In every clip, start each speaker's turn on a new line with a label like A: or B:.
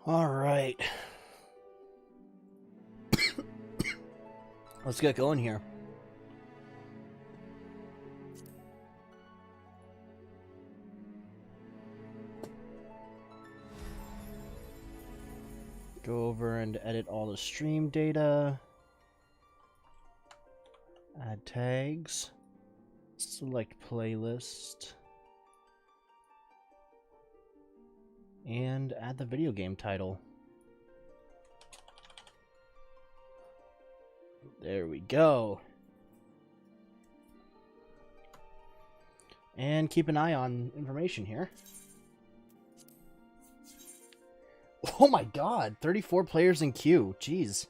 A: All right. Let's get going here. Go over and edit all the stream data. Add tags. Select playlist. And add the video game title. There we go. And keep an eye on information here. Oh my god, 34 players in queue. Jeez.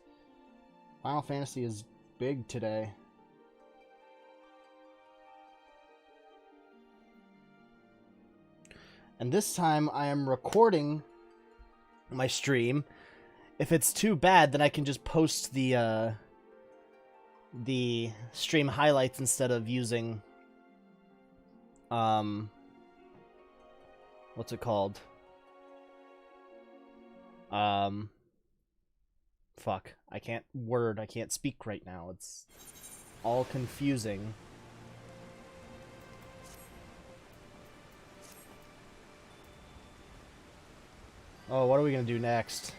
A: Final Fantasy is big today. And this time I am recording my stream. If it's too bad, then I can just post the stream highlights instead of using what's it called? Fuck. I can't speak right now. It's all confusing. Oh, what are we gonna do next?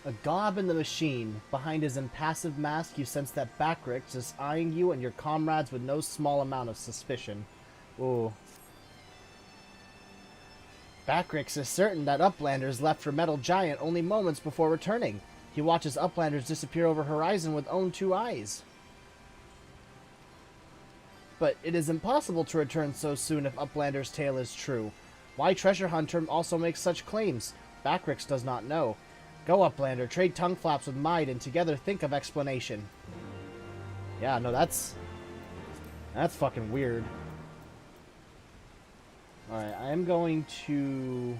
A: A gob in the machine. Behind his impassive mask, you sense that Backrix is eyeing you and your comrades with no small amount of suspicion. Ooh. Backrix is certain that Uplanders left for Metal Giant only moments before returning. He watches Uplanders disappear over horizon with own two eyes. But it is impossible to return so soon if Uplander's tale is true. Why Treasure Hunter also makes such claims? Backrix does not know. Go, Uplander, trade tongue flaps with Mide, and together think of explanation. Yeah, no, that's fucking weird. Alright, I am going to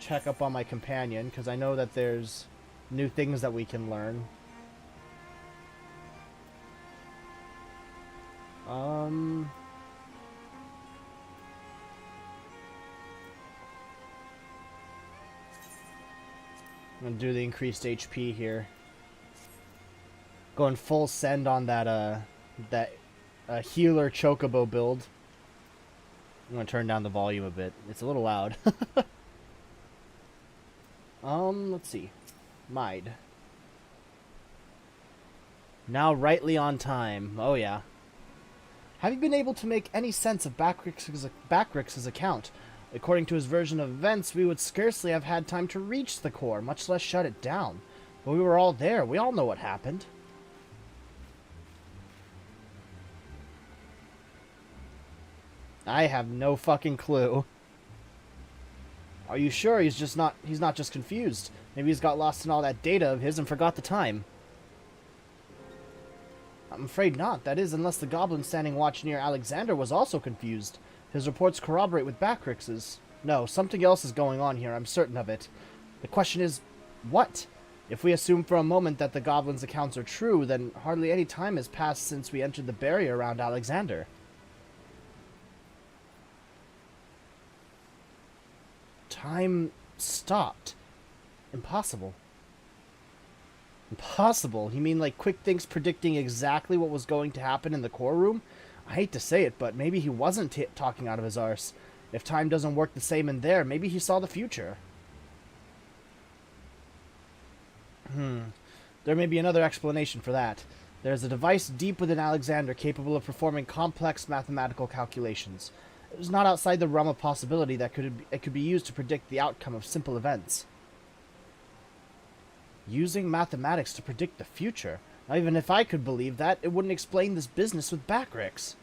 A: check up on my companion, because I know that there's new things that we can learn. I'm gonna do the increased HP here. Going full send on that healer chocobo build. I'm gonna turn down the volume a bit. It's a little loud. Let's see. Mide. Now rightly on time. Oh yeah. Have you been able to make any sense of Backrix's account? According to his version of events, we would scarcely have had time to reach the core, much less shut it down. But we were all there. We all know what happened. I have no fucking clue. Are you sure he's not just confused? Maybe he's got lost in all that data of his and forgot the time. I'm afraid not. That is, unless the goblin standing watch near Alexander was also confused. His reports corroborate with Backrix's. No, something else is going on here, I'm certain of it. The question is, what? If we assume for a moment that the goblin's accounts are true, then hardly any time has passed since we entered the barrier around Alexander. Time stopped. Impossible. Impossible? You mean like Quick Think's predicting exactly what was going to happen in the core room? I hate to say it, but maybe he wasn't talking out of his arse. If time doesn't work the same in there, maybe he saw the future. There may be another explanation for that. There's a device deep within Alexander capable of performing complex mathematical calculations. It is not outside the realm of possibility that it could be used to predict the outcome of simple events. Using mathematics to predict the future? Now, even if I could believe that, it wouldn't explain this business with Backrix.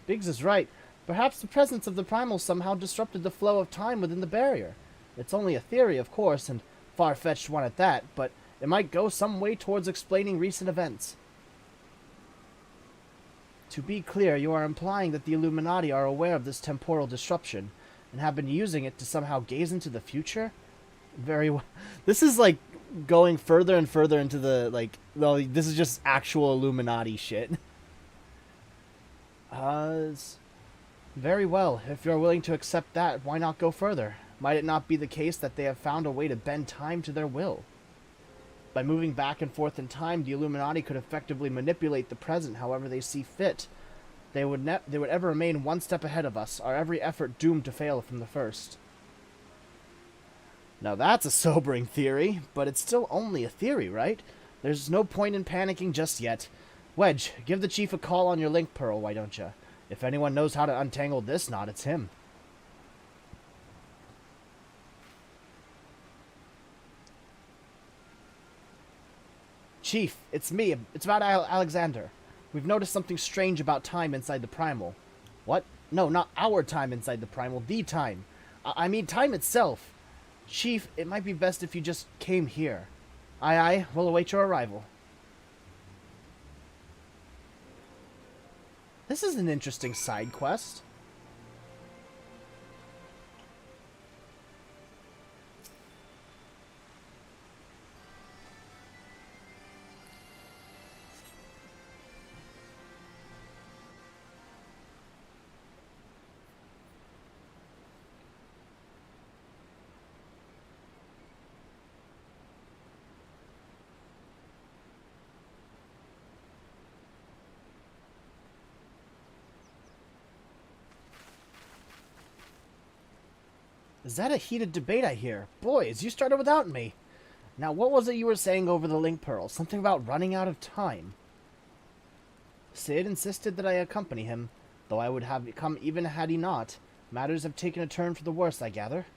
A: Biggs is right. Perhaps the presence of the Primal somehow disrupted the flow of time within the barrier. It's only a theory, of course, and far-fetched one at that, but it might go some way towards explaining recent events. To be clear, you are implying that the Illuminati are aware of this temporal disruption, and have been using it to somehow gaze into the future? Very well. This is, like, going further and further into the, like, well, this is just actual Illuminati shit. Very well. If you're willing to accept that, why not go further? Might it not be the case that they have found a way to bend time to their will? By moving back and forth in time, the Illuminati could effectively manipulate the present however they see fit. They would ever remain one step ahead of us, our every effort doomed to fail from the first. Now that's a sobering theory, but it's still only a theory, right? There's no point in panicking just yet. Wedge, give the Chief a call on your link pearl, why don't you? If anyone knows how to untangle this knot, it's him. Chief, it's me. It's about Alexander. We've noticed something strange about time inside the Primal. What? No, not our time inside the Primal. The time. I mean time itself. Chief, it might be best if you just came here. Aye, aye. We'll await your arrival. This is an interesting side quest. Is that a heated debate I hear? Boys, you started without me. Now, what was it you were saying over the link pearl? Something about running out of time. Sid insisted that I accompany him, though I would have come even had he not. Matters have taken a turn for the worse, I gather.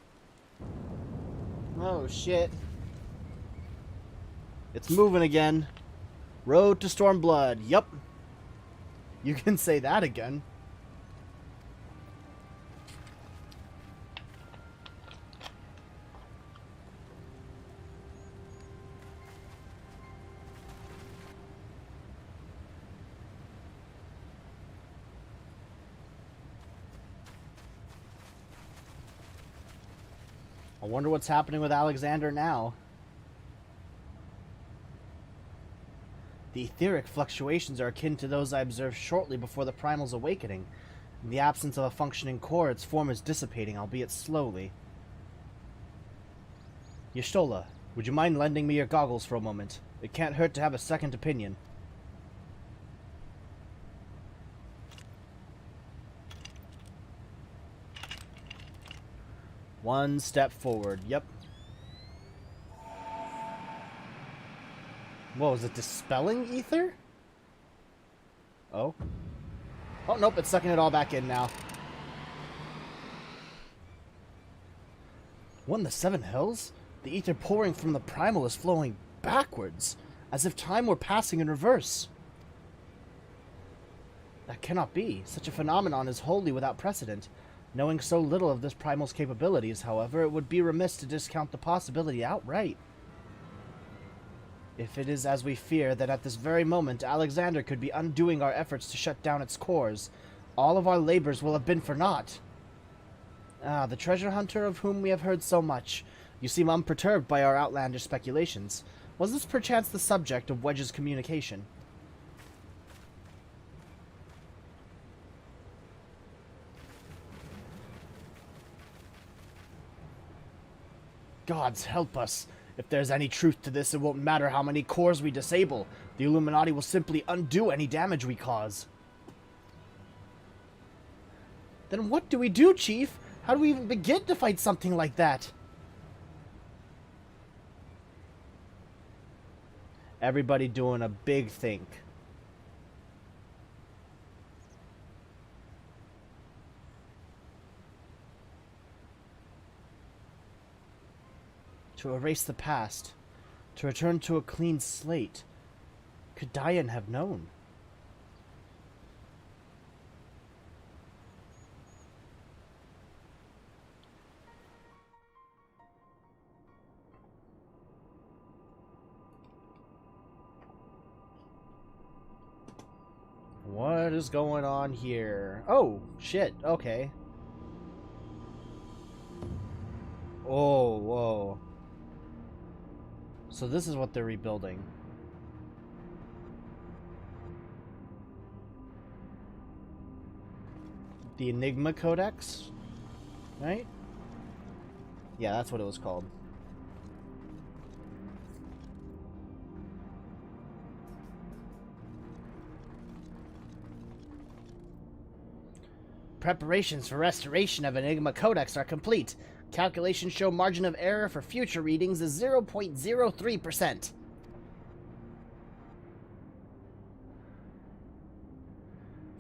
A: Oh, shit. It's moving again. Road to Stormblood. Yup. You can say that again. I wonder what's happening with Alexander now. The etheric fluctuations are akin to those I observed shortly before the Primal's awakening. In the absence of a functioning core, its form is dissipating, albeit slowly. Y'shtola, would you mind lending me your goggles for a moment? It can't hurt to have a second opinion. One step forward. Yep. What was it? Dispelling ether? Oh. Oh, nope. It's sucking it all back in now. What in the Seven Hills? The ether pouring from the Primal is flowing backwards, as if time were passing in reverse. That cannot be. Such a phenomenon is wholly without precedent. Knowing so little of this Primal's capabilities, however, it would be remiss to discount the possibility outright. If it is as we fear, then at this very moment Alexander could be undoing our efforts to shut down its cores. All of our labors will have been for naught. Ah, the treasure hunter of whom we have heard so much. You seem unperturbed by our outlandish speculations. Was this perchance the subject of Wedge's communication? Gods help us. If there's any truth to this, it won't matter how many cores we disable. The Illuminati will simply undo any damage we cause. Then what do we do, Chief? How do we even begin to fight something like that? Everybody doing a big think. To erase the past. To return to a clean slate. Could Diane have known? What is going on here? Oh, shit. Okay. Oh, whoa. So this is what they're rebuilding. The Enigma Codex? Right? Yeah, that's what it was called. Preparations for restoration of Enigma Codex are complete. Calculations show margin of error for future readings is 0.03%.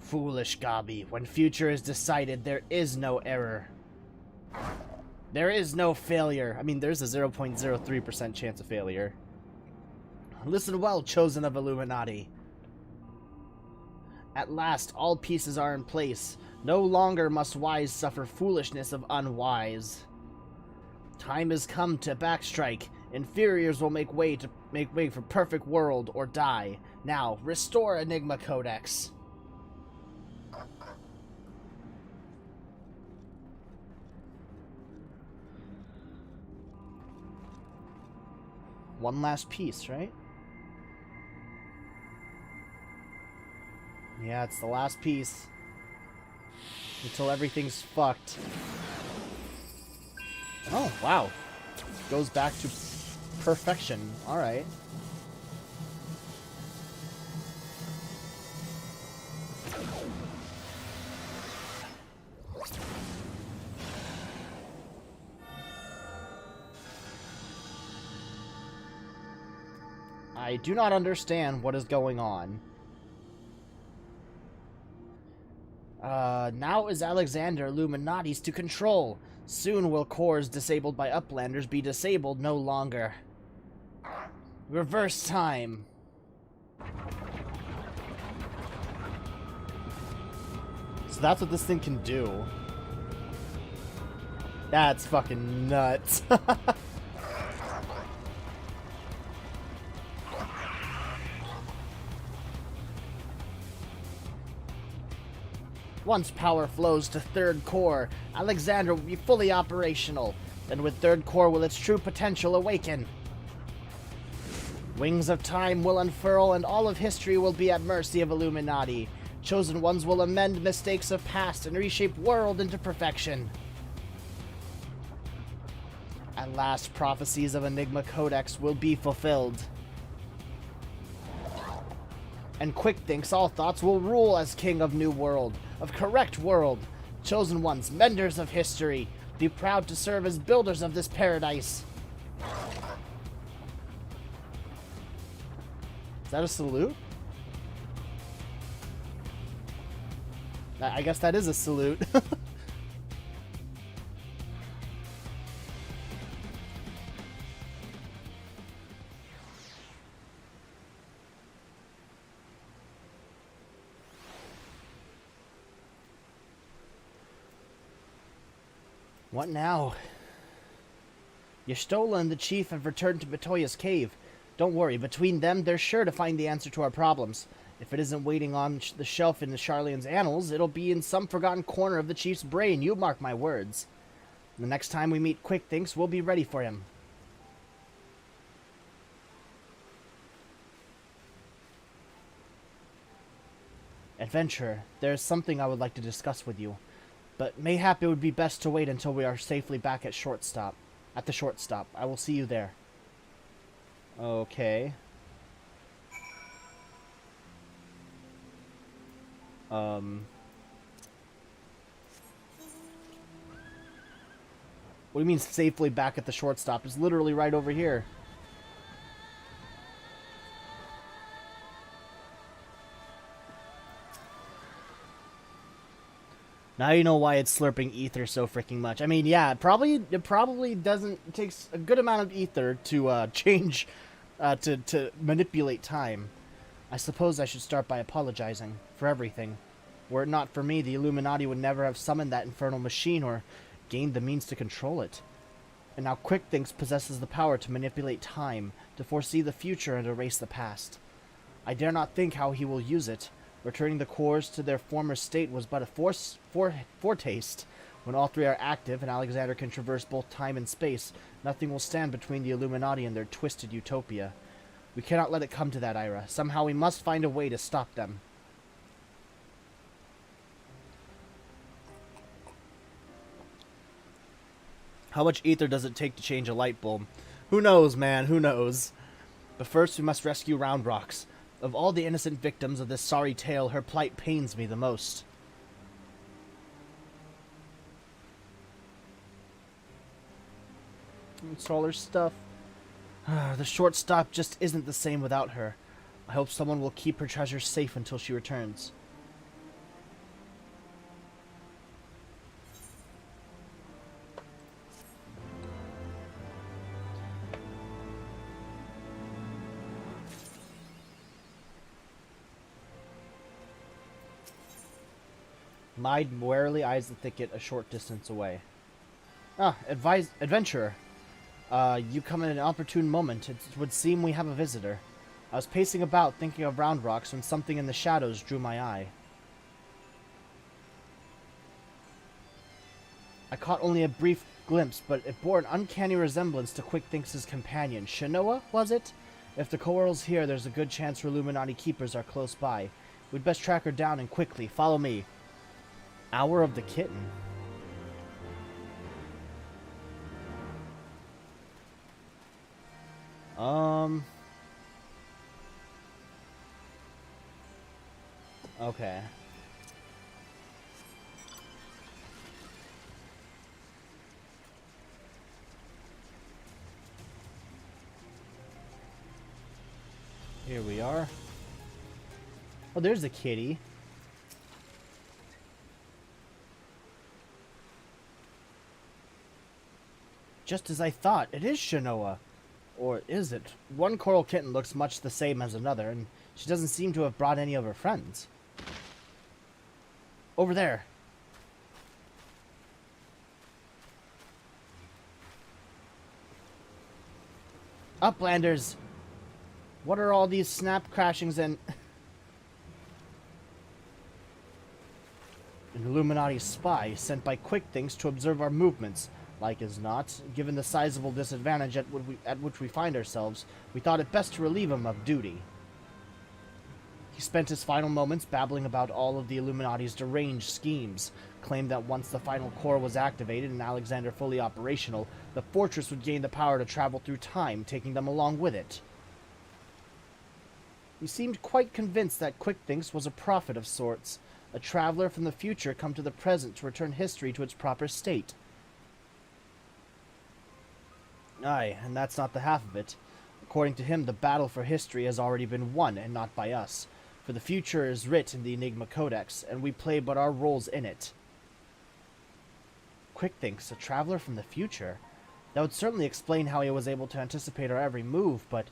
A: Foolish Gabi, when future is decided, there is no error. There is no failure. I mean, there's a 0.03% chance of failure. Listen well, chosen of Illuminati. At last, all pieces are in place. No longer must wise suffer foolishness of unwise. Time has come to backstrike. Inferiors will make way for perfect world or die. Now, restore Enigma Codex. One last piece, right? Yeah, it's the last piece. Until everything's fucked. Oh, wow. Goes back to perfection. Alright. I do not understand what is going on. Now is Alexander Illuminati's to control. Soon will cores disabled by Uplanders be disabled no longer. Reverse time. So that's what this thing can do. That's fucking nuts. Once power flows to third core, Alexander will be fully operational. Then with third core will its true potential awaken. Wings of time will unfurl and all of history will be at mercy of Illuminati. Chosen ones will amend mistakes of past and reshape world into perfection. At last, prophecies of Enigma Codex will be fulfilled. And Quick thinks all thoughts will rule as king of new world, of correct world. Chosen ones, menders of history, be proud to serve as builders of this paradise. Is that a salute? I guess that is a salute. What now? Y'shtola and the chief have returned to Matoya's cave. Don't worry, between them, they're sure to find the answer to our problems. If it isn't waiting on the shelf in the Sharlayan's annals, it'll be in some forgotten corner of the chief's brain, you mark my words. The next time we meet Quick Thinks, we'll be ready for him. Adventurer, there's something I would like to discuss with you. But mayhap it would be best to wait until we are safely back at the short stop. I will see you there. Okay. What do you mean safely back at the short stop? It's literally right over here. Now you know why it's slurping ether so freaking much. I mean, yeah, it probably doesn't. It takes a good amount of ether to change, to manipulate time. I suppose I should start by apologizing for everything. Were it not for me, the Illuminati would never have summoned that infernal machine or gained the means to control it. And now Quick Thinks possesses the power to manipulate time, to foresee the future and erase the past. I dare not think how he will use it. Returning the cores to their former state was but a foretaste. When all three are active and Alexander can traverse both time and space, nothing will stand between the Illuminati and their twisted utopia. We cannot let it come to that, Ira. Somehow we must find a way to stop them. How much ether does it take to change a light bulb? Who knows, man, who knows? But first we must rescue Round Rocks. Of all the innocent victims of this sorry tale, her plight pains me the most. It's all her stuff. The short stop just isn't the same without her. I hope someone will keep her treasure safe until she returns. Maid warily eyes the thicket a short distance away. Adventurer. You come at an opportune moment. It would seem we have a visitor. I was pacing about, thinking of Round Rocks, when something in the shadows drew my eye. I caught only a brief glimpse, but it bore an uncanny resemblance to Quick Thinks' companion. Shinoa, was it? If the Coral's here, there's a good chance her Illuminati keepers are close by. We'd best track her down and quickly. Follow me. Hour of the Kitten. Okay. Here we are. Oh, there's a kitty. Just as I thought, it is Shinoa. Or is it? One coral kitten looks much the same as another, and she doesn't seem to have brought any of her friends. Over there. Uplanders! What are all these snap crashings and... An Illuminati spy sent by Quick Things to observe our movements. Like as not, given the sizable disadvantage at which we find ourselves, we thought it best to relieve him of duty. He spent his final moments babbling about all of the Illuminati's deranged schemes, claimed that once the final core was activated and Alexander fully operational, the fortress would gain the power to travel through time, taking them along with it. He seemed quite convinced that Quick Thinks was a prophet of sorts, a traveler from the future come to the present to return history to its proper state. Aye, and that's not the half of it. According to him, the battle for history has already been won, and not by us. For the future is writ in the Enigma Codex, and we play but our roles in it. Quick Thinks, a traveler from the future? That would certainly explain how he was able to anticipate our every move, but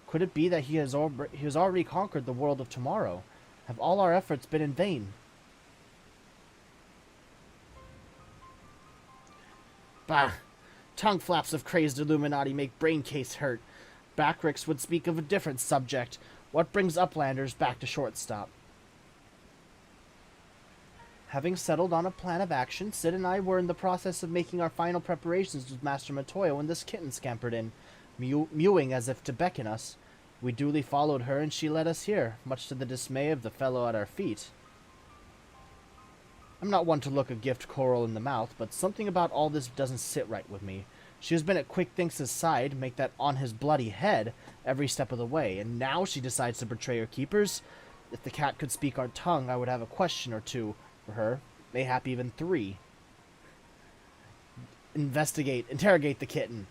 A: could it be that he has already conquered the world of tomorrow? Have all our efforts been in vain? Bah! Tongue flaps of crazed Illuminati make brain case hurt. Backrix would speak of a different subject. What brings Uplanders back to Shortstop? Having settled on a plan of action, Sid and I were in the process of making our final preparations with Master Matoya when this kitten scampered in, mewing as if to beckon us. We duly followed her, and she led us here, much to the dismay of the fellow at our feet. I'm not one to look a gift coral in the mouth, but something about all this doesn't sit right with me. She has been at Quick Thinks' side, make that on his bloody head, every step of the way, and now she decides to betray her keepers? If the cat could speak our tongue, I would have a question or two for her, mayhap even 3. Interrogate the kitten.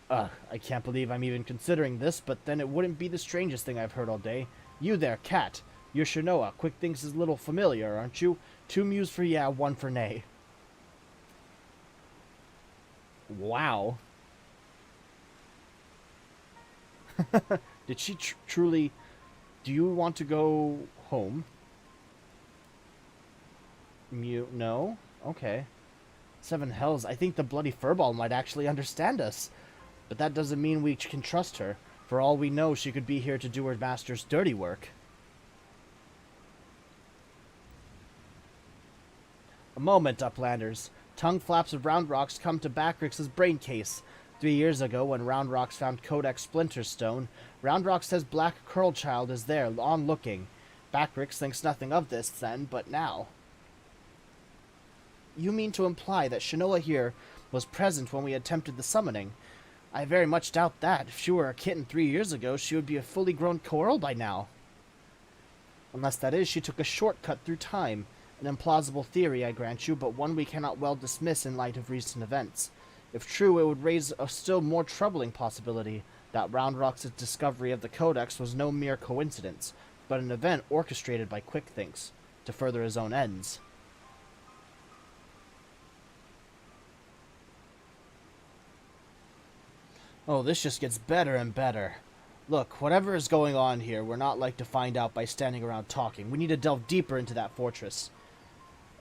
A: I can't believe I'm even considering this, but then it wouldn't be the strangest thing I've heard all day. You there, cat. You're Shinoa. Quick Thinks is little familiar, aren't you? 2 mews for yeah, 1 for nay. Wow. Did she truly... Do you want to go home? Mew... No? Okay. 7 hells. I think the bloody furball might actually understand us. But that doesn't mean we can trust her. For all we know, she could be here to do her master's dirty work. A moment, Uplanders. Tongue flaps of Round Rocks come to Backrix's brain case. 3 years ago, when Round Rocks found Codex Splinterstone, Round Rocks says Black Curlchild is there, on looking. Backrix thinks nothing of this then, but now. You mean to imply that Shinoa here was present when we attempted the summoning. I very much doubt that. If she were a kitten 3 years ago, she would be a fully grown coral by now. Unless that is, she took a shortcut through time. An implausible theory, I grant you, but one we cannot well dismiss in light of recent events. If true, it would raise a still more troubling possibility that Round Rock's discovery of the Codex was no mere coincidence, but an event orchestrated by Quickthinks to further his own ends. Oh, this just gets better and better. Look, whatever is going on here, we're not like to find out by standing around talking. We need to delve deeper into that fortress.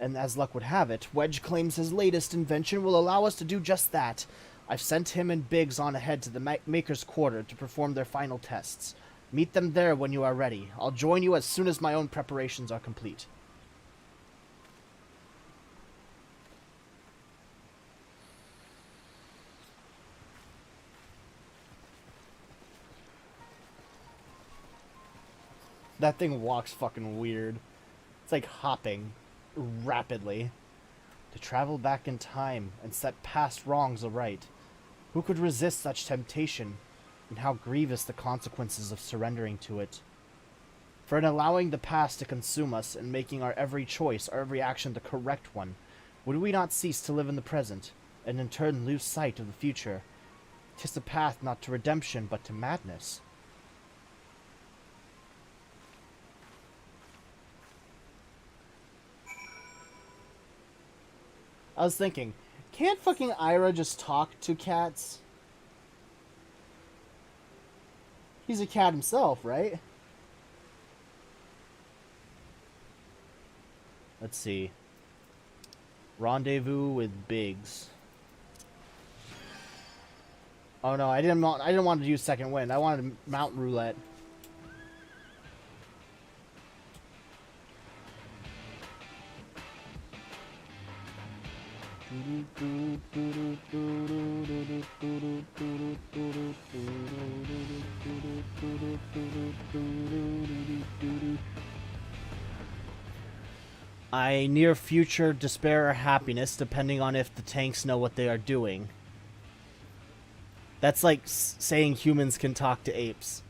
A: And as luck would have it, Wedge claims his latest invention will allow us to do just that. I've sent him and Biggs on ahead to the Maker's Quarter to perform their final tests. Meet them there when you are ready. I'll join you as soon as my own preparations are complete. That thing walks fucking weird. It's like hopping rapidly. To travel back in time and set past wrongs aright. Who could resist such temptation, and how grievous the consequences of surrendering to it? For in allowing the past to consume us and making our every choice, our every action the correct one, would we not cease to live in the present, and in turn lose sight of the future? 'Tis a path not to redemption, but to madness. I was thinking, can't fucking Ira just talk to cats? He's a cat himself, right? Let's see. Rendezvous with Biggs. Oh no, I didn't want to use second wind. I wanted Mountain Roulette. I near future despair or happiness, depending on if the tanks know what they are doing. That's like saying humans can talk to apes.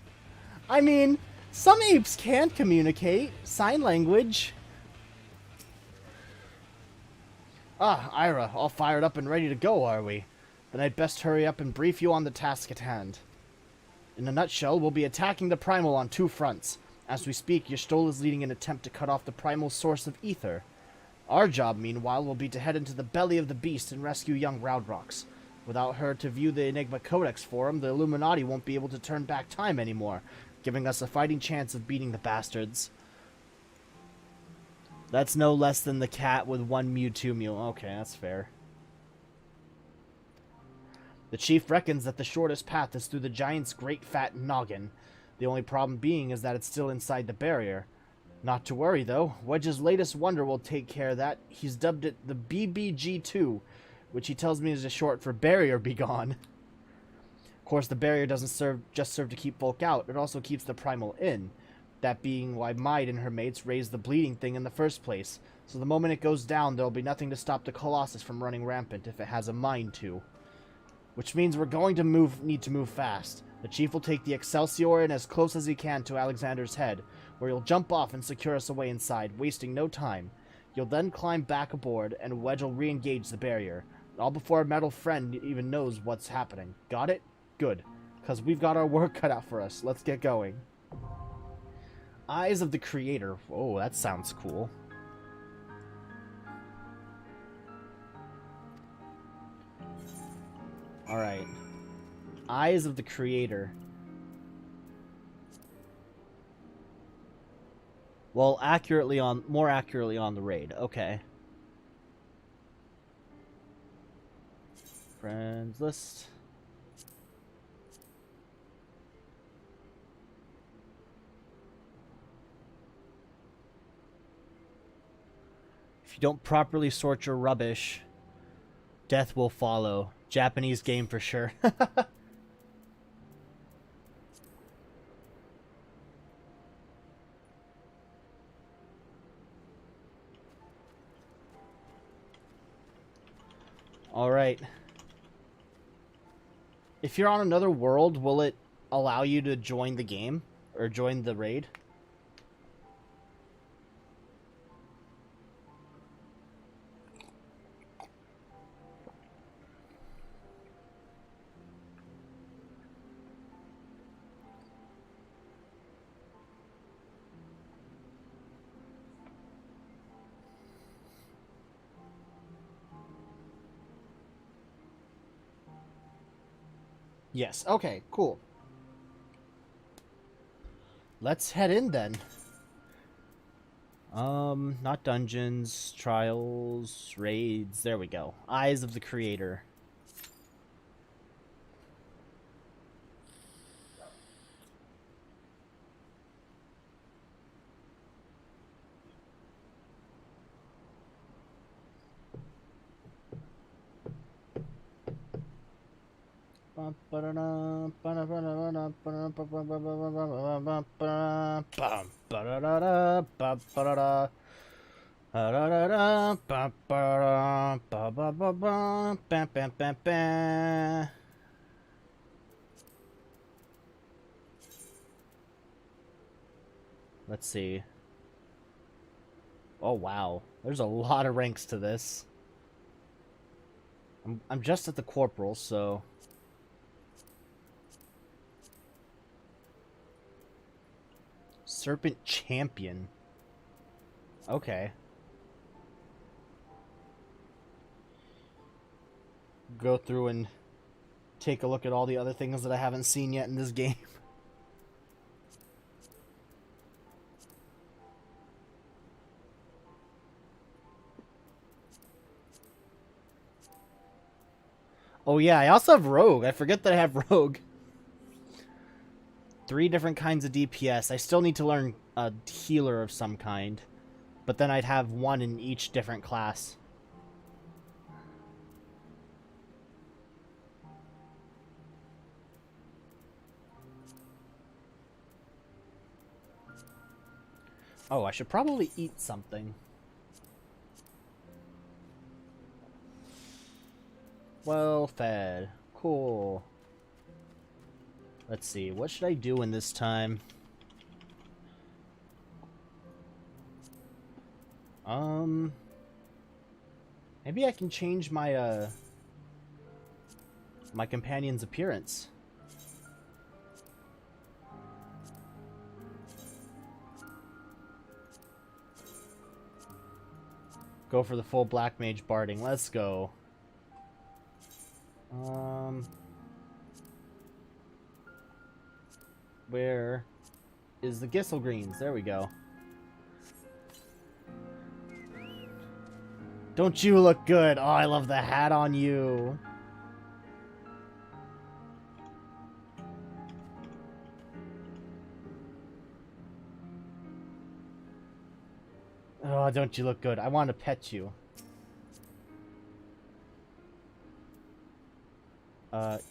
A: I mean, some apes can communicate. Sign language. Ah, Ira, all fired up and ready to go, are we? Then I'd best hurry up and brief you on the task at hand. In a nutshell, we'll be attacking the Primal on 2 fronts. As we speak, Y'shtola is leading an attempt to cut off the Primal source of ether. Our job, meanwhile, will be to head into the belly of the beast and rescue young Roundrocks. Without her to view the Enigma Codex for him, the Illuminati won't be able to turn back time anymore, giving us a fighting chance of beating the bastards. That's no less than the cat with 1 Mewtwo Mew. Okay, that's fair. The chief reckons that the shortest path is through the giant's great fat noggin. The only problem being is that it's still inside the barrier. Not to worry, though. Wedge's latest wonder will take care of that. He's dubbed it the BBG2, which he tells me is a short for Barrier Begone. Of course, the barrier doesn't just serve to keep folk out. It also keeps the Primal in. That being why Maid and her mates raised the bleeding thing in the first place. So the moment it goes down, there'll be nothing to stop the Colossus from running rampant if it has a mind to. Which means we're going to need to move fast. The chief will take the Excelsior in as close as he can to Alexander's head, where he'll jump off and secure us away inside, wasting no time. You'll then climb back aboard, and Wedge will re-engage the barrier. All before our metal friend even knows what's happening. Got it? Good. Because we've got our work cut out for us. Let's get going. Eyes of the Creator. Oh, that sounds cool. Alright. Eyes of the Creator. Well, more accurately on the raid. Okay. Friends list. If you don't properly sort your rubbish, death will follow. Japanese game for sure. Alright. If you're on another world, will it allow you to join the game? Or join the raid? Yes. Okay, cool. Let's head in then. Not dungeons, trials, raids. There we go. Eyes of the Creator. Let's see. Oh wow, there's a lot of ranks to this. I'm just at the corporal, so Serpent Champion. Okay. Go through and take a look at all the other things that I haven't seen yet in this game. Oh yeah, I also have Rogue. I forget that I have Rogue. 3 different kinds of DPS. I still need to learn a healer of some kind. But then I'd have 1 in each different class. Oh, I should probably eat something. Well fed. Cool. Let's see. What should I do in this time? Maybe I can change my, my companion's appearance. Go for the full Black Mage barding. Let's go. Where is the Gisselgreens? There we go. Don't you look good? Oh, I love the hat on you. Oh, don't you look good? I want to pet you.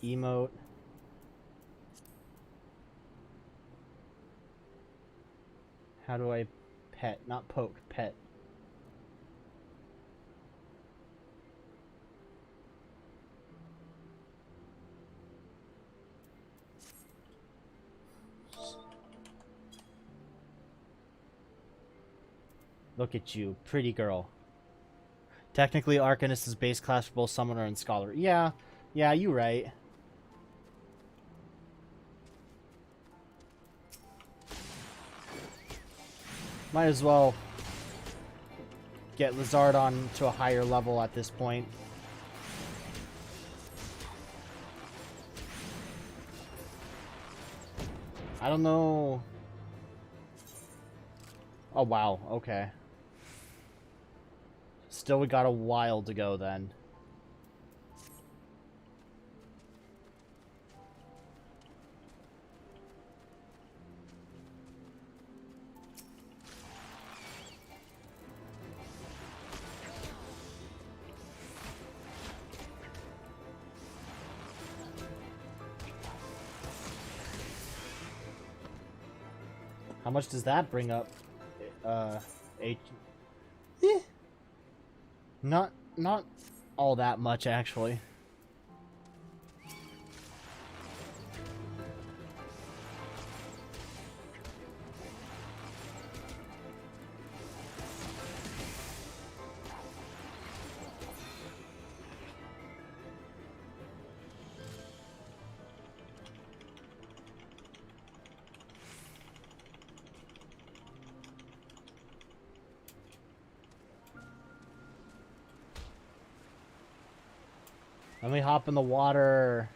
A: Emote. How do I pet? Not poke, pet. Look at you, pretty girl. Technically, Arcanist is base class for both Summoner and Scholar. Yeah, you right. Might as well get Lizard on to a higher level at this point. I don't know. Oh, wow. Okay. Still, we got a while to go then. How much does that bring up? Not all that much, actually. Let me hop in the water.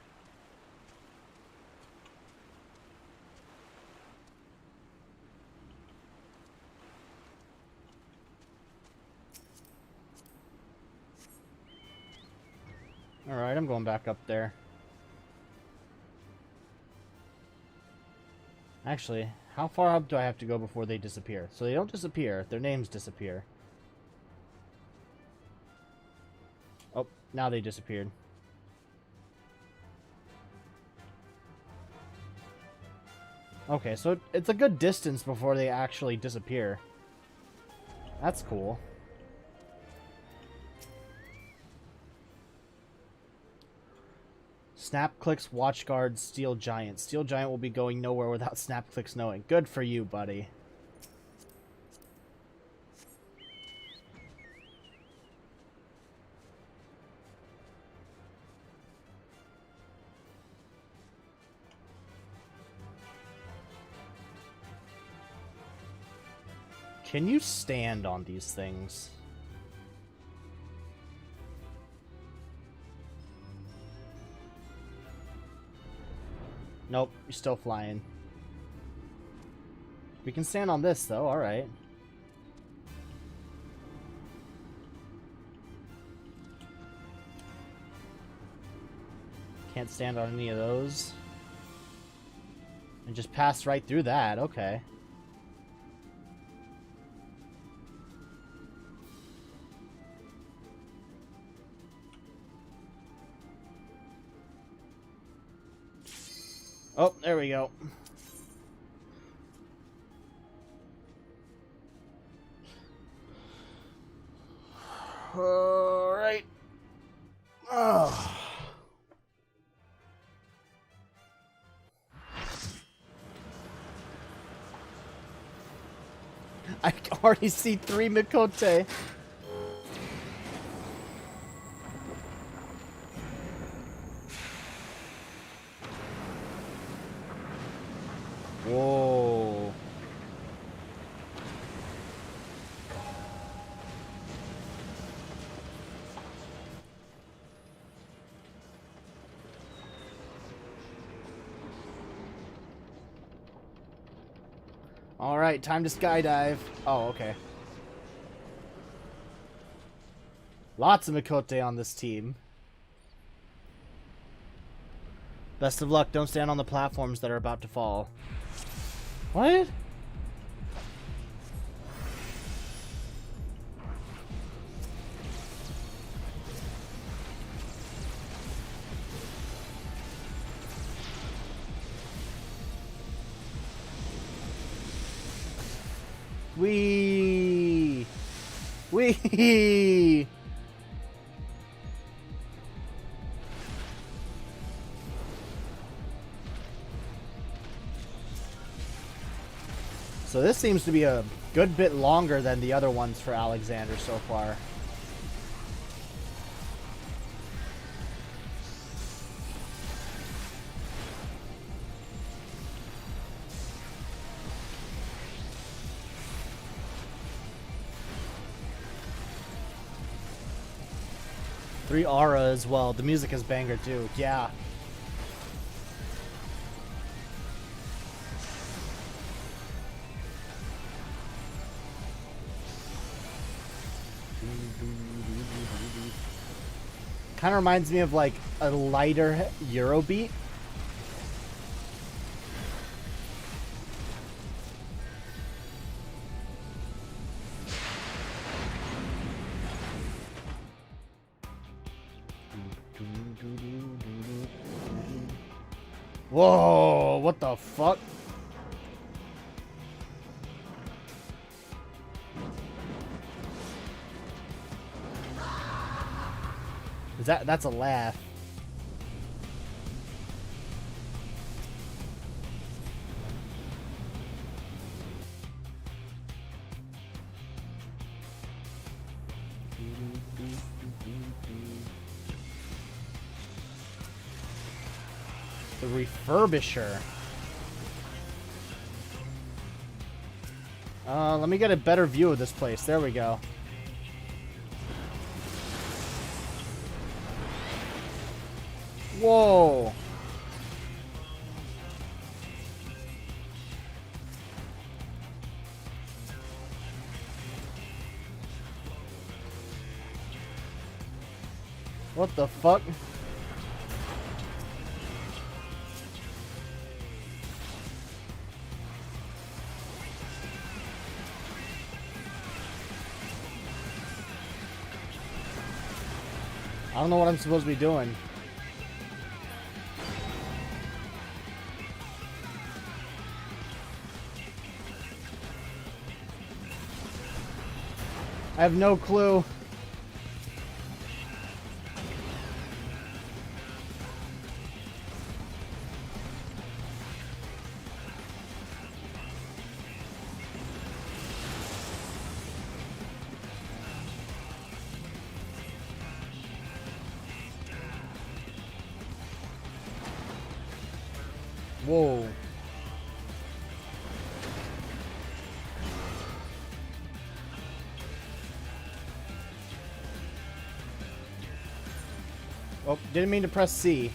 A: Alright, I'm going back up there. Actually, how far up do I have to go before they disappear? So they don't disappear, their names disappear. Oh, now they disappeared. Okay, so it's a good distance before they actually disappear. That's cool. Snapclicks, Watchguard, Steel Giant. Steel Giant will be going nowhere without Snapclicks knowing. Good for you, buddy. Can you stand on these things? Nope, you're still flying. We can stand on this, though, alright. Can't stand on any of those. And just pass right through that, okay. Oh, there we go. All right. Oh. I already see 3 Mikote. Whoa. All right, time to skydive. Oh, okay. Lots of Mikote on this team. Best of luck. Don't stand on the platforms that are about to fall. What? Wee! Wee! So this seems to be a good bit longer than the other ones for Alexander so far. Three Aura as well. The music is banger too. Yeah. Kind of reminds me of like a lighter Eurobeat. Whoa, what the fuck? That's a laugh. The Refurbisher. Let me get a better view of this place. There we go. Whoa. What the fuck? I don't know what I'm supposed to be doing. I have no clue. Whoa. Oh, didn't mean to press C.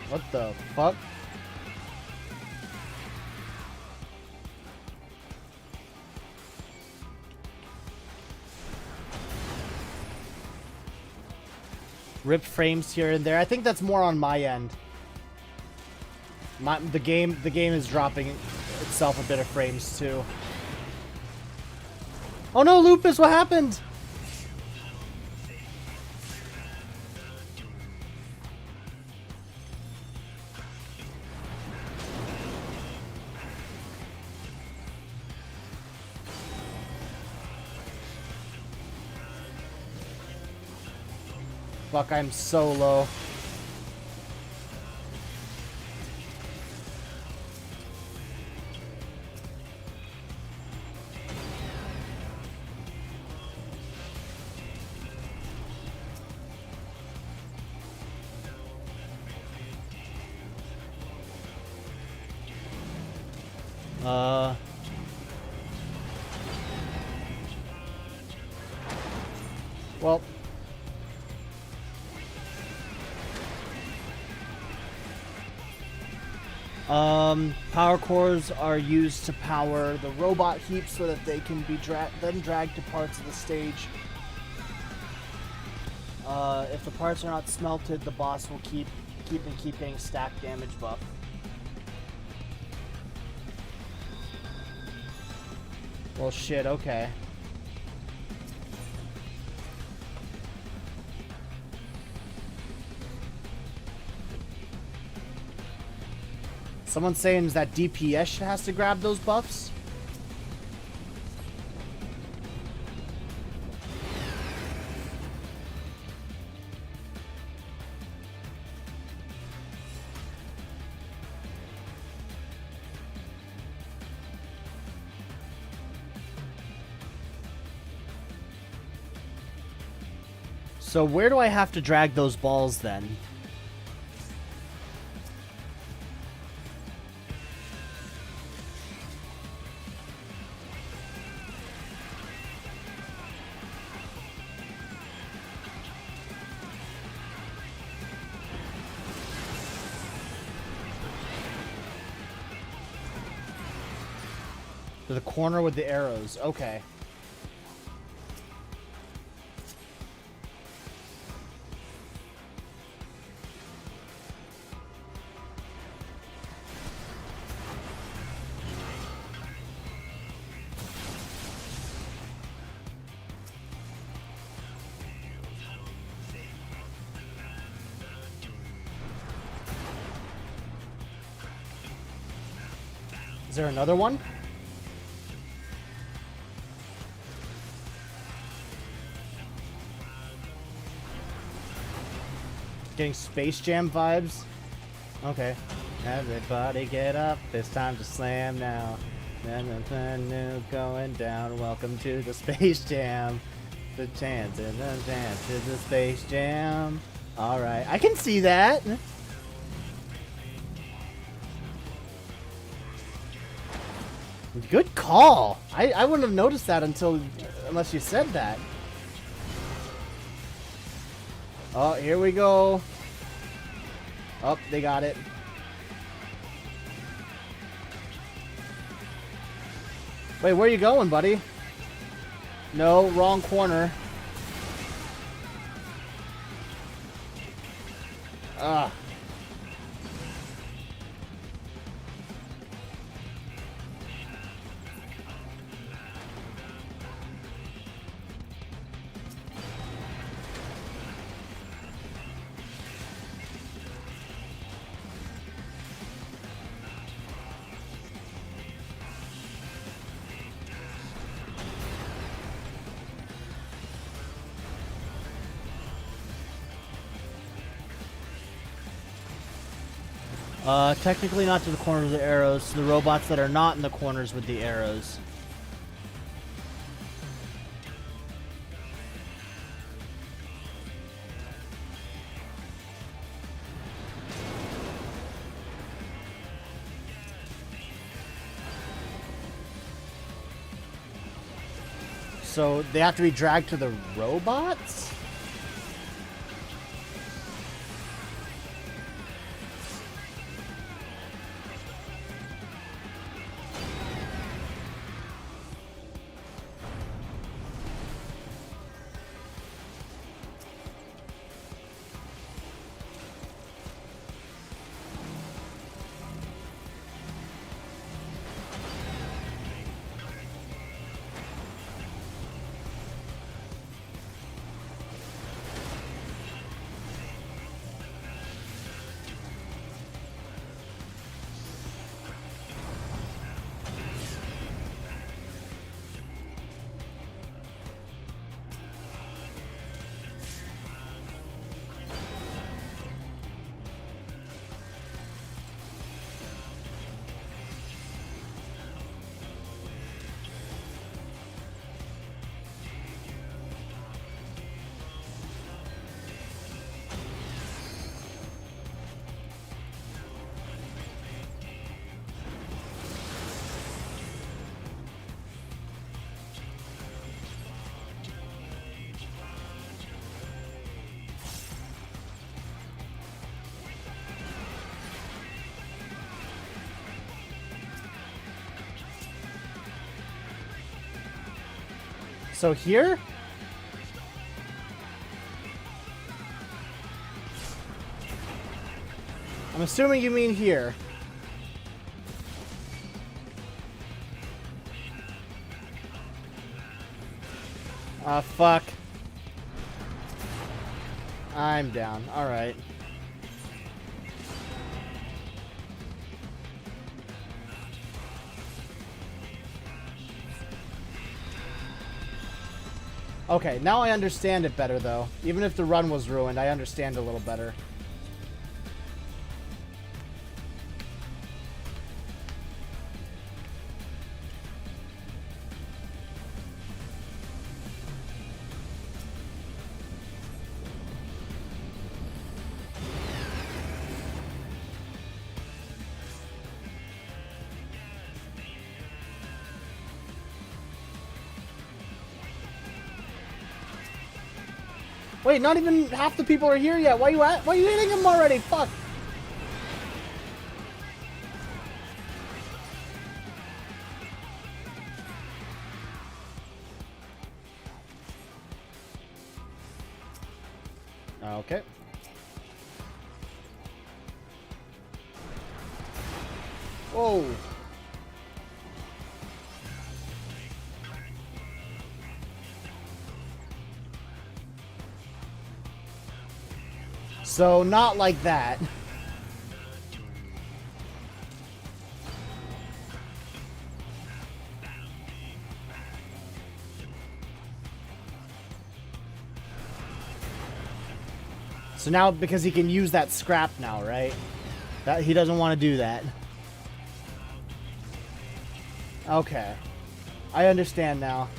A: What the fuck? Ripped frames here and there. I think that's more on my end. The game is dropping itself a bit of frames too. Oh no, Lupus, what happened? Fuck, I'm so low. Well. Power cores are used to power the robot heap so that they can be then dragged to parts of the stage. If the parts are not smelted, the boss will keep getting stack damage buff. Well, shit, okay. Someone's saying that DPS has to grab those buffs? So where do I have to drag those balls then? To the corner with the arrows. Okay. Is there another one? Getting Space Jam vibes? Okay. Everybody get up. It's time to slam now. New going down. Welcome to the Space Jam. The chance and the dance to the Space Jam. Alright, I can see that. Good call. I wouldn't have noticed that unless you said that. Oh, here we go. Oh, they got it. Wait, where are you going, buddy? No, wrong corner. Ah. Technically not to the corners of the arrows, to the robots that are not in the corners with the arrows. So they have to be dragged to the robots? So here? I'm assuming you mean here. Fuck. I'm down. Alright. Okay, now I understand it better, though. Even if the run was ruined, I understand a little better. Wait, not even half the people are here yet. Why are you hitting him already? Fuck. Okay. Whoa. So, not like that. So now, because he can use that scrap now, right? That he doesn't want to do that. Okay. I understand now.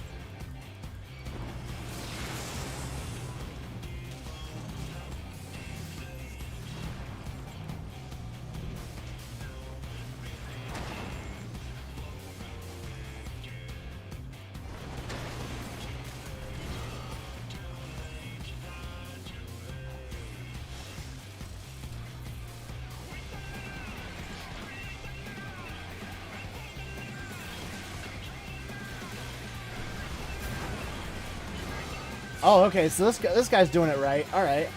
A: Oh, okay, so this guy's doing it right. All right.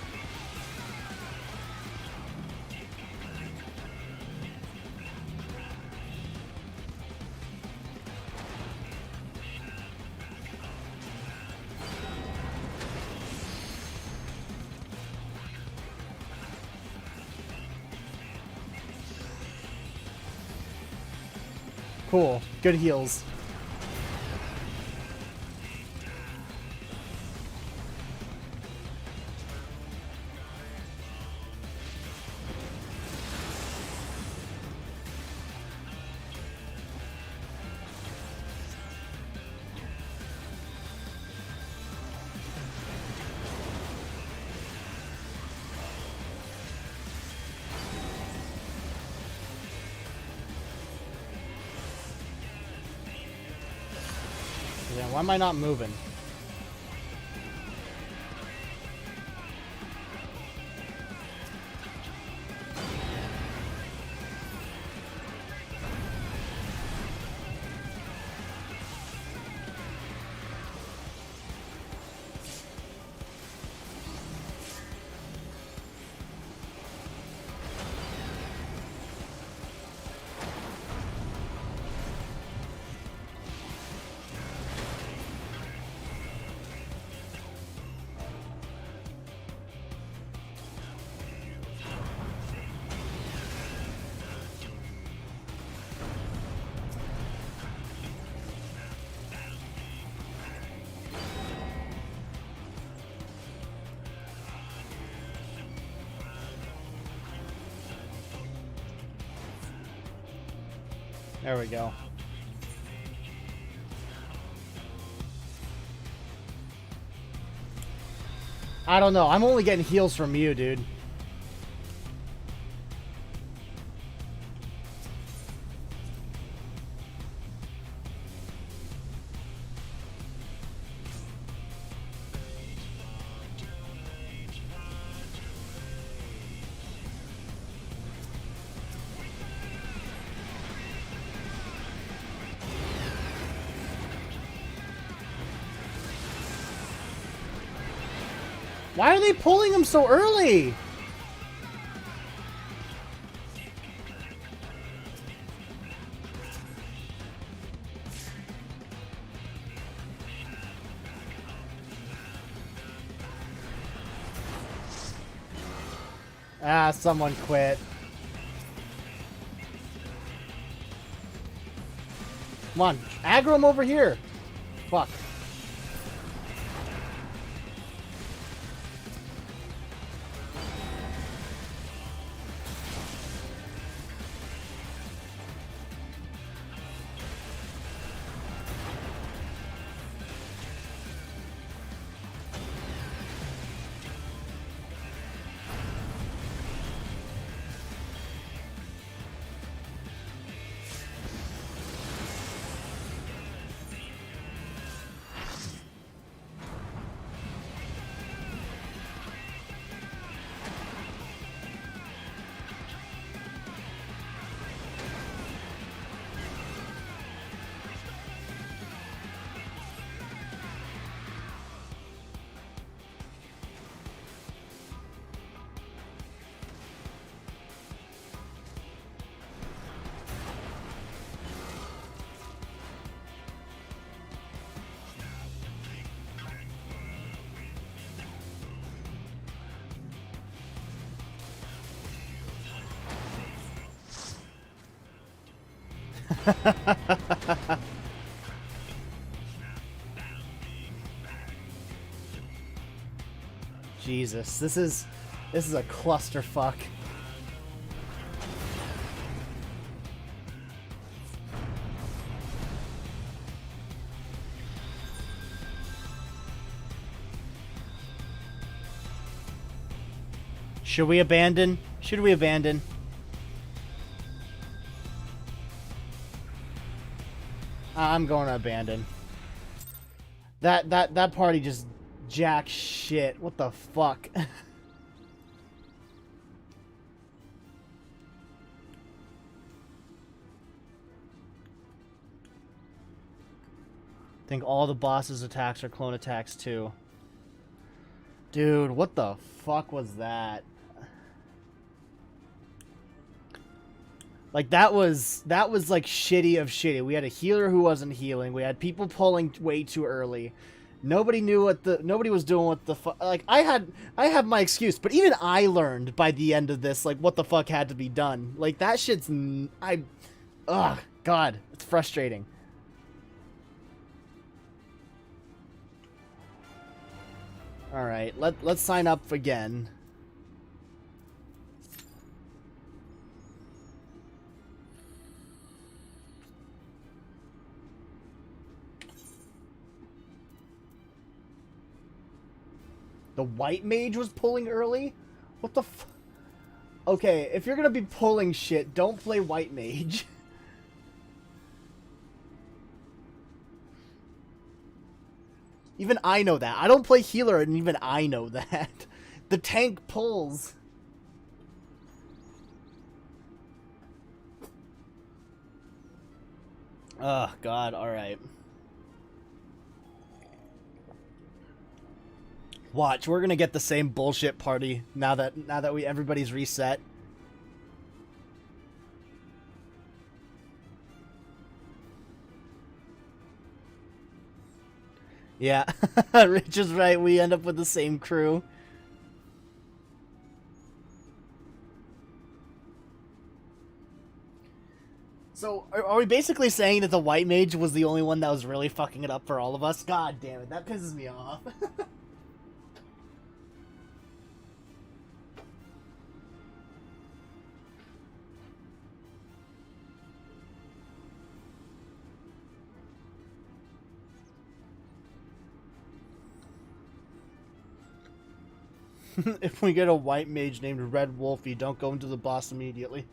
A: Cool. Good heals. Yeah, why am I not moving? There we go. I don't know. I'm only getting heals from you, dude. Why are they pulling him so early? Ah, someone quit. Come on, aggro him over here. Fuck. Jesus, this is a clusterfuck. Should we abandon? Should we abandon? I'm going to abandon. That party just jack shit. What the fuck? I think all the boss's attacks are clone attacks too. Dude, what the fuck was that? Like that was like shitty of shitty. We had a healer who wasn't healing. We had people pulling way too early. Nobody knew what nobody was doing what the fuck. Like I have my excuse, but even I learned by the end of this like what the fuck had to be done. Like that shit's ugh, god, it's frustrating. All right, let's sign up again. The white mage was pulling early? What the f... Okay, if you're gonna be pulling shit, don't play white mage. Even I know that. I don't play healer, and even I know that. The tank pulls. Oh, God, alright. Watch, we're gonna get the same bullshit party now that everybody's reset. Yeah, Rich is right. We end up with the same crew. So, are we basically saying that the white mage was the only one that was really fucking it up for all of us? God damn it, that pisses me off. If we get a white mage named Red Wolfie, don't go into the boss immediately.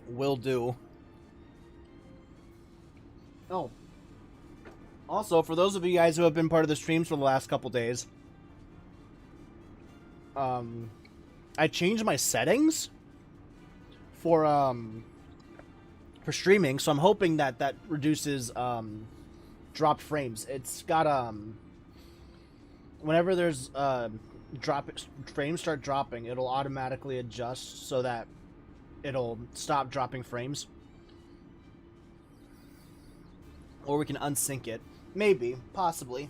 A: Will do. Oh. Also, for those of you guys who have been part of the streams for the last couple days, I changed my settings for streaming, so I'm hoping that reduces dropped frames. It's got whenever there's frames start dropping, it'll automatically adjust so that it'll stop dropping frames. Or we can unsync it. Maybe, possibly.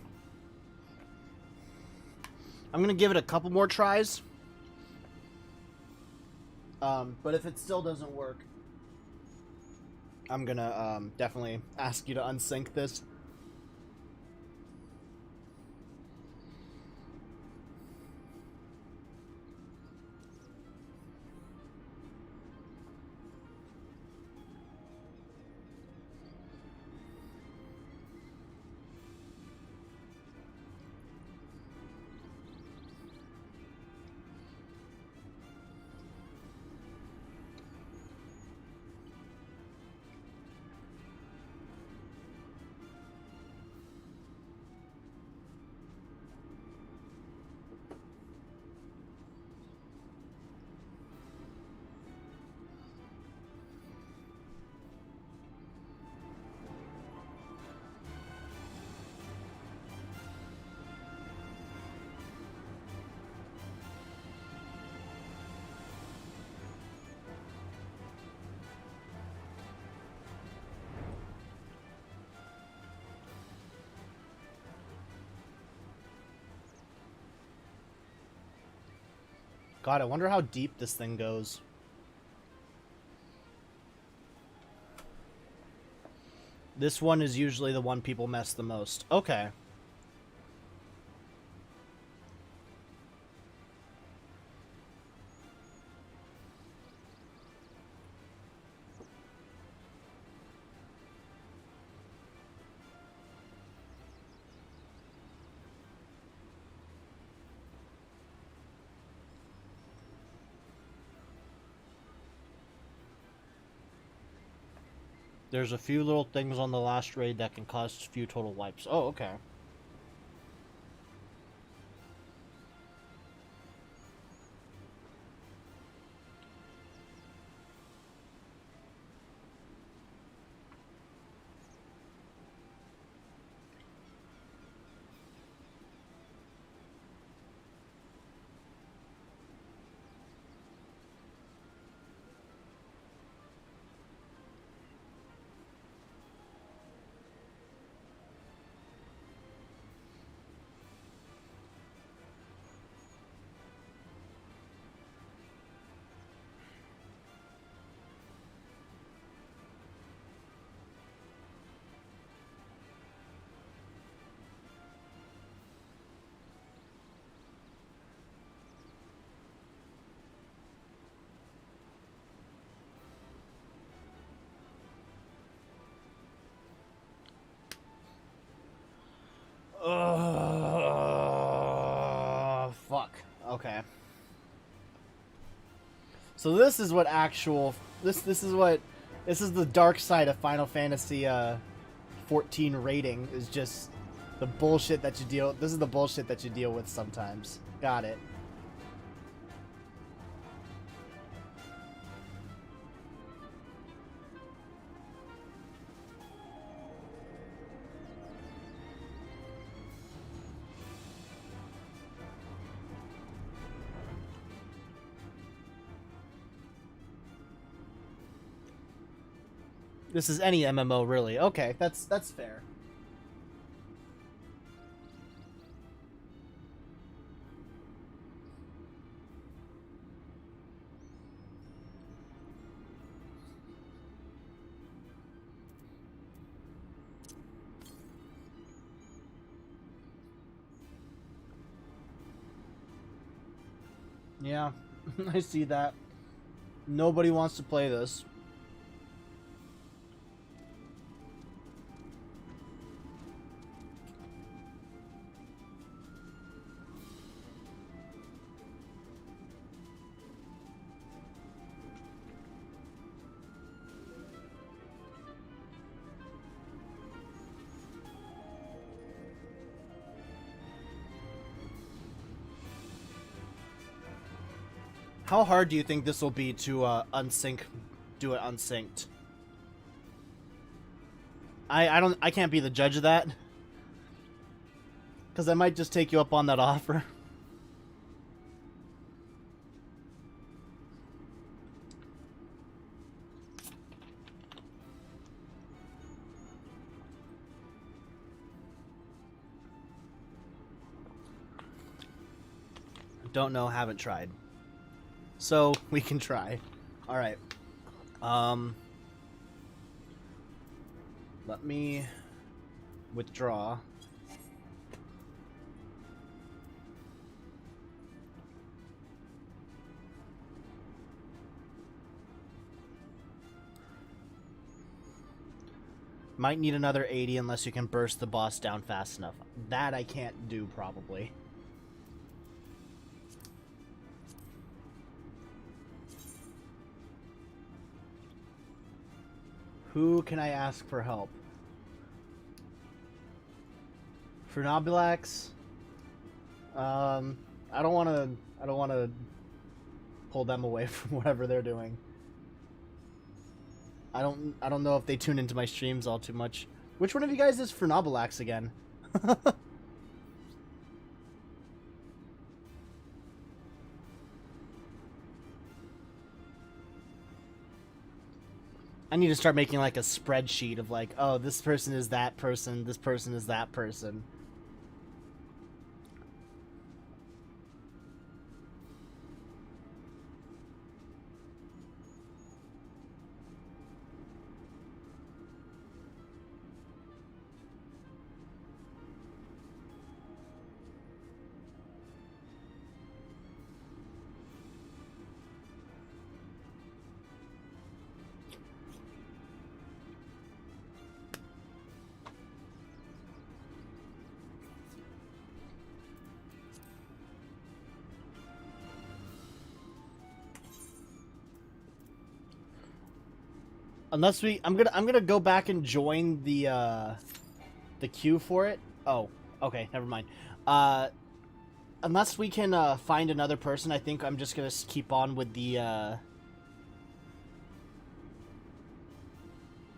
A: I'm gonna give it a couple more tries. But if it still doesn't work, I'm gonna definitely ask you to unsync this. God, I wonder how deep this thing goes. This one is usually the one people mess the most. Okay. There's a few little things on the last raid that can cause a few total wipes. Oh, okay. Fuck. Okay. So this is what actual this is the dark side of Final Fantasy 14 rating is just the bullshit that you deal. This is the bullshit that you deal with sometimes. Got it. This is any MMO, really. Okay, that's fair. Yeah, I see that. Nobody wants to play this. How hard do you think this will be to unsync, do it unsynced? I can't be the judge of that, because I might just take you up on that offer. Don't know, haven't tried. So, we can try. Alright. Let me withdraw. Might need another 80 unless you can burst the boss down fast enough. That I can't do, probably. Who can I ask for help? For Nobulax? I don't want to pull them away from whatever they're doing. I don't know if they tune into my streams all too much. Which one of you guys is for Nobulax again? I need to start making like a spreadsheet of like, oh, this person is that person, this person is that person. Unless I'm gonna go back and join the queue for it. Oh, okay, never mind. Unless we can find another person, I think I'm just gonna keep on with the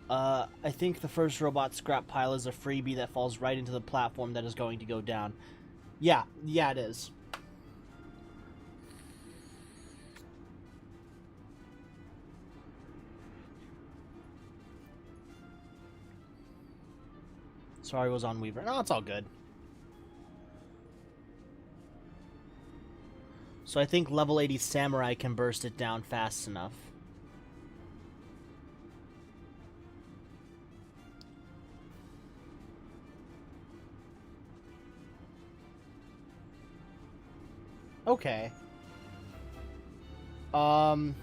A: I think the first robot scrap pile is a freebie that falls right into the platform that is going to go down. Yeah, it is. Sorry, it was on Weaver. No, it's all good. So I think level 80 Samurai can burst it down fast enough. Okay. How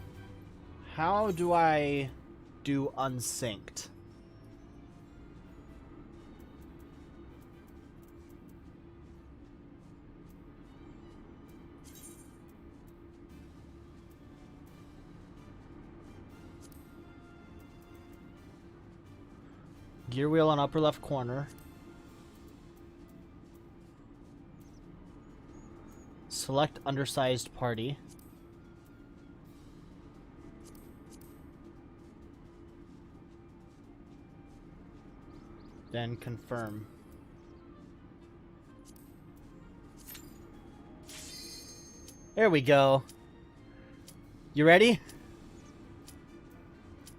A: do I do unsynced? Gear wheel on upper left corner. Select undersized party. Then confirm. There we go. You ready?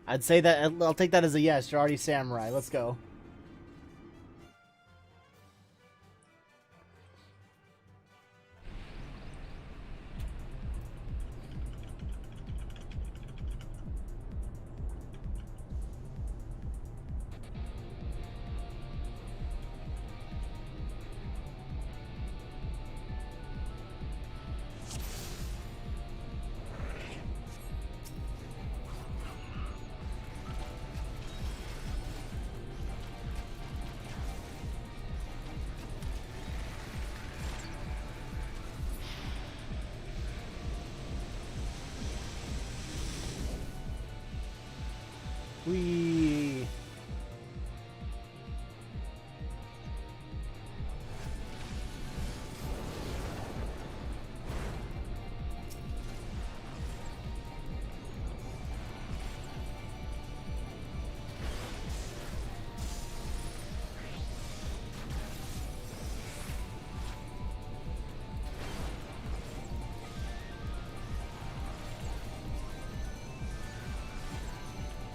A: I'd say that I'll take that as a yes. You're already Samurai. Let's go. Whee!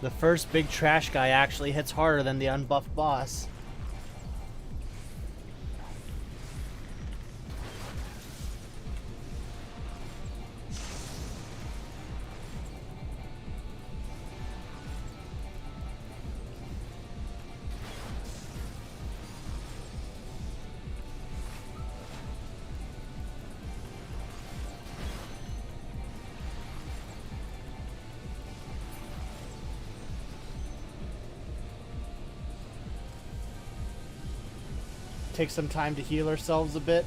A: The first big trash guy actually hits harder than the unbuffed boss. Take some time to heal ourselves a bit.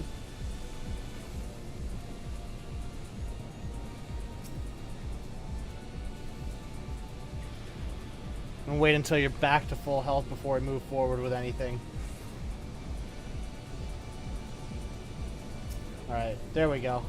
A: And wait until you're back to full health before we move forward with anything. Alright, there we go.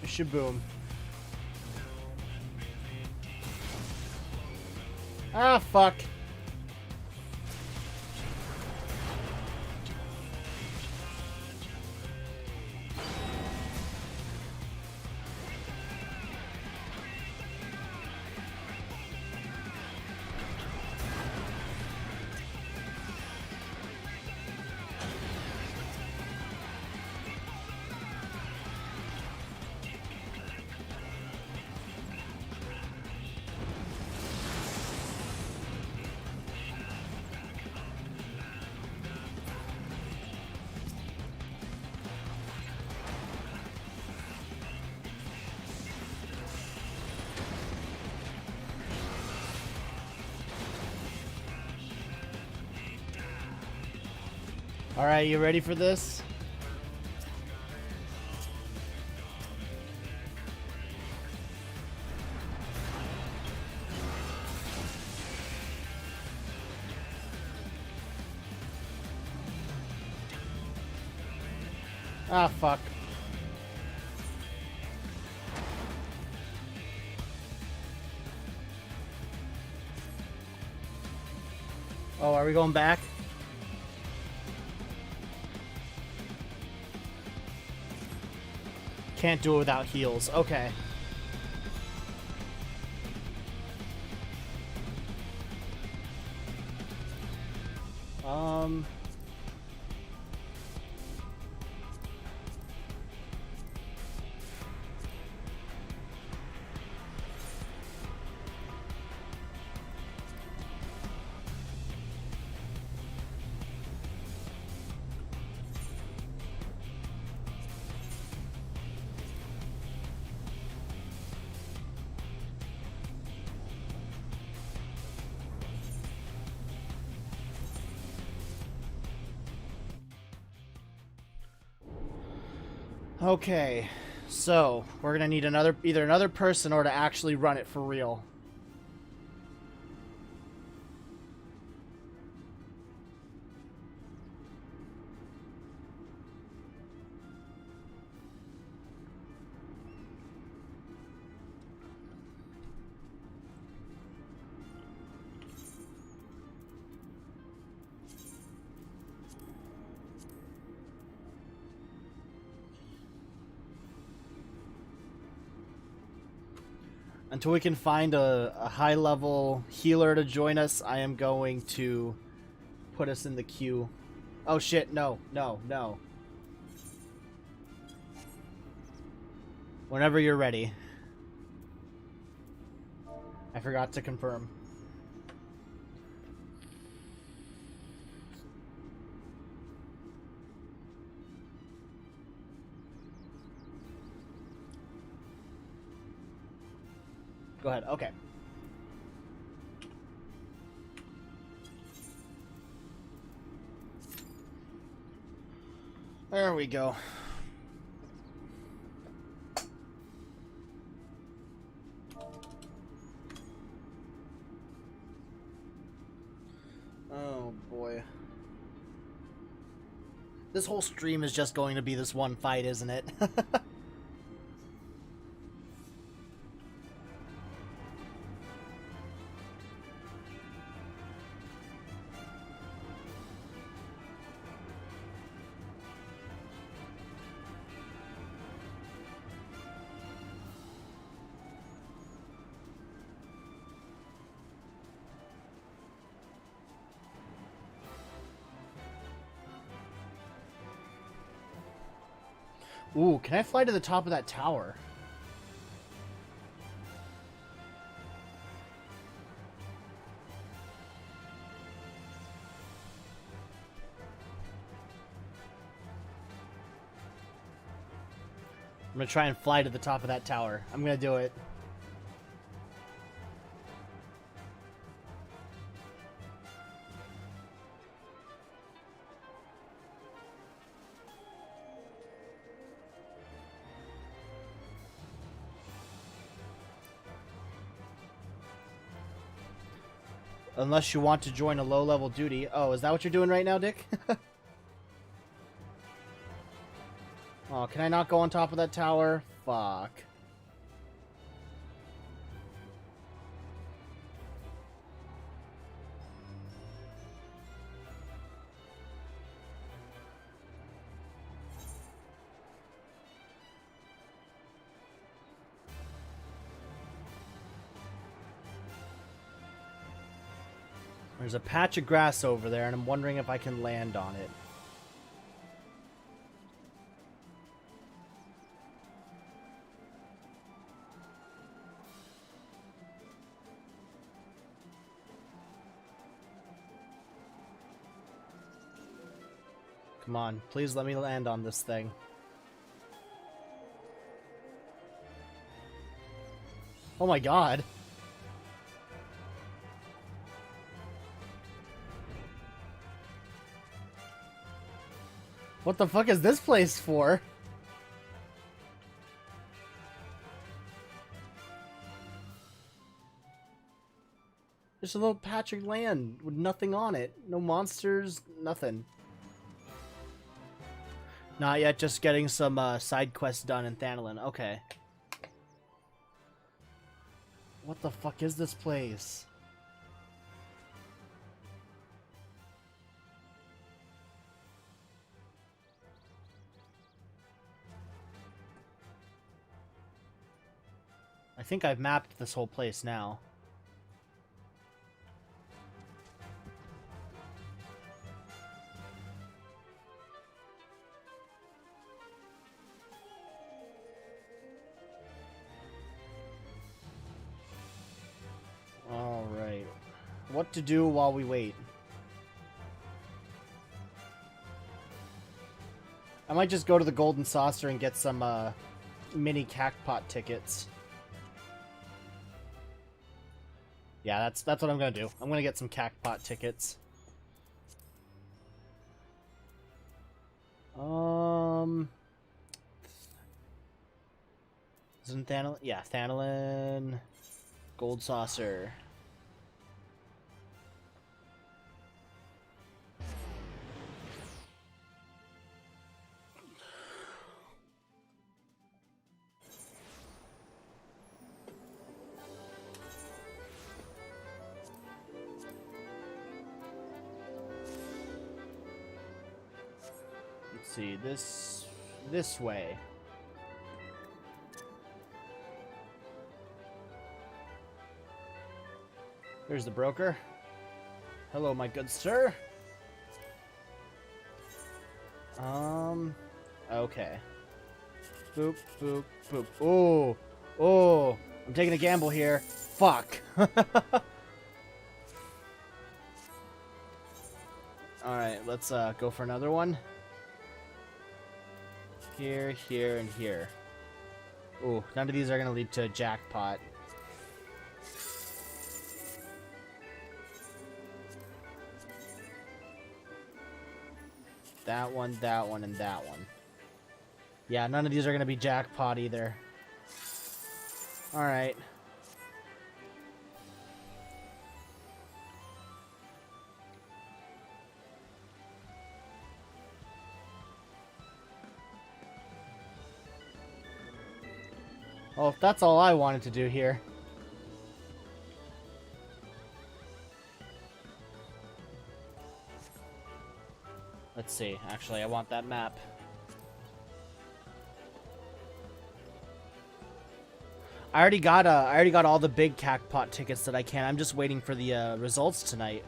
A: Shaboom. Ah, fuck. Alright, you ready for this? Ah, fuck. Oh, are we going back? Can't do it without heals. Okay. Okay, so we're gonna need either another person or to actually run it for real. Until we can find a high-level healer to join us, I am going to put us in the queue. Oh shit, no, no, no. Whenever you're ready. I forgot to confirm. Go ahead. Okay. There we go. Oh boy. This whole stream is just going to be this one fight, isn't it? Ooh, can I fly to the top of that tower? I'm gonna try and fly to the top of that tower. I'm gonna do it. Unless you want to join a low-level duty. Oh, is that what you're doing right now, Dick? Oh, can I not go on top of that tower? Fuck. There's a patch of grass over there, and I'm wondering if I can land on it. Come on, please let me land on this thing. Oh my god. What the fuck is this place for? Just a little patch of land with nothing on it. No monsters, nothing. Not yet, just getting some side quests done in Thanalin. Okay. What the fuck is this place? I think I've mapped this whole place now. Alright. What to do while we wait? I might just go to the Golden Saucer and get some mini Cactpot tickets. Yeah, that's what I'm gonna do. I'm gonna get some Cactpot tickets. Isn't Thanalin? Yeah, Thanalin. Gold Saucer. Let's see, this way. There's the broker. Hello, my good sir. Okay. Boop, boop, boop. Oh, oh, I'm taking a gamble here. Fuck. Alright, let's go for another one. Here, here, and here. Ooh, none of these are gonna lead to a jackpot. That one, and that one. Yeah, none of these are gonna be jackpot either. Alright. Well, if that's all I wanted to do here. Let's see. Actually, I want that map. I already got all the big Cactpot tickets that I can. I'm just waiting for the results tonight.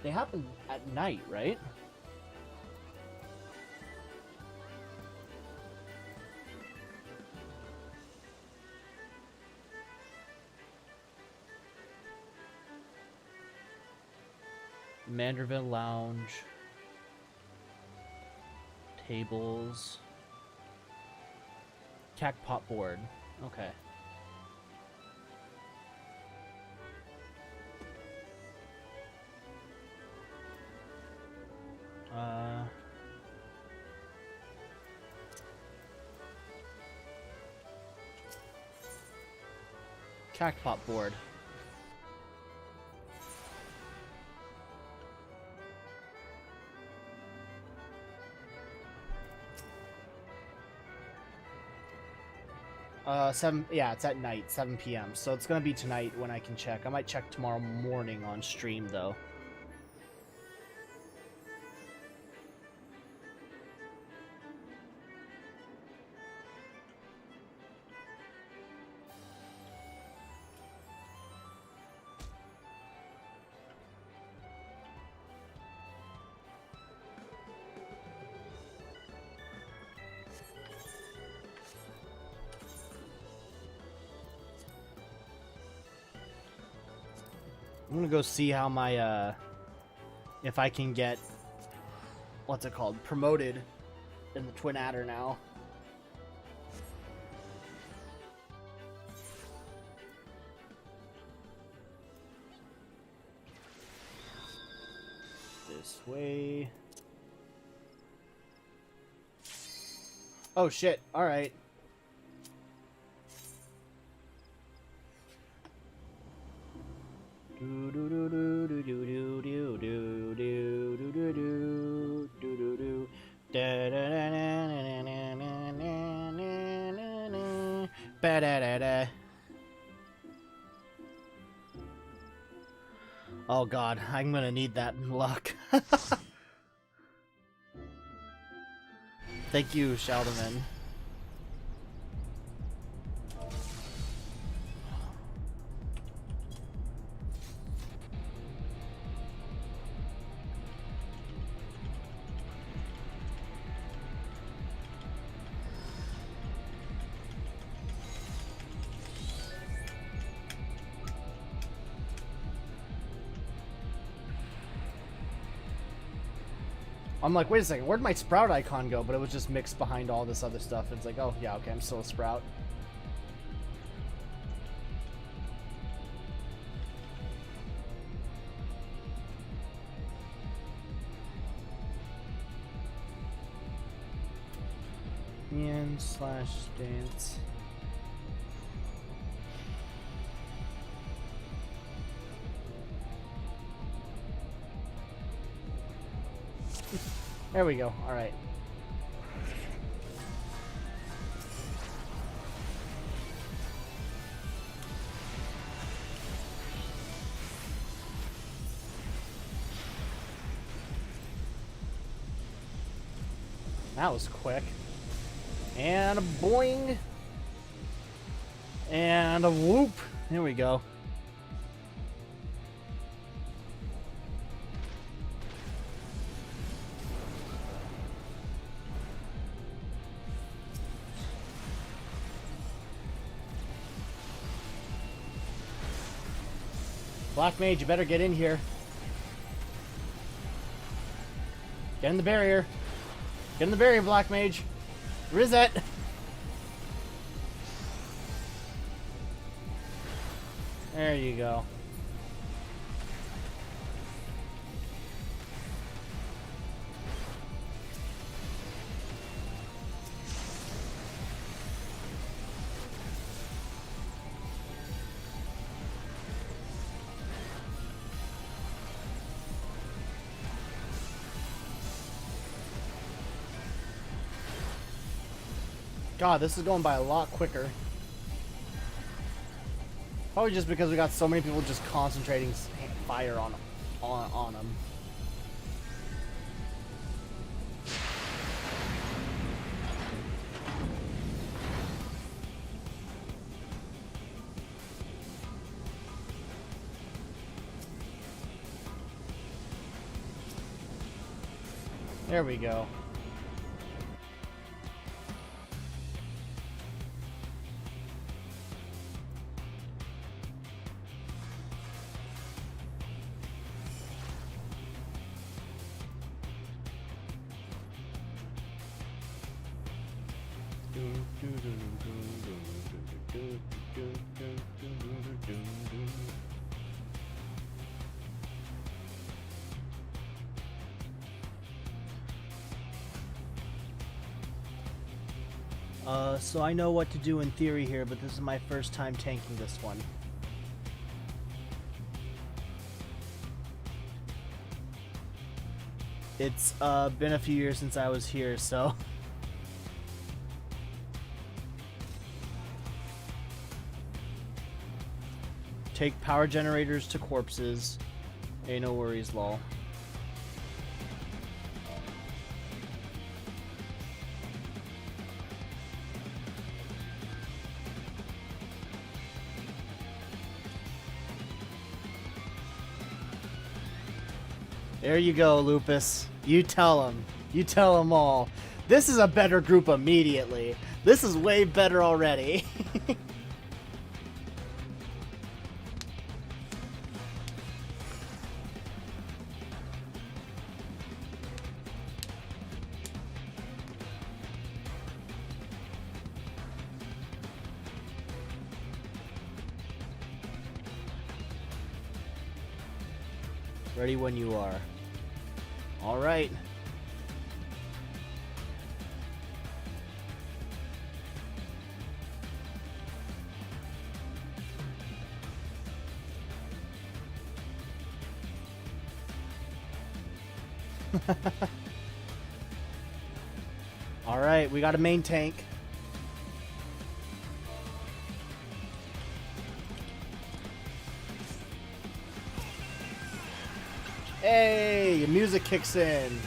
A: They happen at night, right? Manderville Lounge. Tables. Cactpot board. Okay. Cactpot board. Yeah, it's at night, 7 p.m. So it's gonna be tonight when I can check. I might check tomorrow morning on stream, though. I'm gonna go see how my, if I can get, what's it called, promoted in the Twin Adder now. This way. Oh shit, alright. Oh god, I'm gonna need that luck. Thank you, Shaldman. I'm like, wait a second, where'd my Sprout icon go? But it was just mixed behind all this other stuff. It's like, oh, yeah, okay, I'm still a Sprout. /dance. There we go. All right. That was quick. And a boing. And a whoop. There we go. Black Mage, you better get in here. Get in the barrier. Get in the barrier, Black Mage. Reset. There you go. God, this is going by a lot quicker. Probably just because we got so many people just concentrating fire on them. There we go. So I know what to do in theory here, but this is my first time tanking this one. It's been a few years since I was here, so... Take power generators to corpses. Ain't no worries, lol. There you go, Lupus. You tell him. You tell them all. This is a better group immediately. This is way better already. Ready when you are. All right. Alright, we got a main tank. Hey, music kicks in.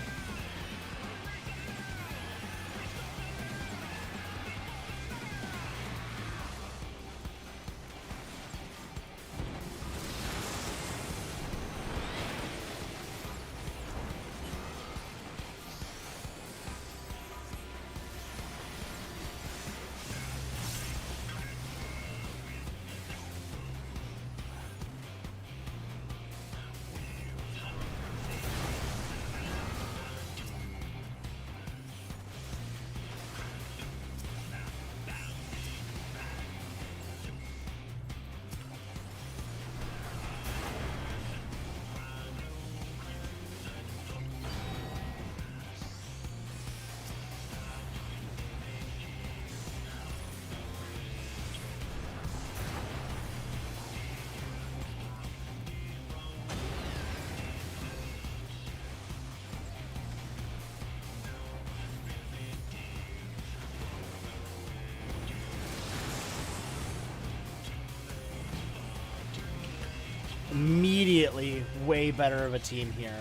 A: Immediately way better of a team here.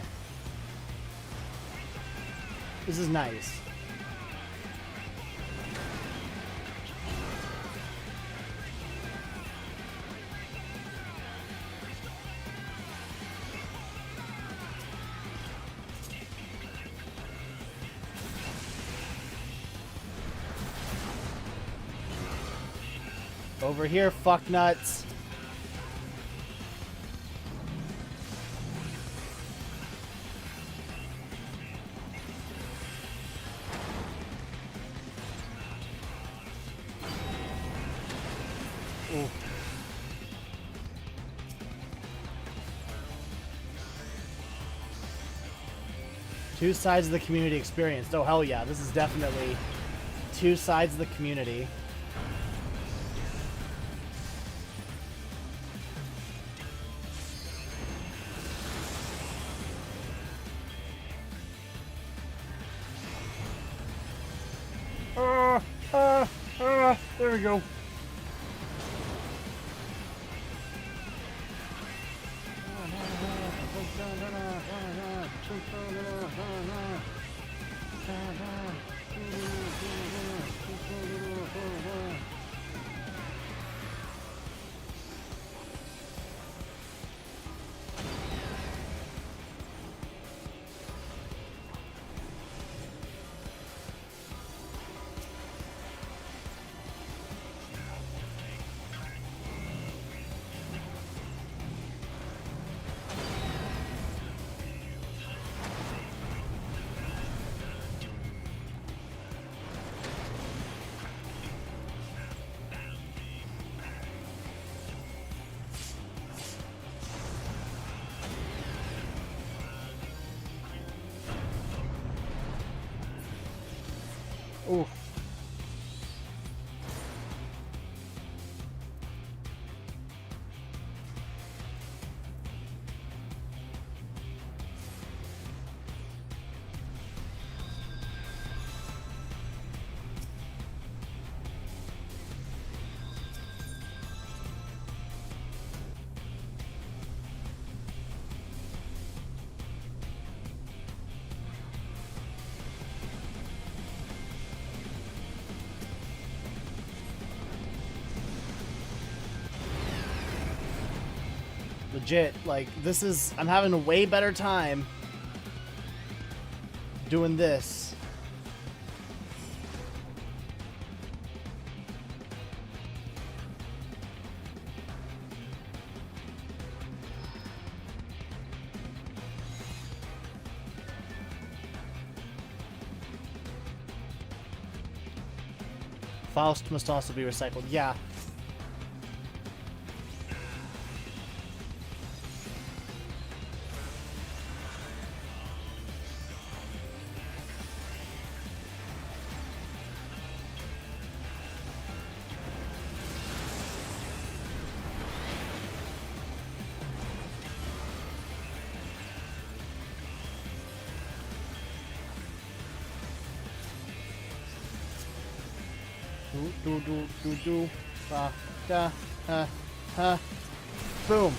A: This is nice. Over here, fuck nuts. Ooh. Two sides of the community experienced. Oh, hell yeah. This is definitely two sides of the community. There we go. Oof. Legit, like, this is... I'm having a way better time doing this. Faust must also be recycled. Yeah. Do do do do. Da da ha. Boom.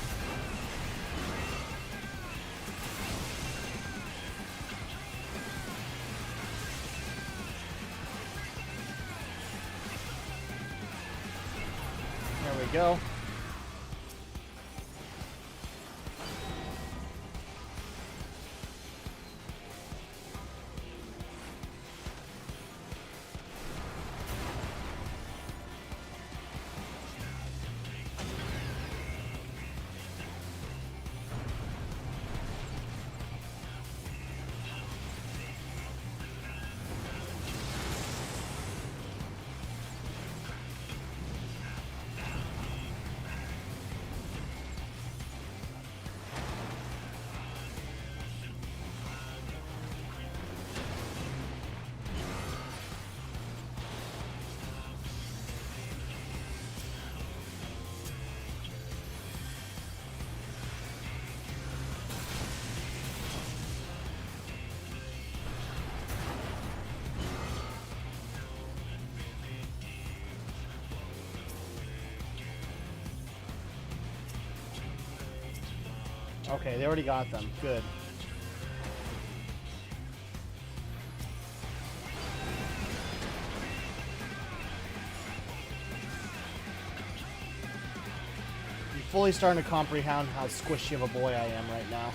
A: There we go. Okay, they already got them. Good. I'm fully starting to comprehend how squishy of a boy I am right now.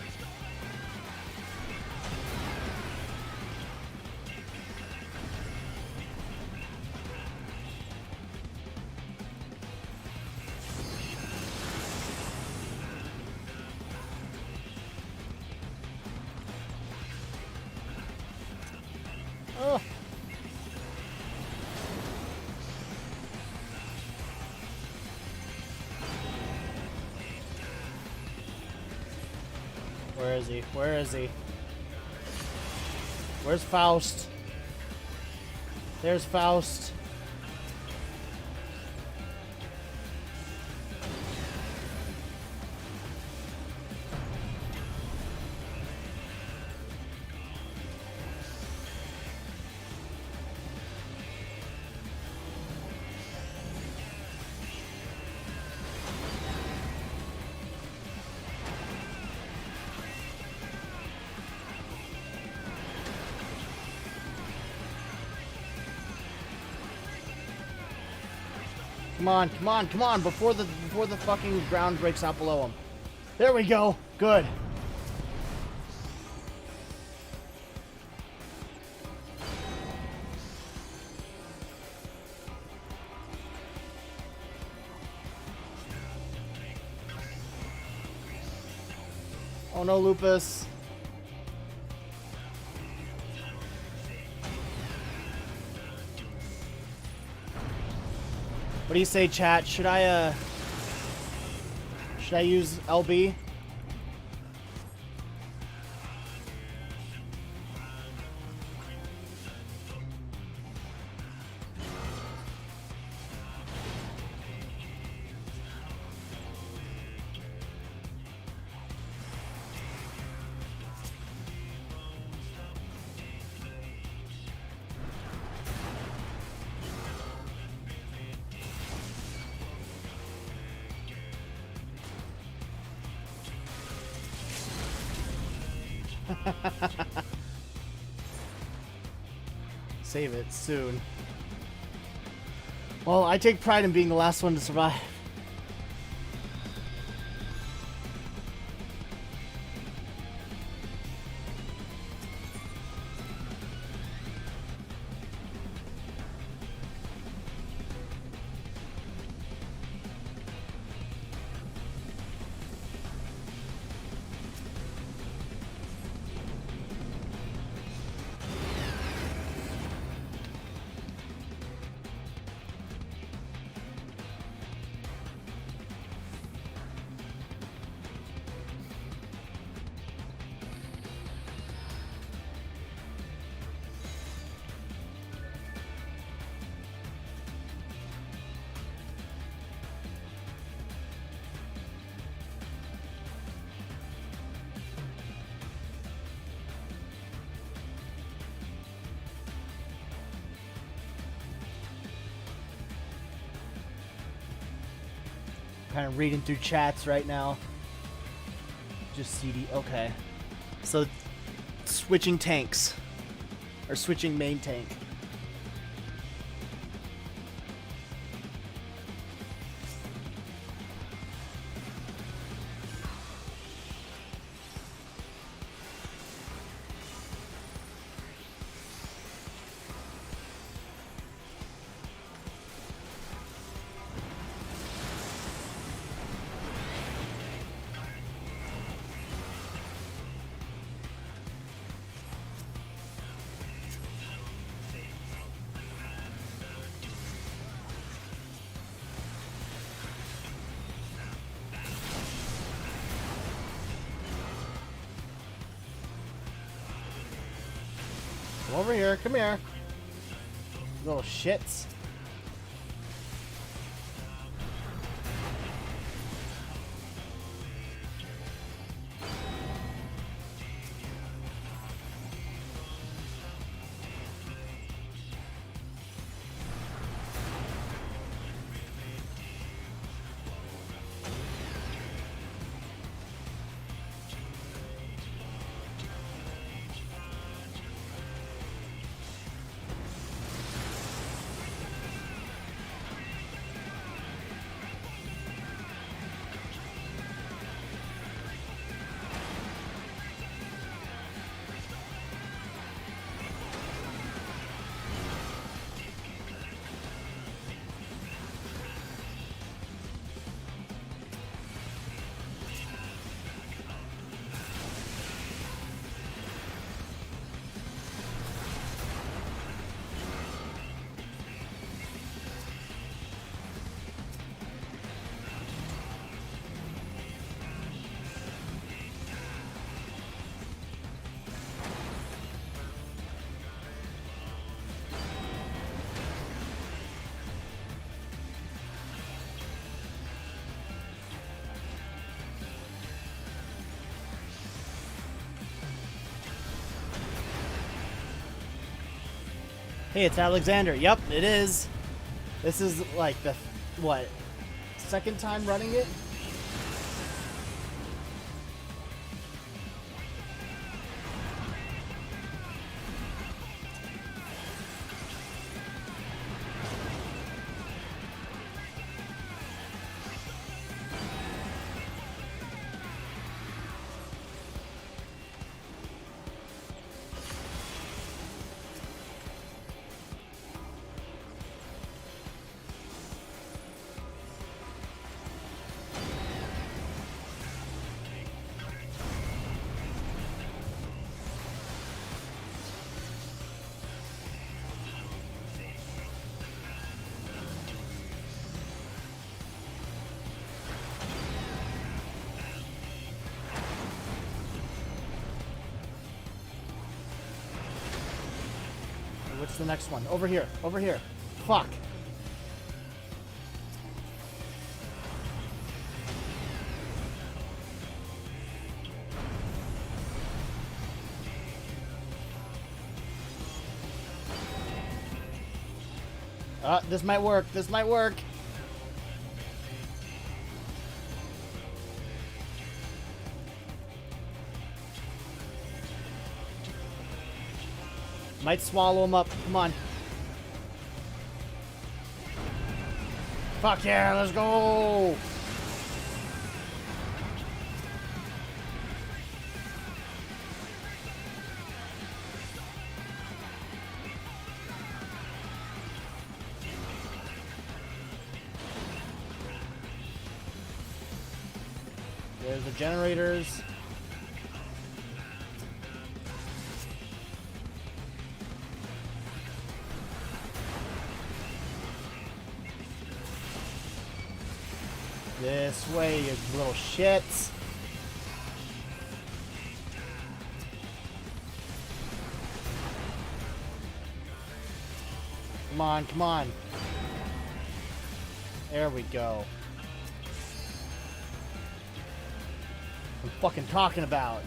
A: Oh. Where is he? Where is he? Where's Faust? There's Faust. Come on, come on, come on, before the fucking ground breaks out below him. There we go. Good. Oh no, Lupus. What do you say, chat? Should I use LB? Save it soon. Well, I take pride in being the last one to survive. kind of reading through chats right now. Just CD. Okay. So, switching tanks. Or switching main tank. Come over here. Come here. Little shits. Hey, it's Alexander. Yep, it is. This is like the, what, second time running it? What's the next one? Over here. Over here. Fuck. This might work. This might work. Might swallow him up. Come on. Fuck yeah, let's go! There's the generators. This way, you little shits. Come on, come on. There we go. I'm fucking talking about.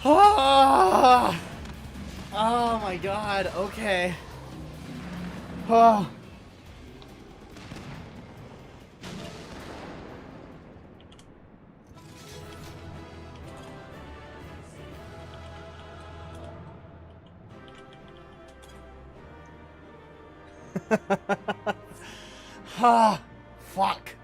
A: Ah! Oh my god, okay. Oh. Ah, fuck.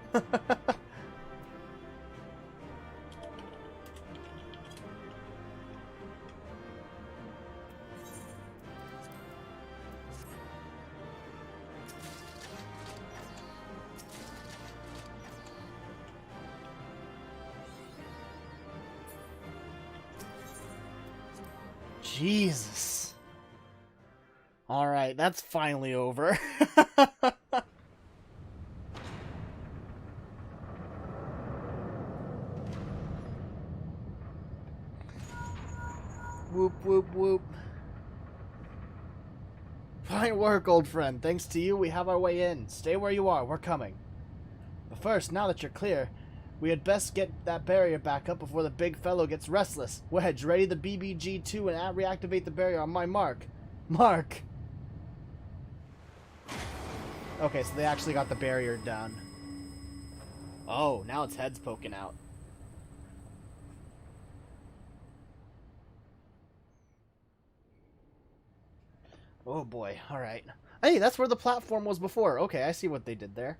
A: Jesus. Alright, that's finally over. Whoop, whoop, whoop. Fine work, old friend. Thanks to you, we have our way in. Stay where you are. We're coming. But first, now that you're clear, we had best get that barrier back up before the big fellow gets restless. Wedge, ready the BBG-2 and reactivate the barrier on my mark. Mark! Okay, so they actually got the barrier done. Oh, now its head's poking out. Oh boy, alright. Hey, that's where the platform was before. Okay, I see what they did there.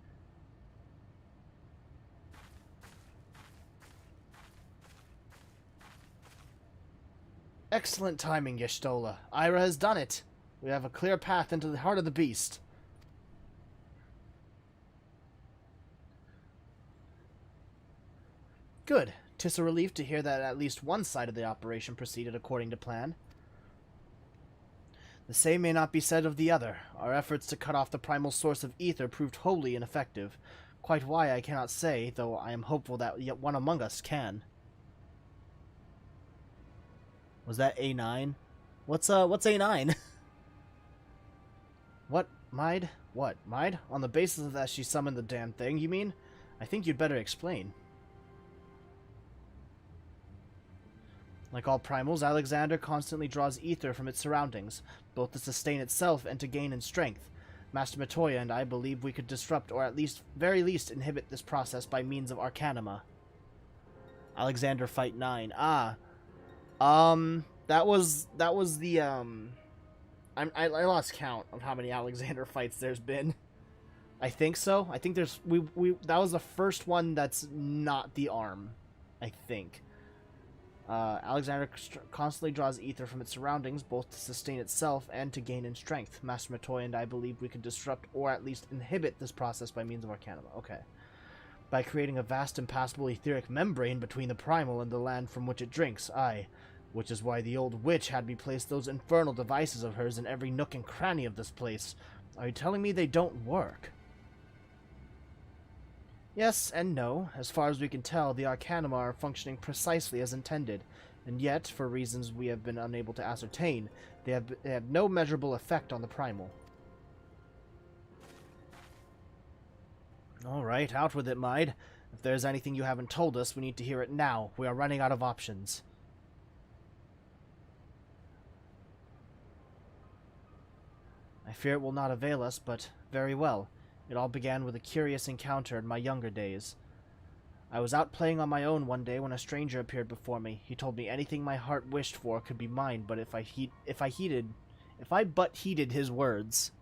A: Excellent timing, Y'shtola. Ira has done it. We have a clear path into the heart of the beast. Good. 'Tis a relief to hear that at least one side of the operation proceeded according to plan. The same may not be said of the other. Our efforts to cut off the primal source of ether proved wholly ineffective. Quite why I cannot say, though I am hopeful that yet one among us can. Was that A9? What's A9? What, Mide? What, Mide? On the basis of that she summoned the damn thing, you mean? I think you'd better explain. Like all primals, Alexander constantly draws ether from its surroundings, both to sustain itself and to gain in strength. Master Matoya and I believe we could disrupt or at least, very least, inhibit this process by means of Arcanima. Alexander Fight 9. Ah. That was the, I lost count of how many Alexander fights there's been. I think so. I think there's, that was the first one that's not the arm. I think. Alexander constantly draws ether from its surroundings, both to sustain itself and to gain in strength. Master Matoya and I believe we can disrupt or at least inhibit this process by means of Arcanima. Okay. By creating a vast impassable etheric membrane between the primal and the land from which it drinks, aye. Which is why the old witch had me place those infernal devices of hers in every nook and cranny of this place. Are you telling me they don't work? Yes and no. As far as we can tell, the Arcanima are functioning precisely as intended, and yet, for reasons we have been unable to ascertain, they have no measurable effect on the primal. Alright, out with it, Mide. If there's anything you haven't told us, we need to hear it now. We are running out of options. I fear it will not avail us, but very well. It all began with a curious encounter in my younger days. I was out playing on my own one day when a stranger appeared before me. He told me anything my heart wished for could be mine, but if I but heeded his words.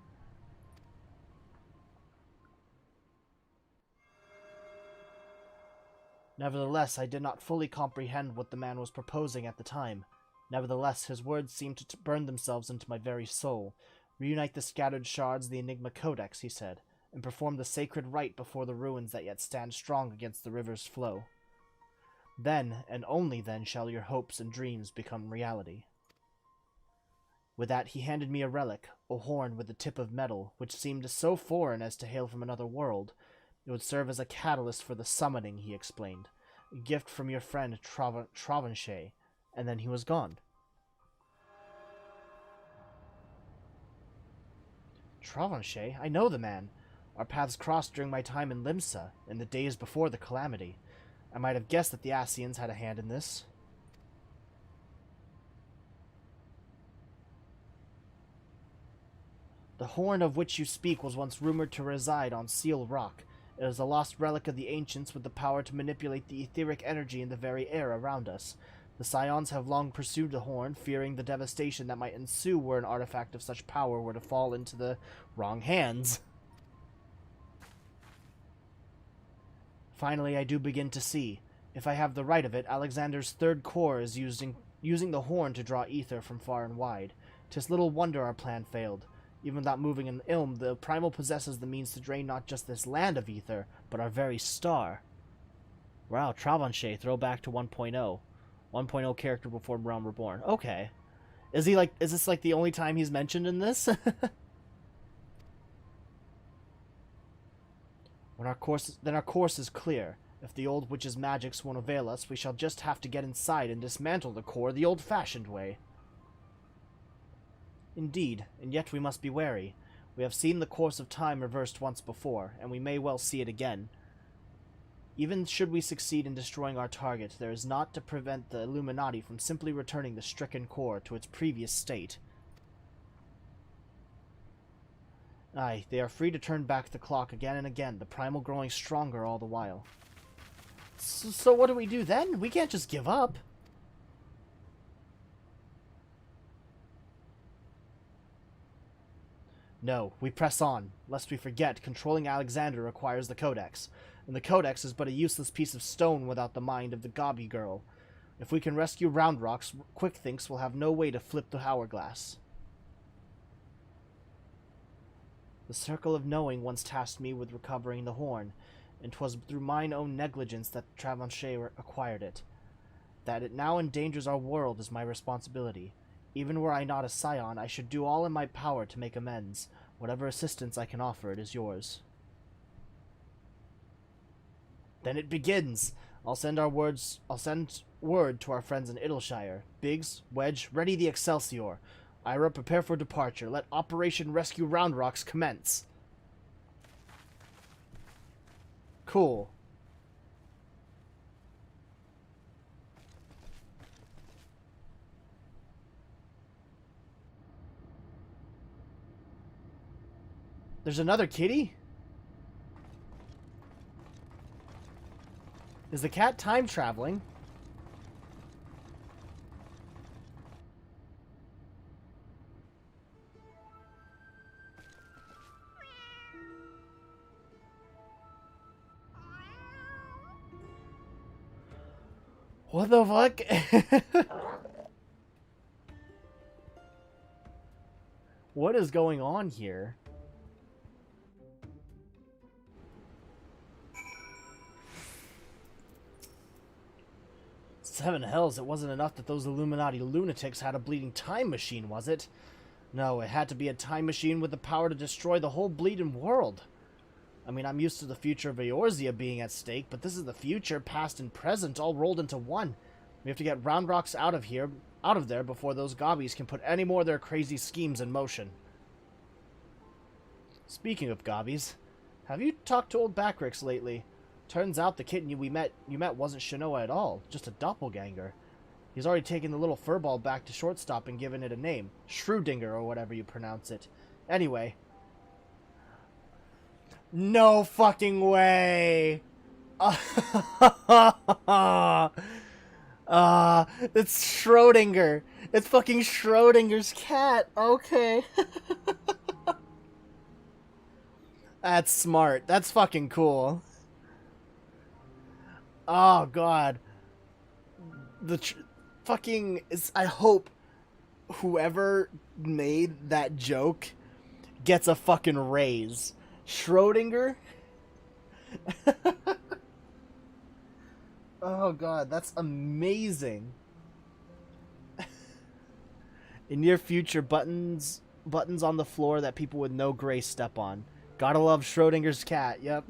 A: Nevertheless, I did not fully comprehend what the man was proposing at the time. Nevertheless, his words seemed to burn themselves into my very soul. Reunite the scattered shards of the Enigma Codex, he said, and perform the sacred rite before the ruins that yet stand strong against the river's flow. Then, and only then, shall your hopes and dreams become reality. With that, he handed me a relic, a horn with a tip of metal, which seemed so foreign as to hail from another world. It would serve as a catalyst for the summoning, he explained. A gift from your friend Travanchet, and then he was gone. Travanchet? I know the man. Our paths crossed during my time in Limsa, in the days before the calamity. I might have guessed that the Asians had a hand in this. The horn of which you speak was once rumored to reside on Seal Rock. It is a lost relic of the ancients with the power to manipulate the etheric energy in the very air around us. The Scions have long pursued the horn, fearing the devastation that might ensue were an artifact of such power were to fall into the wrong hands. Finally, I do begin to see. If I have the right of it, Alexander's third corps is using the horn to draw ether from far and wide. 'Tis little wonder our plan failed. Even without moving an ilm, the Primal possesses the means to drain not just this land of ether, but our very star. Wow, Travanchet, throwback to 1.0. 1.0 character before Realm Reborn. Okay. Is this like the only time he's mentioned in this? Then our course is clear. If the old witch's magics won't avail us, we shall just have to get inside and dismantle the core the old-fashioned way. Indeed, and yet we must be wary. We have seen the course of time reversed once before, and we may well see it again. Even should we succeed in destroying our target, there is naught to prevent the Illuminati from simply returning the stricken core to its previous state. Aye, they are free to turn back the clock again and again, the Primal growing stronger all the while. So what do we do then? We can't just give up. No, we press on. Lest we forget, controlling Alexander requires the Codex, and the Codex is but a useless piece of stone without the mind of the Gobby girl. If we can rescue Round Rocks, Quick thinks we'll have no way to flip the hourglass. The Circle of Knowing once tasked me with recovering the horn, and 'twas through mine own negligence that Travanchet acquired it. That it now endangers our world is my responsibility. Even were I not a scion, I should do all in my power to make amends. Whatever assistance I can offer, it is yours. Then it begins! I'll send word to our friends in Idleshire. Biggs, Wedge, ready the Excelsior. Ira, prepare for departure. Let Operation Rescue Round Rocks commence. Cool. There's another kitty? Is the cat time traveling? What the fuck? What is going on here? Seven hells, it wasn't enough that those Illuminati lunatics had a bleeding time machine, was it? No, it had to be a time machine with the power to destroy the whole bleeding world. I mean, I'm used to the future of Eorzea being at stake, but this is the future, past and present, all rolled into one. We have to get Round Rocks out of there before those gobbies can put any more of their crazy schemes in motion. Speaking of gobbies, have you talked to old Backrix lately? Turns out the kitten you met wasn't Shinoa at all, just a doppelganger. He's already taken the little furball back to shortstop and given it a name. Schrödinger, or whatever you pronounce it. Anyway. No fucking way! It's Schrödinger! It's fucking Schrödinger's cat! Okay. That's smart. That's fucking cool. Oh, God. I hope whoever made that joke gets a fucking raise. Schrödinger? Oh, God. That's amazing. In near future, buttons on the floor that people with no grace step on. Gotta love Schrödinger's cat. Yep.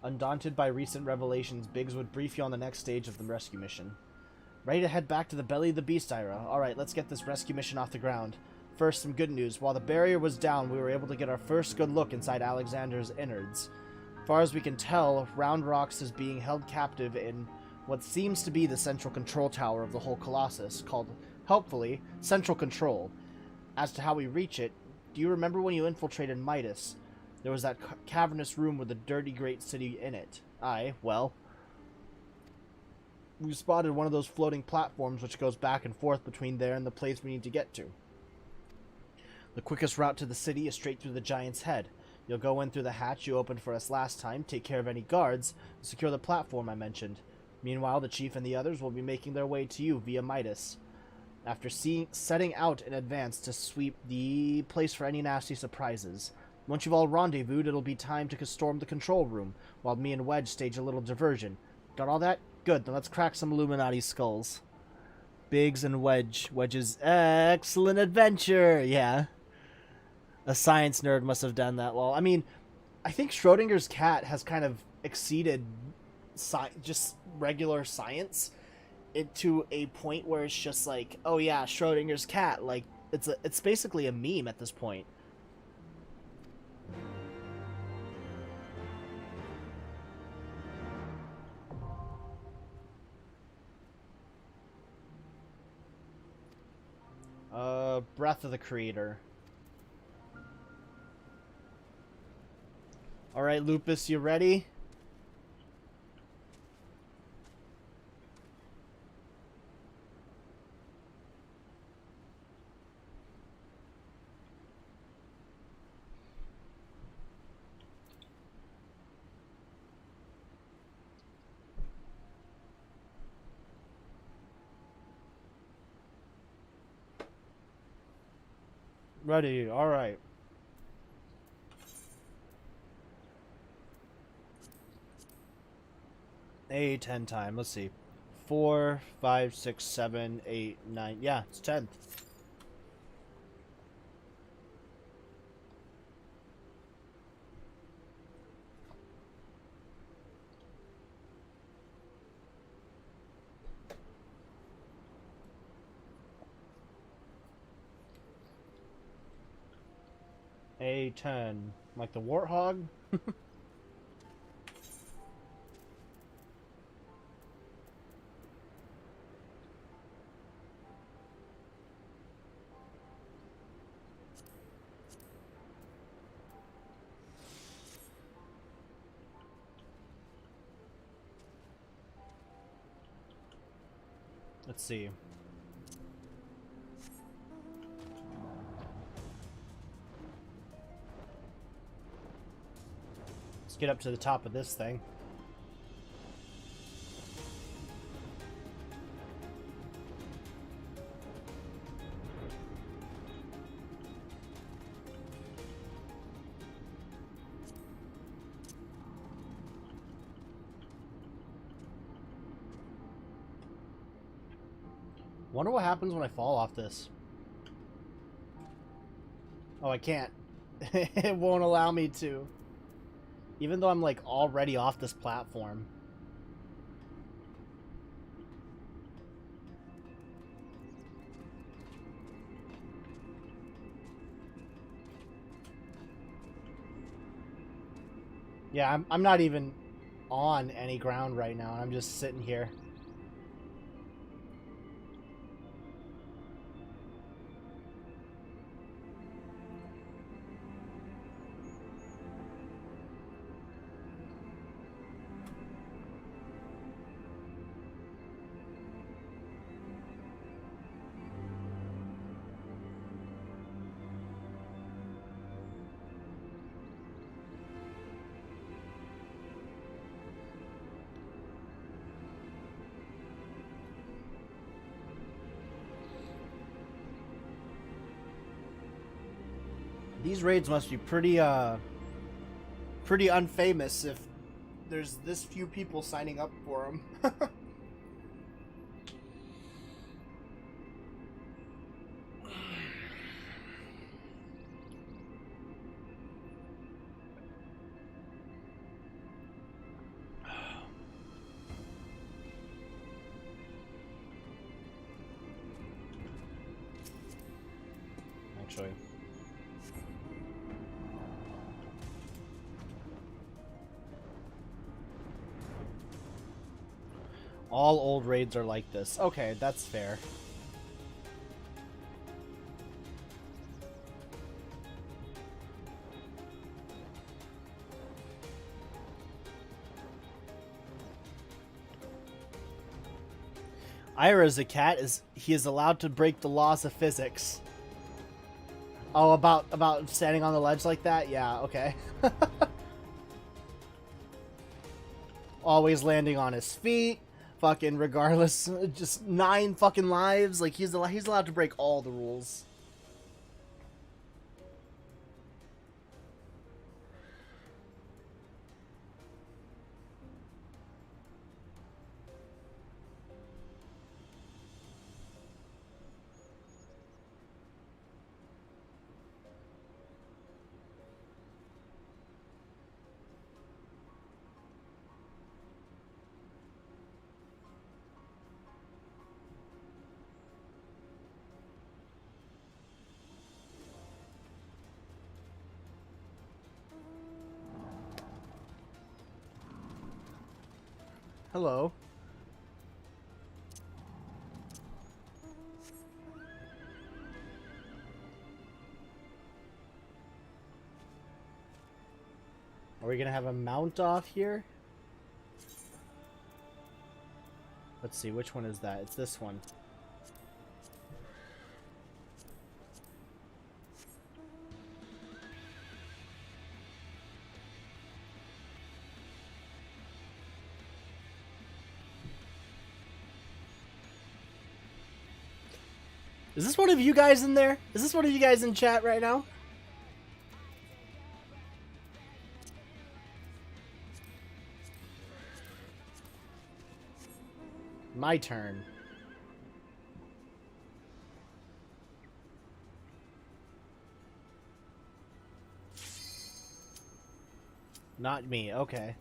A: Undaunted by recent revelations, Biggs would brief you on the next stage of the rescue mission. Ready to head back to the belly of the beast, Ira. Alright, let's get this rescue mission off the ground. First, some good news. While the barrier was down, we were able to get our first good look inside Alexander's innards. As far as we can tell, Round Rocks is being held captive in what seems to be the central control tower of the whole Colossus, called, helpfully, Central Control. As to how we reach it, do you remember when you infiltrated Midas? There was that cavernous room with the dirty great city in it. Aye, well, we spotted one of those floating platforms which goes back and forth between there and the place we need to get to. The quickest route to the city is straight through the Giant's Head. You'll go in through the hatch you opened for us last time, take care of any guards, and secure the platform I mentioned. Meanwhile, the Chief and the others will be making their way to you via Midas. After setting out in advance to sweep the place for any nasty surprises. Once you've all rendezvoused, it'll be time to storm the control room, while me and Wedge stage a little diversion. Got all that? Good, then let's crack some Illuminati skulls. Biggs and Wedge. Wedge's excellent adventure! Yeah. A science nerd must have done that well. I mean, I think Schrodinger's cat has kind of exceeded just regular science into a point where it's just like, oh yeah, Schrodinger's cat. Like, it's basically a meme at this point. Breath of the Creator. Alright, Lupus, you ready? Ready, alright. A10 time, let's see. 4, 5, 6, 7, 8, 9. Yeah, it's 10. A10. Like the warthog? Let's see. Let's get up to the top of this thing. Wonder what happens when I fall off this. Oh, I can't. It won't allow me to. Even though I'm, like, already off this platform. Yeah, I'm not even on any ground right now. I'm just sitting here. These raids must be pretty unfamous if there's this few people signing up for them. actually. All old raids are like this. Okay, that's fair. Ira is a cat. He is allowed to break the laws of physics. Oh, about standing on the ledge like that? Yeah, okay. Always landing on his feet. Fucking regardless. Just 9 fucking lives. Like, he's allowed to break all the rules. Hello. Are we gonna have a mount off here? Let's see, which one is that? It's this one. Is this one of you guys in there? Is this one of you guys in chat right now? My turn. Not me, okay.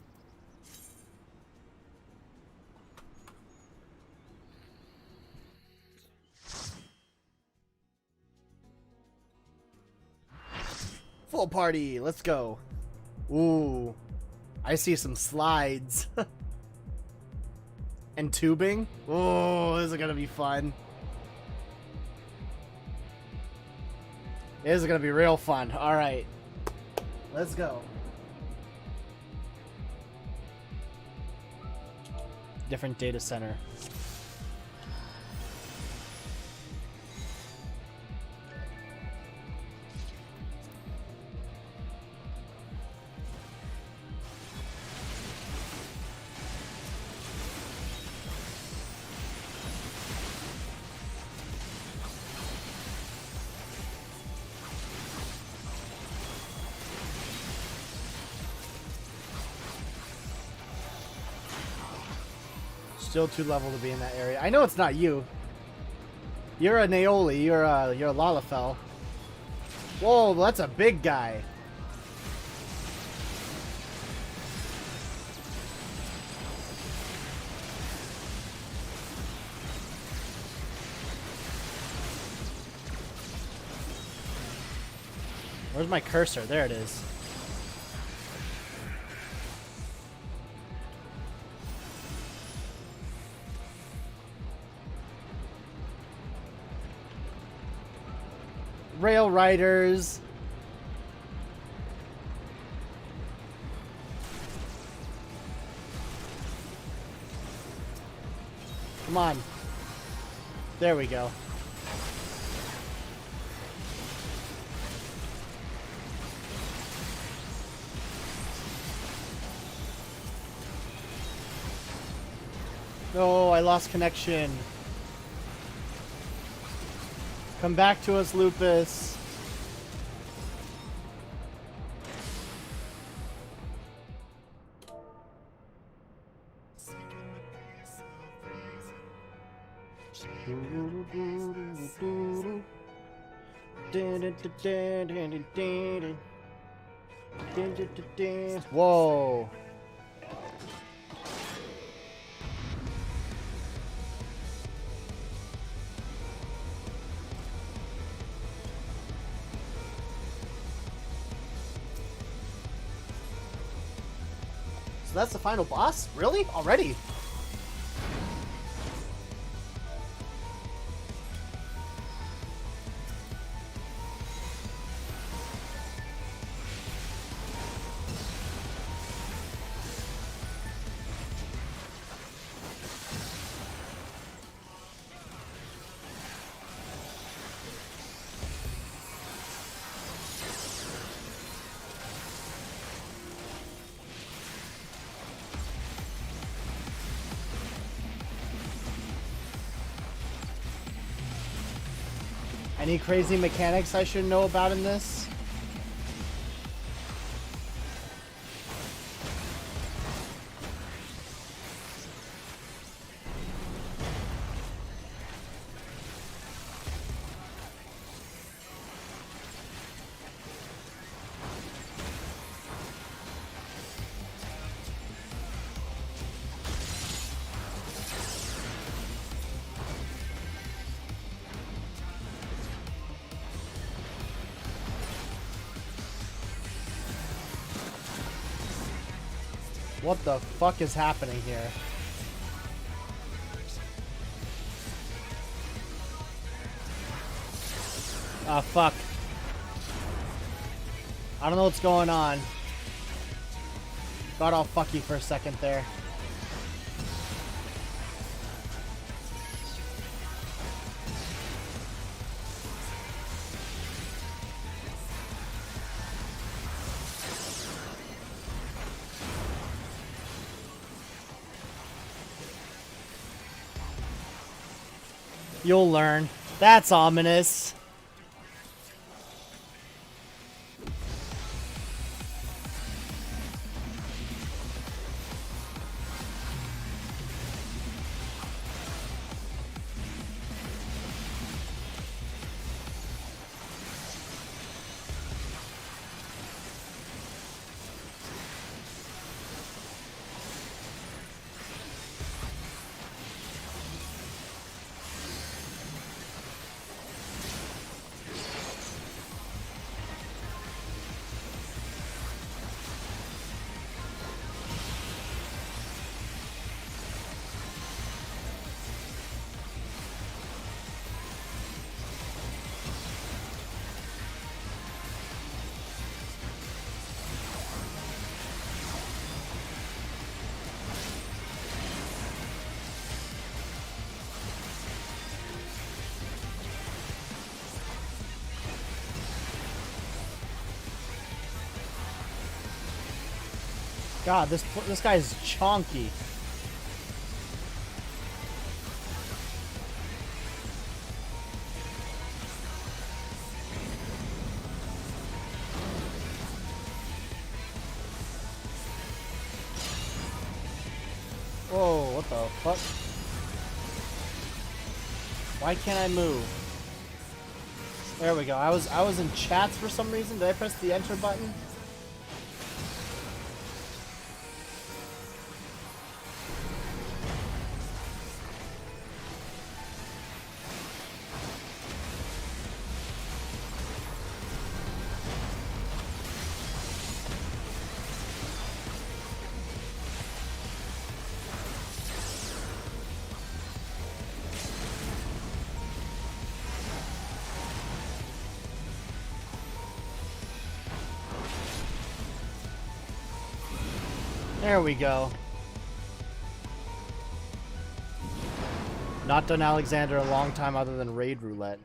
A: Full party, let's go. Ooh, I see some slides. And tubing. Oh, this is gonna be fun. This is gonna be real fun. All right, let's go. Different data center. Still too level to be in that area. I know it's not you. You're a Naoli. You're a Lalafell. Whoa, that's a big guy. Where's my cursor? There it is. Rail riders. Come on. There we go. No, I lost connection. Come back to us, Lupus. Whoa. So that's the final boss? Really? Already? Any crazy mechanics I should know about in this? What the fuck is happening here? Ah, fuck. I don't know what's going on. Got all fucky for a second there. You'll learn. That's ominous. God, this guy's chonky. Whoa, what the fuck? Why can't I move? There we go. I was in chats for some reason. Did I press the enter button? There we go. Not done Alexander a long time other than Raid Roulette.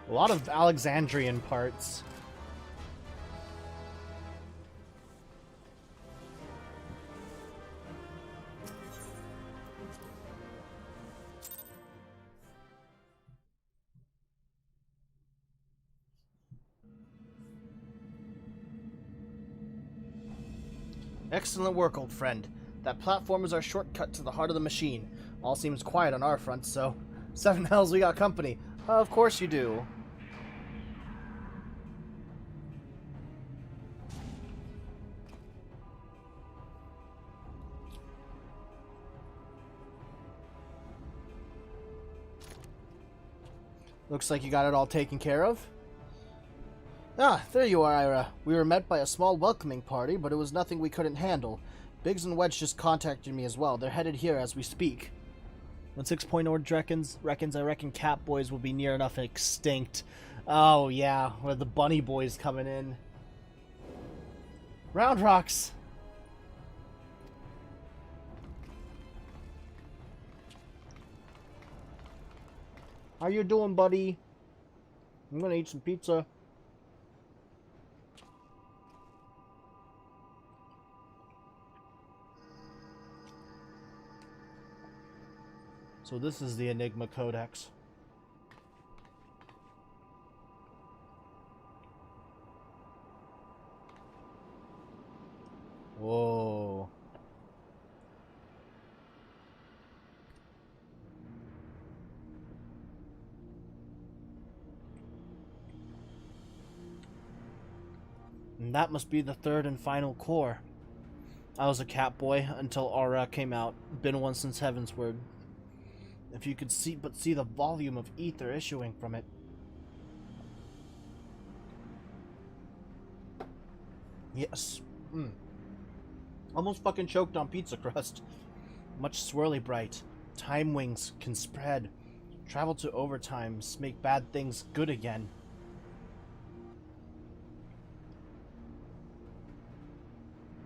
A: A lot of Alexandrian parts. Excellent work, old friend. That platform is our shortcut to the heart of the machine. All seems quiet on our front, so... 7 hells, we got company. Of course you do. Looks like you got it all taken care of. Ah, there you are, Ira. We were met by a small welcoming party, but it was nothing we couldn't handle. Biggs and Wedge just contacted me as well. They're headed here as we speak. When 6.0 reckons I reckon Cat Boys will be near enough extinct. Oh, yeah, where the Bunny Boys coming in. Round Rocks! How you doing, buddy? I'm gonna eat some pizza. So this is the Enigma Codex. Whoa. And that must be the third and final core. I was a cat boy until Aura came out. Been one since Heavensward. If you could see the volume of ether issuing from it. Yes. Almost fucking choked on pizza crust. Much swirly bright. Time wings can spread. Travel to overtimes. Make bad things good again.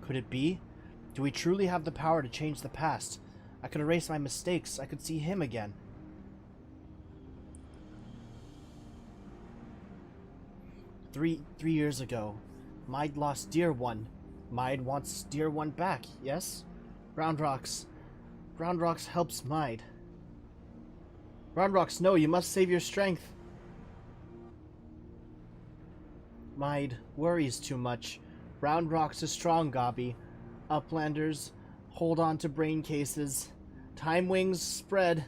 A: Could it be? Do we truly have the power to change the past? I could erase my mistakes. I could see him again. Three years ago, Maid lost Dear One. Maid wants Dear One back, yes? Round Rocks. Round Rocks helps Maid. Round Rocks, no, you must save your strength. Maid worries too much. Round Rocks is strong, Gobby. Uplanders, hold on to brain cases. Time wings spread.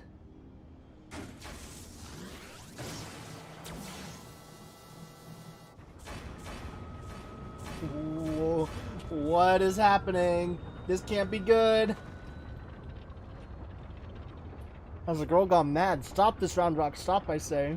A: Whoa, what is happening? This can't be good. Has the girl gone mad? Stop this, Round Rock. Stop, I say.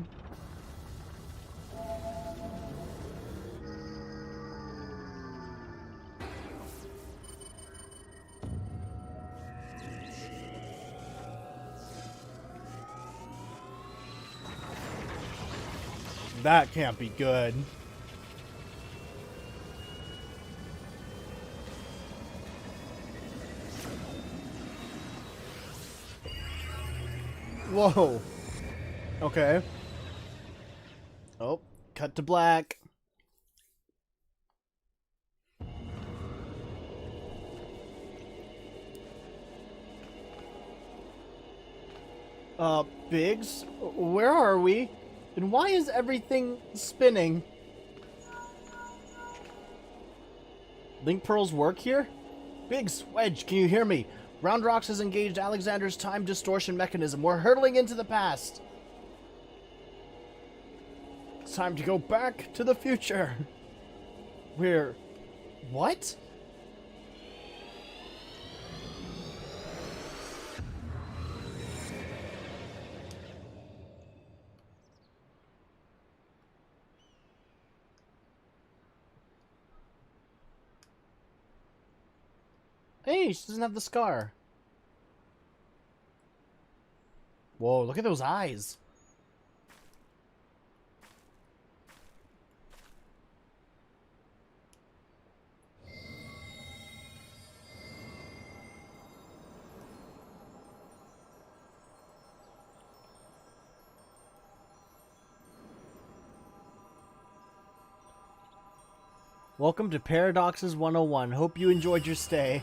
A: That can't be good. Whoa. Okay. Oh, cut to black. Biggs? Where are we? And why is everything spinning? Link Pearls work here? Biggs, Wedge, can you hear me? Round Rocks has engaged Alexander's time distortion mechanism. We're hurtling into the past. It's time to go back to the future. We're... what? Hey, she doesn't have the scar. Whoa, look at those eyes. Welcome to Paradoxes 101. Hope you enjoyed your stay.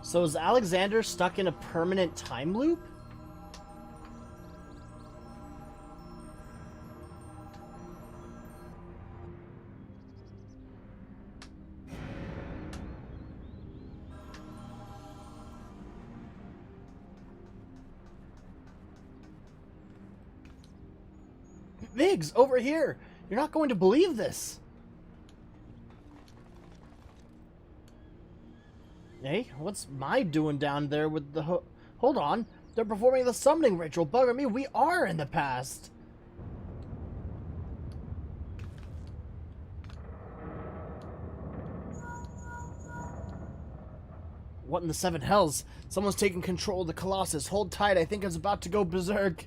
A: So is Alexander stuck in a permanent time loop? Biggs, over here! You're not going to believe this! Hey, what's Mai doing down there with the Hold on. They're performing the summoning ritual. Bugger me, we are in the past. What in the seven hells? Someone's taking control of the Colossus. Hold tight, I think it's about to go berserk.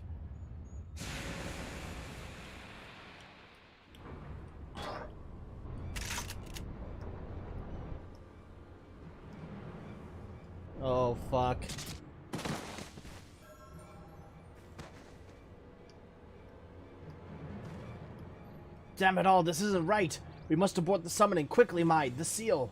A: Oh, fuck. Damn it all, this isn't right. We must abort the summoning. Quickly, Mai. The seal.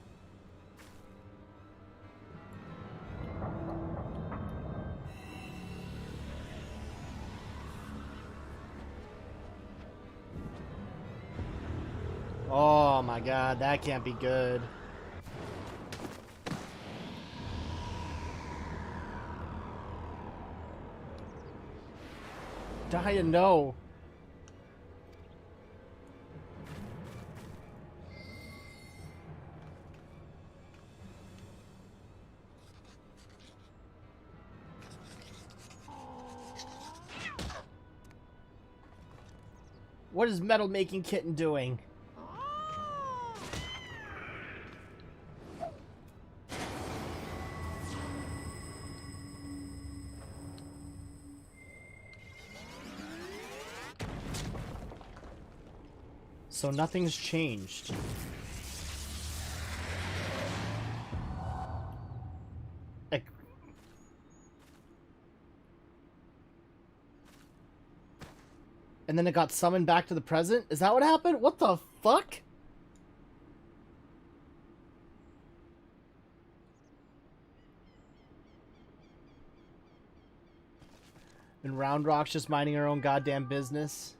A: Oh my god, that can't be good. Die and no. What is Metal Making Kitten doing? So nothing's changed. And then it got summoned back to the present? Is that what happened? What the fuck? And Round Rock's just minding her own goddamn business.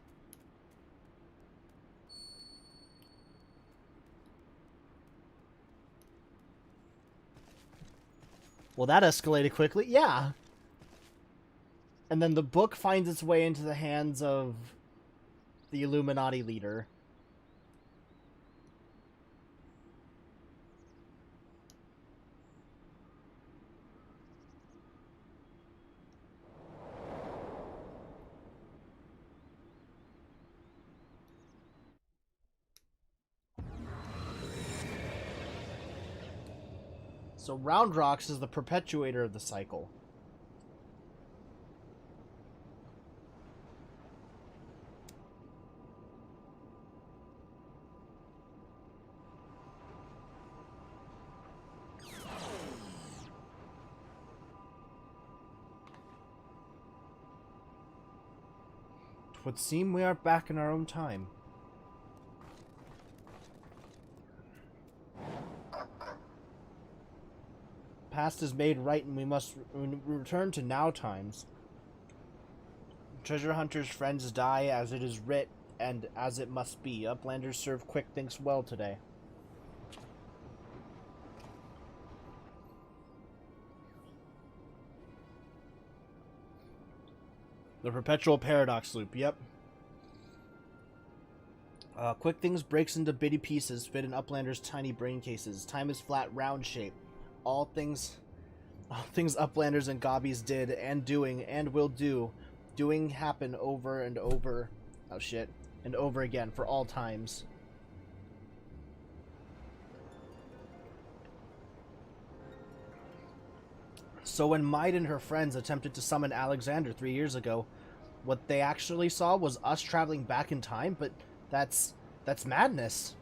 A: Well, that escalated quickly. Yeah. And then the book finds its way into the hands of the Illuminati leader. So Round Rocks is the perpetuator of the cycle. It would seem we are back in our own time. Past is made right and we must return to now times. Treasure hunters' friends die as it is writ and as it must be. Uplanders serve quick thinks well today. The perpetual paradox loop, yep. Quick things breaks into bitty pieces, fit in Uplanders' tiny brain cases. Time is flat, round shape. All things Uplanders and Gobbies did, and doing, and will do. Doing happen over and over. Oh shit. And over again, for all times. So when Maid and her friends attempted to summon Alexander 3 years ago, what they actually saw was us traveling back in time, but that's madness.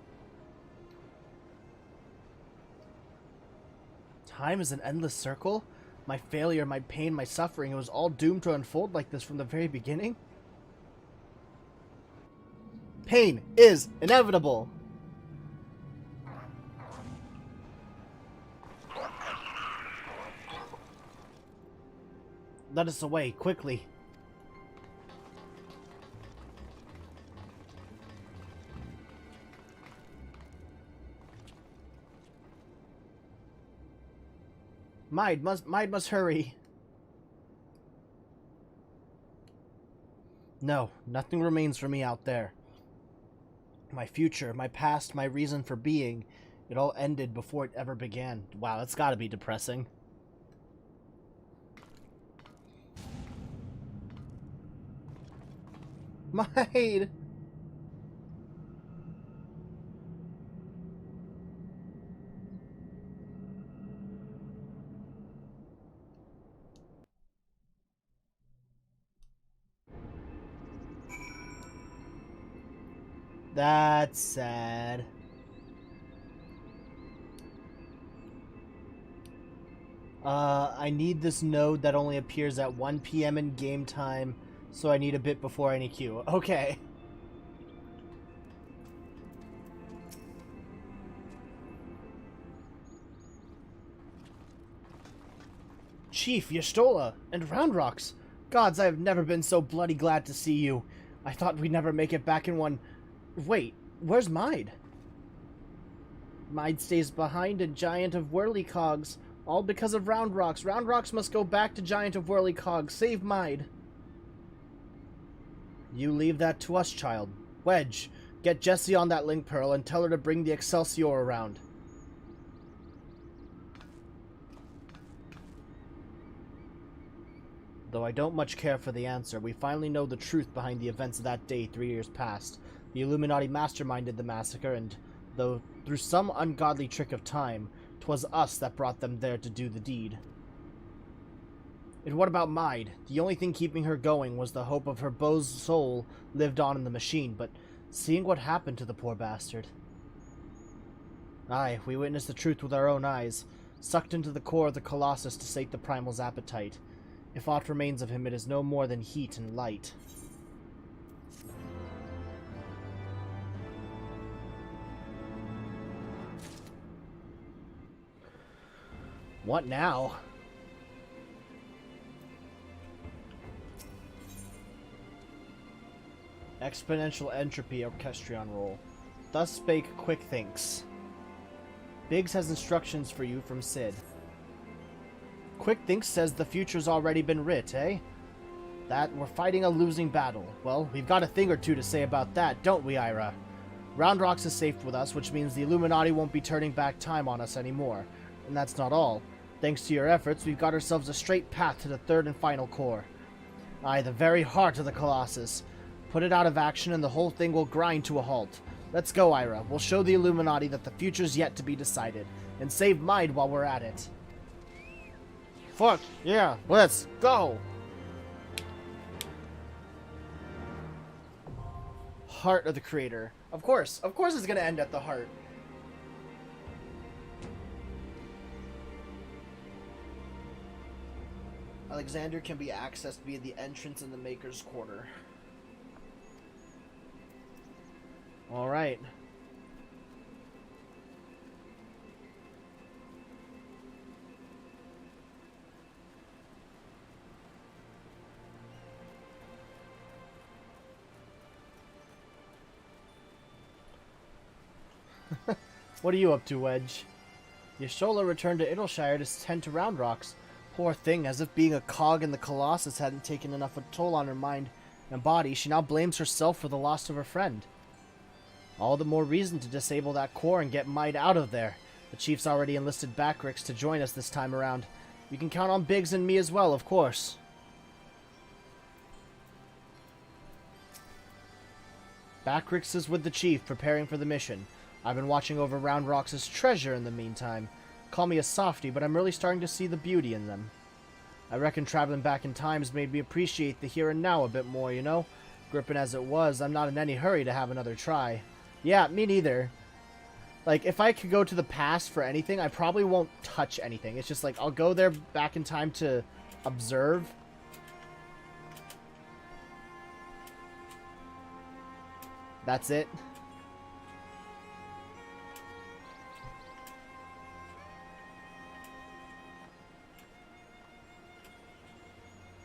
A: Time is an endless circle? My failure, my pain, my suffering, it was all doomed to unfold like this from the very beginning? Pain is inevitable! Let us away, quickly. Maid must hurry. No, nothing remains for me out there. My future, my past, my reason for being, It all ended before it ever began. Wow, that's gotta be depressing. Mide! That's sad. I need this node that only appears at 1 PM in game time, so I need a bit before any queue. Okay. Chief, Y'shtola, and Round Rocks. Gods, I have never been so bloody glad to see you. I thought we'd never make it back in one... Wait, where's Mide? Mide stays behind in Giant of Whirlycogs. All because of Round Rocks. Round Rocks must go back to Giant of Whirlycogs. Save Mide. You leave that to us, child. Wedge, get Jessie on that link pearl and tell her to bring the Excelsior around. Though I don't much care for the answer, we finally know the truth behind the events of that day 3 years past. The Illuminati masterminded the massacre, and though through some ungodly trick of time, 'twas us that brought them there to do the deed. And what about Mide? The only thing keeping her going was the hope of her beau's soul lived on in the machine, but seeing what happened to the poor bastard... Aye, we witnessed the truth with our own eyes, sucked into the core of the Colossus to sate the primal's appetite. If aught remains of him, it is no more than heat and light. What now? Exponential entropy orchestrion roll. Thus spake Quick Thinks. Biggs has instructions for you from Sid. Quick Thinks says the future's already been writ, eh? That we're fighting a losing battle. Well, we've got a thing or two to say about that, don't we, Ira? Round Rocks is safe with us, which means the Illuminati won't be turning back time on us anymore. And that's not all. Thanks to your efforts, we've got ourselves a straight path to the third and final core. Aye, the very heart of the Colossus. Put it out of action and the whole thing will grind to a halt. Let's go, Ira. We'll show the Illuminati that the future's yet to be decided. And save Mide while we're at it. Fuck, yeah, let's go! Heart of the Creator. Of course it's gonna end at the heart. Alexander can be accessed via the entrance in the Maker's Quarter. Alright. What are you up to, Wedge? Y'shtola returned to Idleshire to tend to Round Rocks. Poor thing, as if being a cog in the Colossus hadn't taken enough of a toll on her mind and body, she now blames herself for the loss of her friend. All the more reason to disable that core and get Mide out of there. The Chief's already enlisted Backrix to join us this time around. You can count on Biggs and me as well, of course. Backrix is with the Chief, preparing for the mission. I've been watching over Round Rocks' treasure in the meantime. Call me a softie, but I'm really starting to see the beauty in them. I reckon traveling back in time has made me appreciate the here and now a bit more, you know? Gripping as it was, I'm not in any hurry to have another try. Yeah, me neither. Like, if I could go to the past for anything, I probably won't touch anything. It's just like, I'll go there back in time to observe. That's it.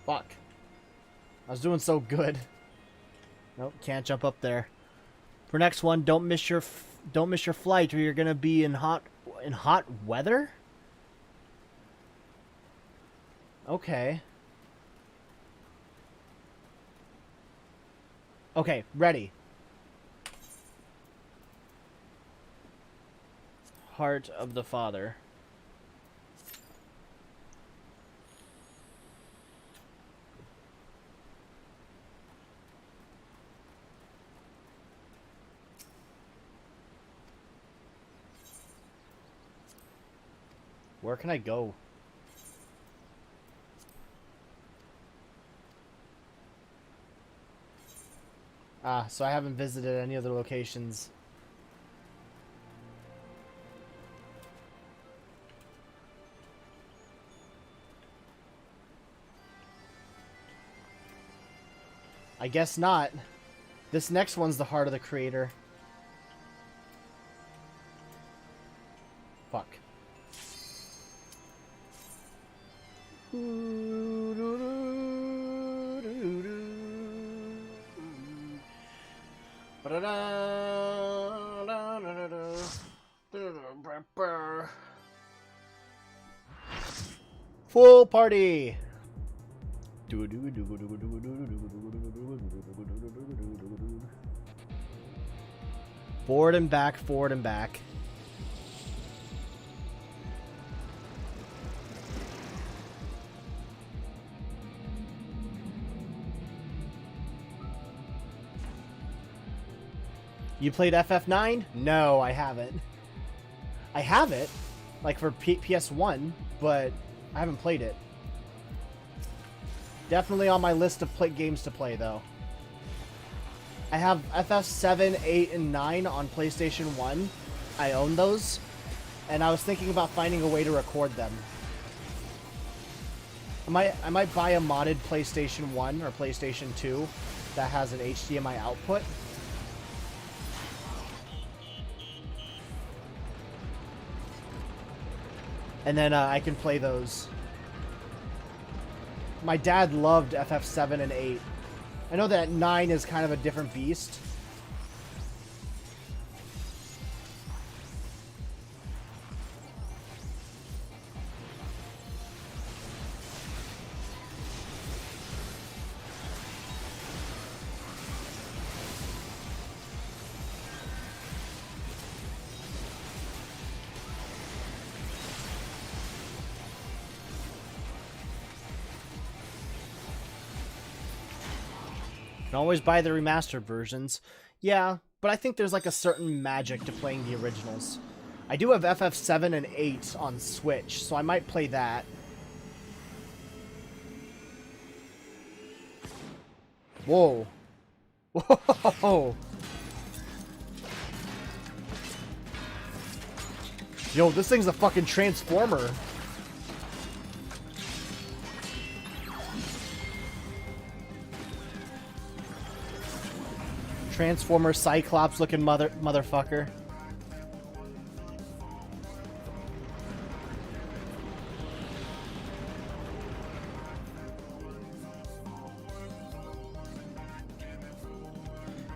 A: Fuck. I was doing so good. Nope, can't jump up there. For next one, don't miss your flight, or you're gonna be in hot weather. Okay. Okay, ready. heart of the father. Where can I go? Ah, so I haven't visited any other locations. I guess not. This next one's the heart of the creator. Fuck. Full party. Forward and back, forward and back. You played FF9? No, I haven't. I have it, like for PS1, but I haven't played it. Definitely on my list of games to play, though. I have FF7, 8, and 9 on PlayStation 1. I own those, and I was thinking about finding a way to record them. I might buy a modded PlayStation 1 or PlayStation 2 that has an HDMI output. And then I can play those. My dad loved FF7 and 8. I know that 9 is kind of a different beast. You can always buy the remastered versions. Yeah, but I think there's like a certain magic to playing the originals. I do have FF7 and 8 on Switch, so I might play that. Whoa. Whoa. Yo, this thing's a fucking transformer. Transformer Cyclops looking motherfucker.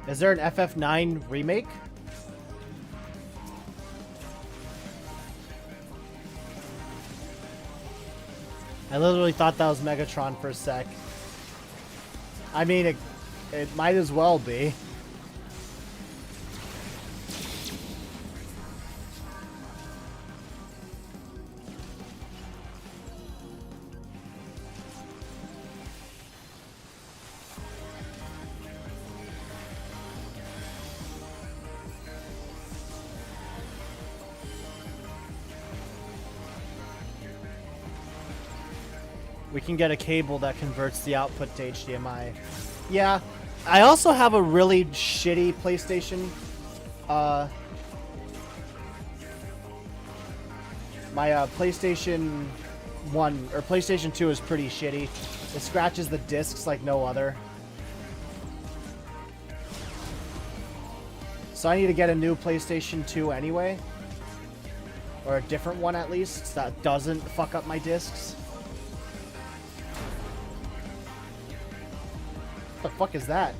A: Is there an FF9 remake? I literally thought that was Megatron for a sec. I mean, it might as well be. We can get a cable that converts the output to HDMI. Yeah, I also have a really shitty PlayStation. My PlayStation 1 or PlayStation 2 is pretty shitty. It scratches the discs like no other. So I need to get a new PlayStation 2 anyway. Or a different one at least that doesn't fuck up my discs. What the fuck is that?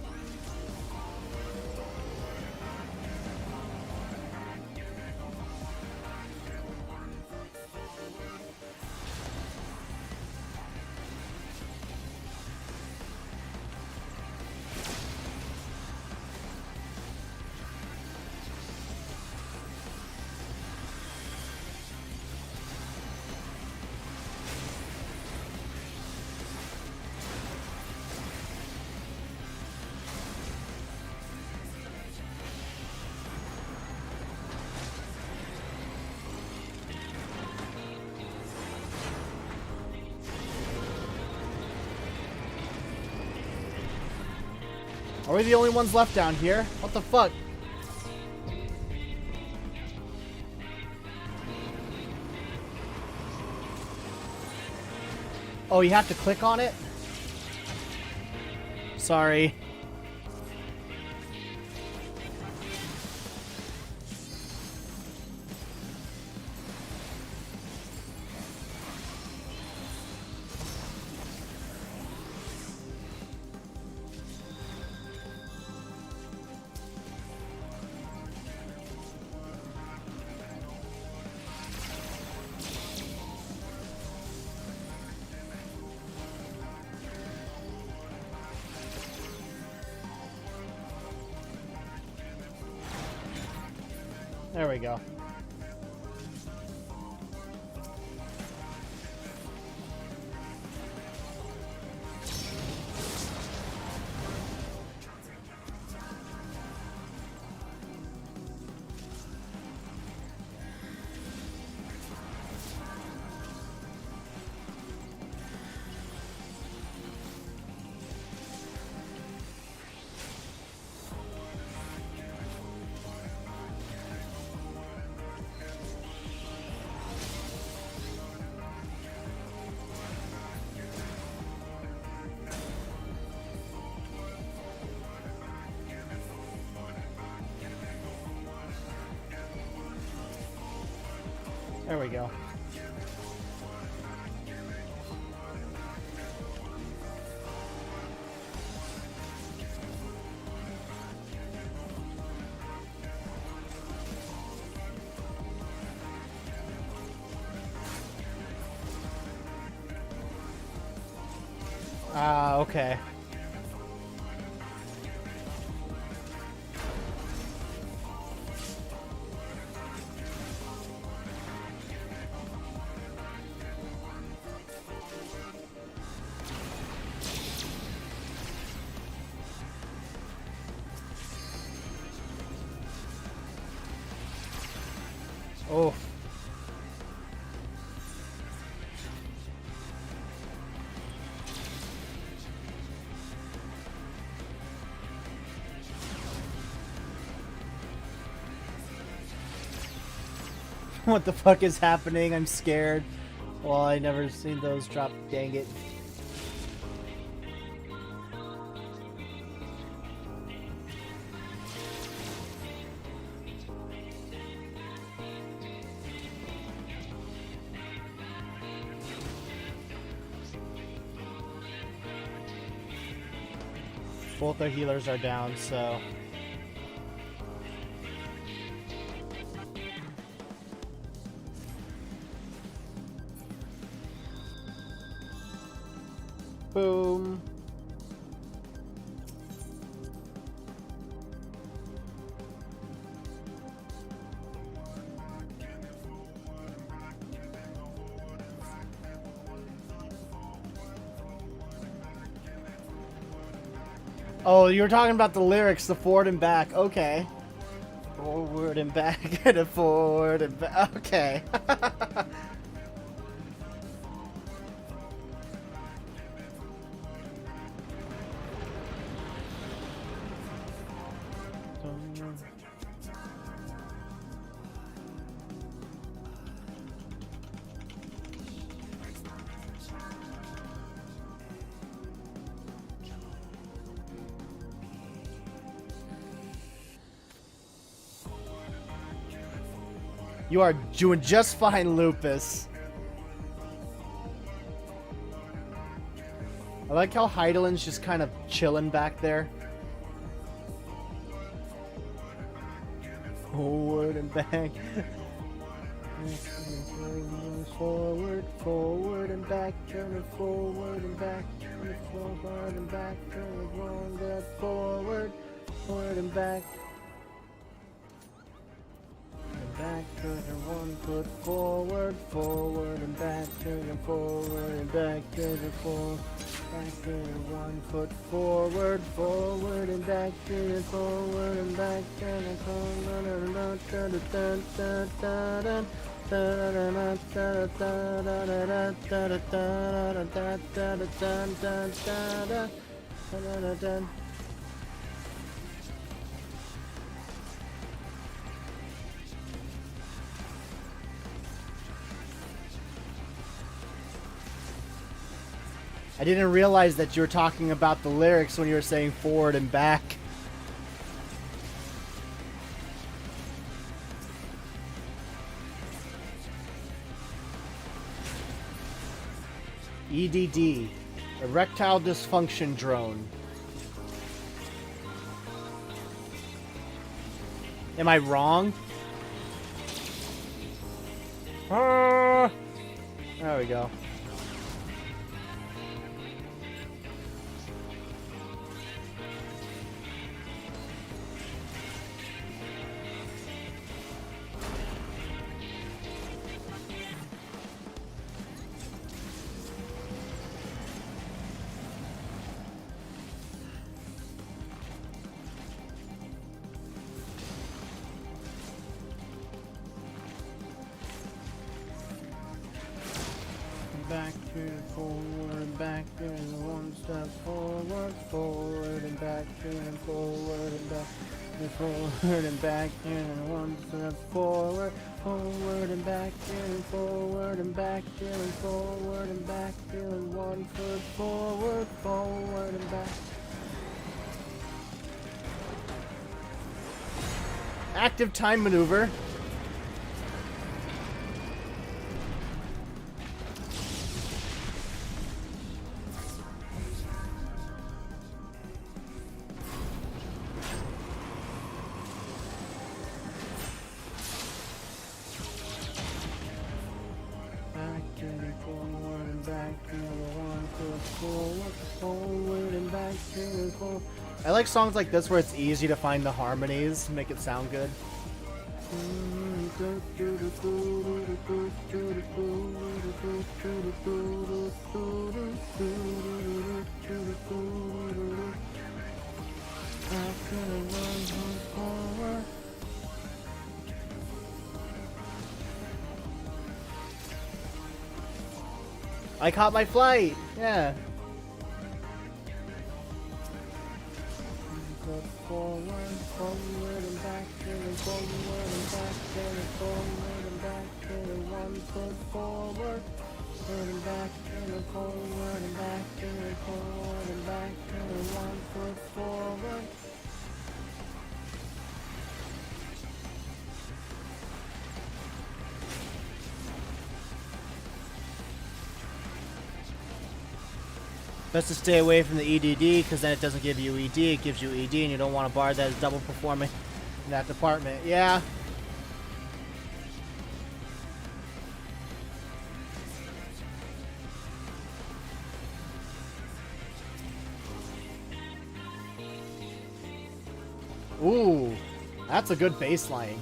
A: Are we the only ones left down here? What the fuck? Oh, you have to click on it? Sorry. There we go. There we go. Ah, okay. Oh. What the fuck is happening? I'm scared. Well, I never seen those drop. Dang it. Both their healers are down, so... Boom. Oh, you were talking about the lyrics, the forward and back. Okay. Forward and back and a forward and back. Okay. You are doing just fine, Lupus. I like how Heidelin's just kind of chilling back there. Forward and back. Forward, forward and back, turning forward and back, turning forward and back, turning forward, forward and back. Back, turning 1 foot forward, forward and back, turning forward and back, turning forward, back, turning 1 foot forward, forward and back, turning forward and back, turning forward and back, turning I didn't realize that you were talking about the lyrics when you were saying forward and back. EDD, erectile dysfunction drone. Am I wrong? There we go. Back to forward, back to one step forward, forward and back to forward and back to forward and back to one step forward, forward and back to forward and back to forward and back to 1 foot forward, forward and back. Active time maneuver. I like songs like this where it's easy to find the harmonies, make it sound good. I caught my flight! Yeah. Forward, forward and back to the forward and back to the forward and back to the 1 foot forward, forward and back to the forward and back to the forward and back to the 1 foot forward. Best to stay away from the EDD because then it doesn't give you ED, it gives you ED, and you don't want a bar that is double performing in that department. Yeah. Ooh, that's a good bass line.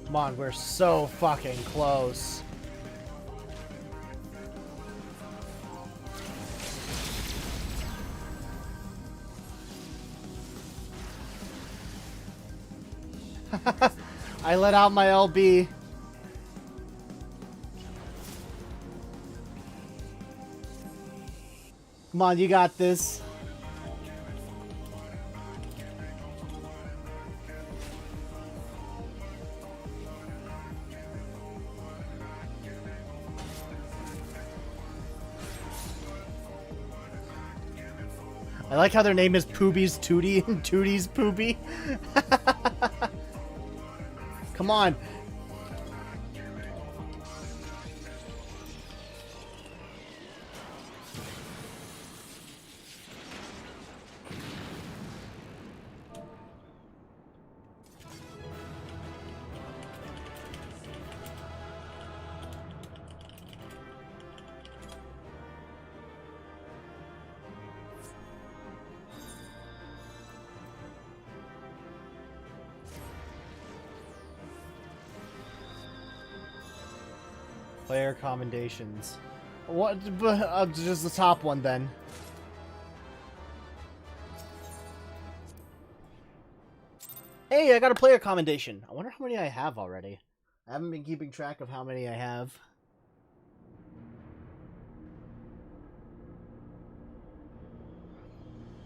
A: Come on, we're so fucking close. I let out my LB. Come on, you got this. I like how their name is Pooby's Tootie and Tootie's Pooby. Come on. Player commendations. What? Just the top one then. Hey, I got a player commendation. I wonder how many I have already. I haven't been keeping track of how many I have.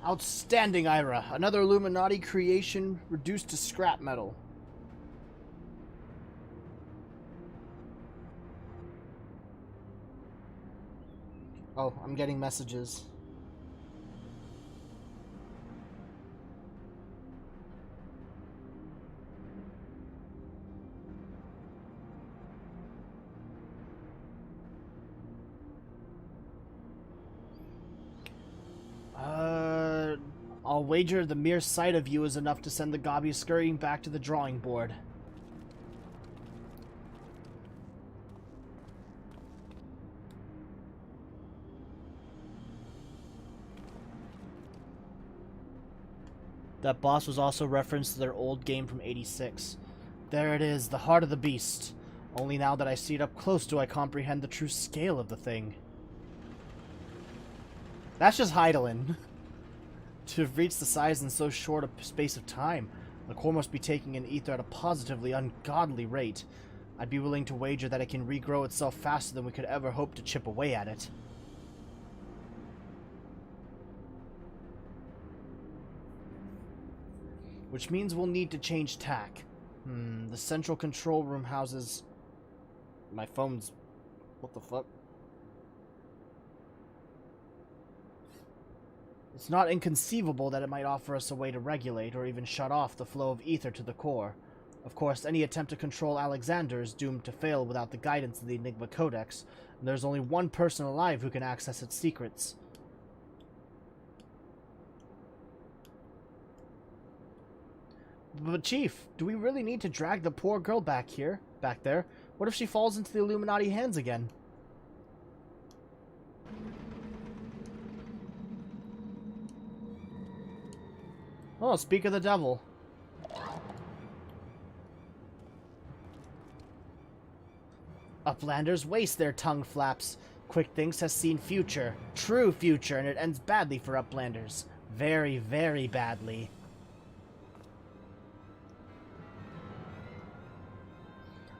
A: Outstanding, Ira. Another Illuminati creation reduced to scrap metal. Oh, I'm getting messages. I'll wager the mere sight of you is enough to send the Gobby scurrying back to the drawing board. That boss was also referenced to their old game from '86. There it is, the heart of the beast. Only now that I see it up close do I comprehend the true scale of the thing. That's just Heidelin. To have reached the size in so short a space of time, the core must be taking in ether at a positively ungodly rate. I'd be willing to wager that it can regrow itself faster than we could ever hope to chip away at it. Which means we'll need to change tack. The central control room houses... My phone's... What the fuck? It's not inconceivable that it might offer us a way to regulate or even shut off the flow of ether to the core. Of course, any attempt to control Alexander is doomed to fail without the guidance of the Enigma Codex, and there's only one person alive who can access its secrets. But Chief, do we really need to drag the poor girl back there? What if she falls into the Illuminati hands again? Oh, speak of the devil. Uplanders waste their tongue flaps. Quick Thinks has seen future, true future, and it ends badly for Uplanders. Very, very badly.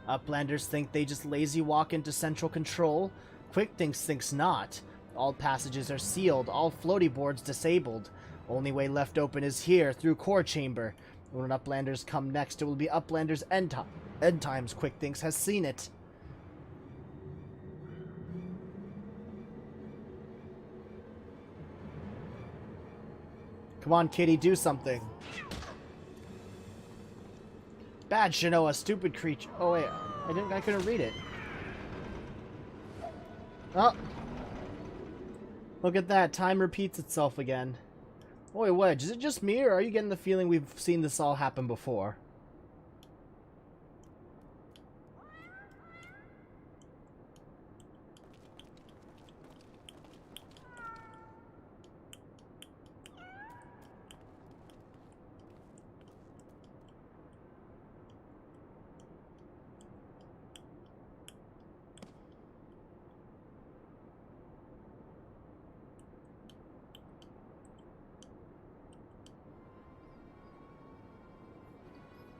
A: Uplanders think they just lazy walk into central control. Quick thinks not. All passages are sealed, all floaty boards disabled. Only way left open is here, through core chamber. When Uplanders come next, it will be Uplanders' end times. Quick Thinks has seen it. Come on, kitty, do something. Bad Shinoa, stupid creature. Oh wait, I couldn't read it. Oh. Look at that, time repeats itself again. Oi, Wedge, is it just me, or are you getting the feeling we've seen this all happen before?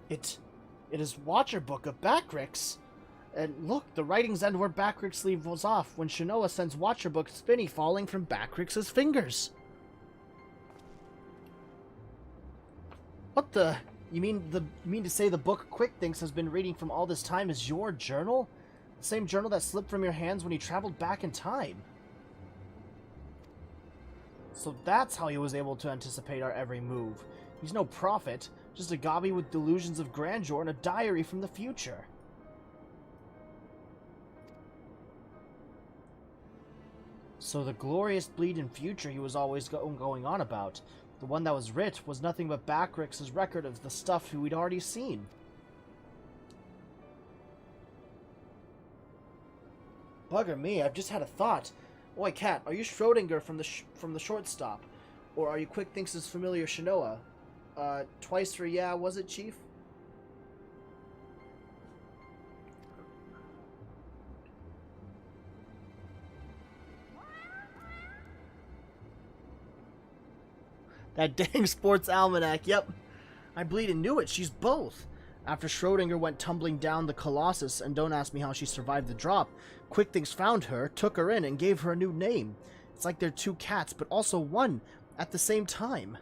A: It is Watcher Book of Backrix. And look, the writings end where Backrix's sleeve was off, when Shinoa sends Watcher Book Spinny falling from Backrix's fingers. What the? You mean to say the book Quick Thinks has been reading from all this time is your journal? The same journal that slipped from your hands when you traveled back in time. So that's how he was able to anticipate our every move. He's no prophet, just a gobby with delusions of grandeur and a diary from the future. So the glorious bleed in future he was always going on about, the one that was writ, was nothing but Backrix's record of the stuff we'd already seen. Bugger me, I've just had a thought. Oi, Cat, are you Schrodinger from the shortstop? Or are you Quick Thinks' familiar Shinoa? Twice for yeah, was it, Chief? That dang sports almanac, yep. I bleeding knew it, she's both. After Schrodinger went tumbling down the Colossus, and don't ask me how she survived the drop, Quick Things found her, took her in, and gave her a new name. It's like they're two cats, but also one at the same time.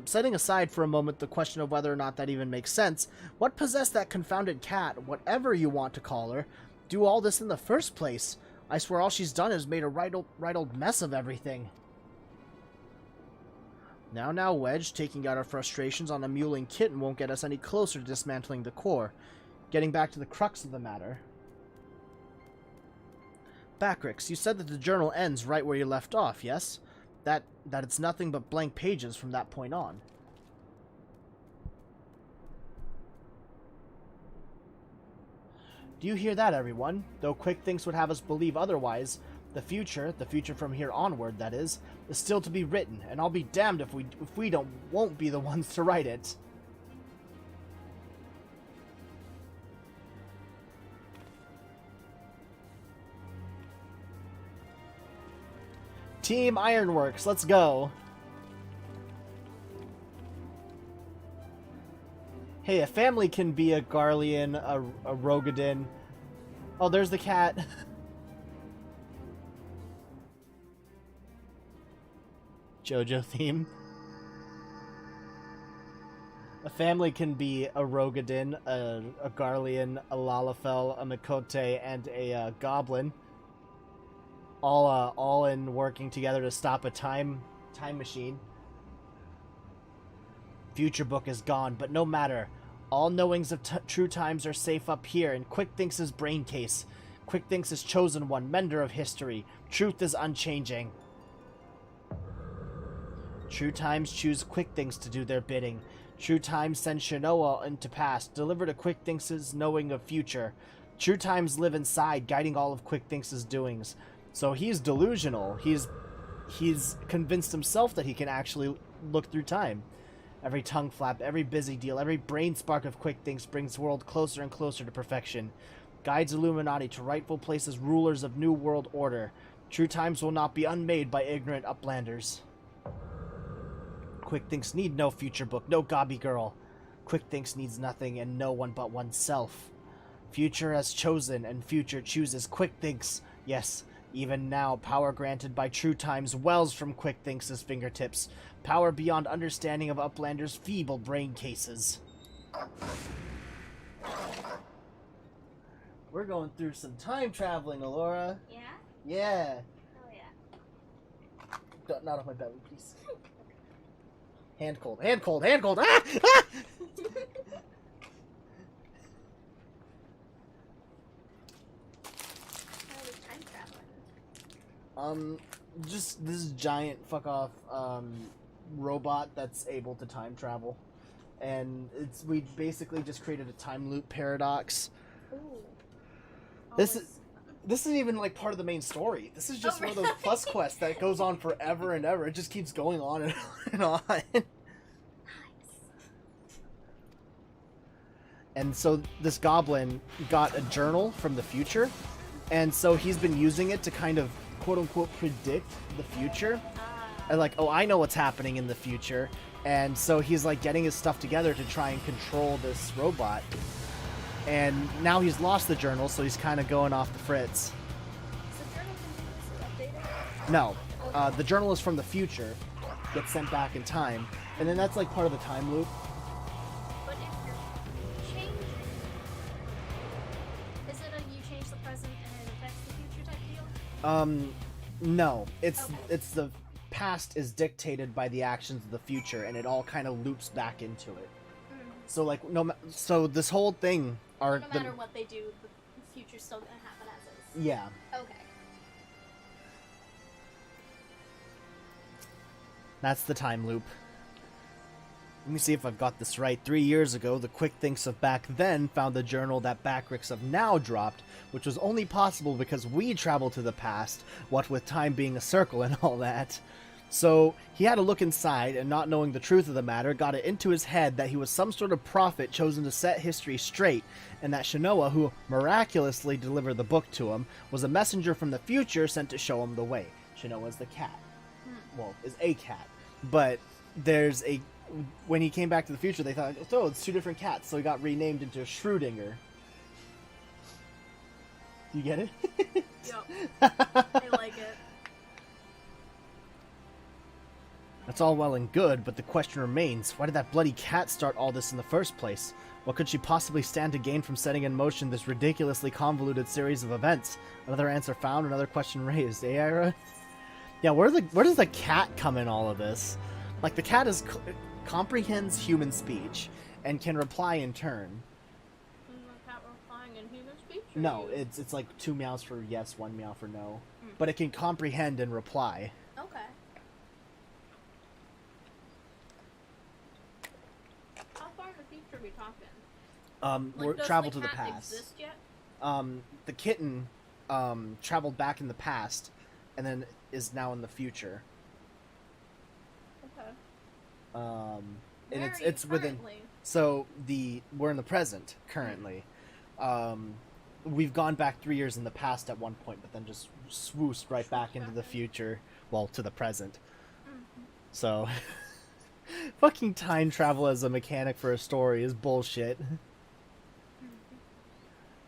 A: Setting aside for a moment the question of whether or not that even makes sense, what possessed that confounded cat, whatever you want to call her, do all this in the first place? I swear all she's done is made a right old mess of everything. Now, Wedge, taking out our frustrations on a mewling kitten won't get us any closer to dismantling the core. Getting back to the crux of the matter. Backrix, you said that the journal ends right where you left off, yes? That it's nothing but blank pages from that point on. Do you hear that, everyone? Though Quick Things would have us believe otherwise, the future from here onward, that is still to be written, and I'll be damned if we won't be the ones to write it. Team Ironworks, let's go. Hey, a family can be a Garlean, a Rogadin. Oh, there's the cat. JoJo theme. A family can be a Rogadin, a Garlean, a Lalafell, a Mikote, and a Goblin. All in working together to stop a time machine. Future Book is gone, but no matter. All knowings of true times are safe up here in Quick Thinks' brain case. Quick Thinks' chosen one, mender of history. Truth is unchanging. True times choose Quick Things to do their bidding. True times send Shinoa into past, deliver to Quick Thinks' knowing of future. True times live inside, guiding all of Quick Thinks' doings. So he's delusional. He's convinced himself that he can actually look through time. Every tongue flap, every busy deal, every brain spark of Quick Things brings the world closer and closer to perfection. Guides Illuminati to rightful places, rulers of New World Order. True times will not be unmade by ignorant uplanders. Quick Thinks need no Future Book, no Gobby Girl. Quick Thinks needs nothing and no one but oneself. Future has chosen, and future chooses Quick Thinks. Yes, even now, power granted by True Times wells from Quick Thinks' fingertips. Power beyond understanding of Uplander's feeble brain cases. We're going through some time traveling, Alora.
B: Yeah?
A: Yeah.
B: Oh, yeah.
A: Not off my belly, please. Hand cold, hand cold, hand cold! Ah! Ah! Just this giant fuck off robot that's able to time travel, and we basically just created a time loop paradox.
B: Ooh.
A: This isn't even like part of the main story. This is just one of those plus quests that goes on forever and ever. It just keeps going on and on and on.
B: Nice.
A: And so this goblin got a journal from the future, and so he's been using it to kind of quote-unquote predict the future. And like, oh, I know what's happening in the future. And so he's like getting his stuff together to try and control this robot. And now he's lost the journal, so he's kind of going off the fritz.
B: Is the journal continuously updated?
A: No. The journal is from the future, gets sent back in time. And then that's like part of the time loop.
B: But if you're changing, is it a you change the present and it affects the future type deal?
A: No. It's
B: Okay.
A: it's the past is dictated by the actions of the future, and it all kind of loops back into it. So like so this whole thing are
B: No matter what they do, the future's still gonna happen as is.
A: Yeah.
B: Okay.
A: That's the time loop. Let me see if I've got this right. 3 years ago, the Quick Thinks of back then found the journal that Backrix of now dropped, which was only possible because we traveled to the past, what with time being a circle and all that. So he had a look inside, and not knowing the truth of the matter, got it into his head that he was some sort of prophet chosen to set history straight, and that Shanoa, who miraculously delivered the book to him, was a messenger from the future sent to show him the way. Shanoa's the cat. Well, is a cat. But there's a... When he came back to the future, they thought, oh, it's two different cats, so he got renamed into Schrödinger. Do you get it?
B: Yep. I like it.
A: That's all well and good, but the question remains, why did that bloody cat start all this in the first place? What could she possibly stand to gain from setting in motion this ridiculously convoluted series of events? Another answer found, another question raised, eh, Ira? Yeah, where does the cat come in all of this? Like, the cat comprehends human speech and can reply in turn.
B: Is the cat replying in human speech?
A: No, it's like 2 meows for yes, 1 meow for no. But it can comprehend and reply.
B: Okay. How far in the future are we talking?
A: We're
B: does
A: travel
B: the
A: to the
B: cat
A: past.
B: exist yet?
A: The kitten traveled back in the past and then is now in the future.
B: Okay.
A: And
B: Where
A: it's
B: are you
A: within.
B: currently?
A: So we're in the present currently. We've gone back 3 years in the past at one point, but then just swoosed right back into the future. Well, to the present. So, fucking time travel as a mechanic for a story is bullshit.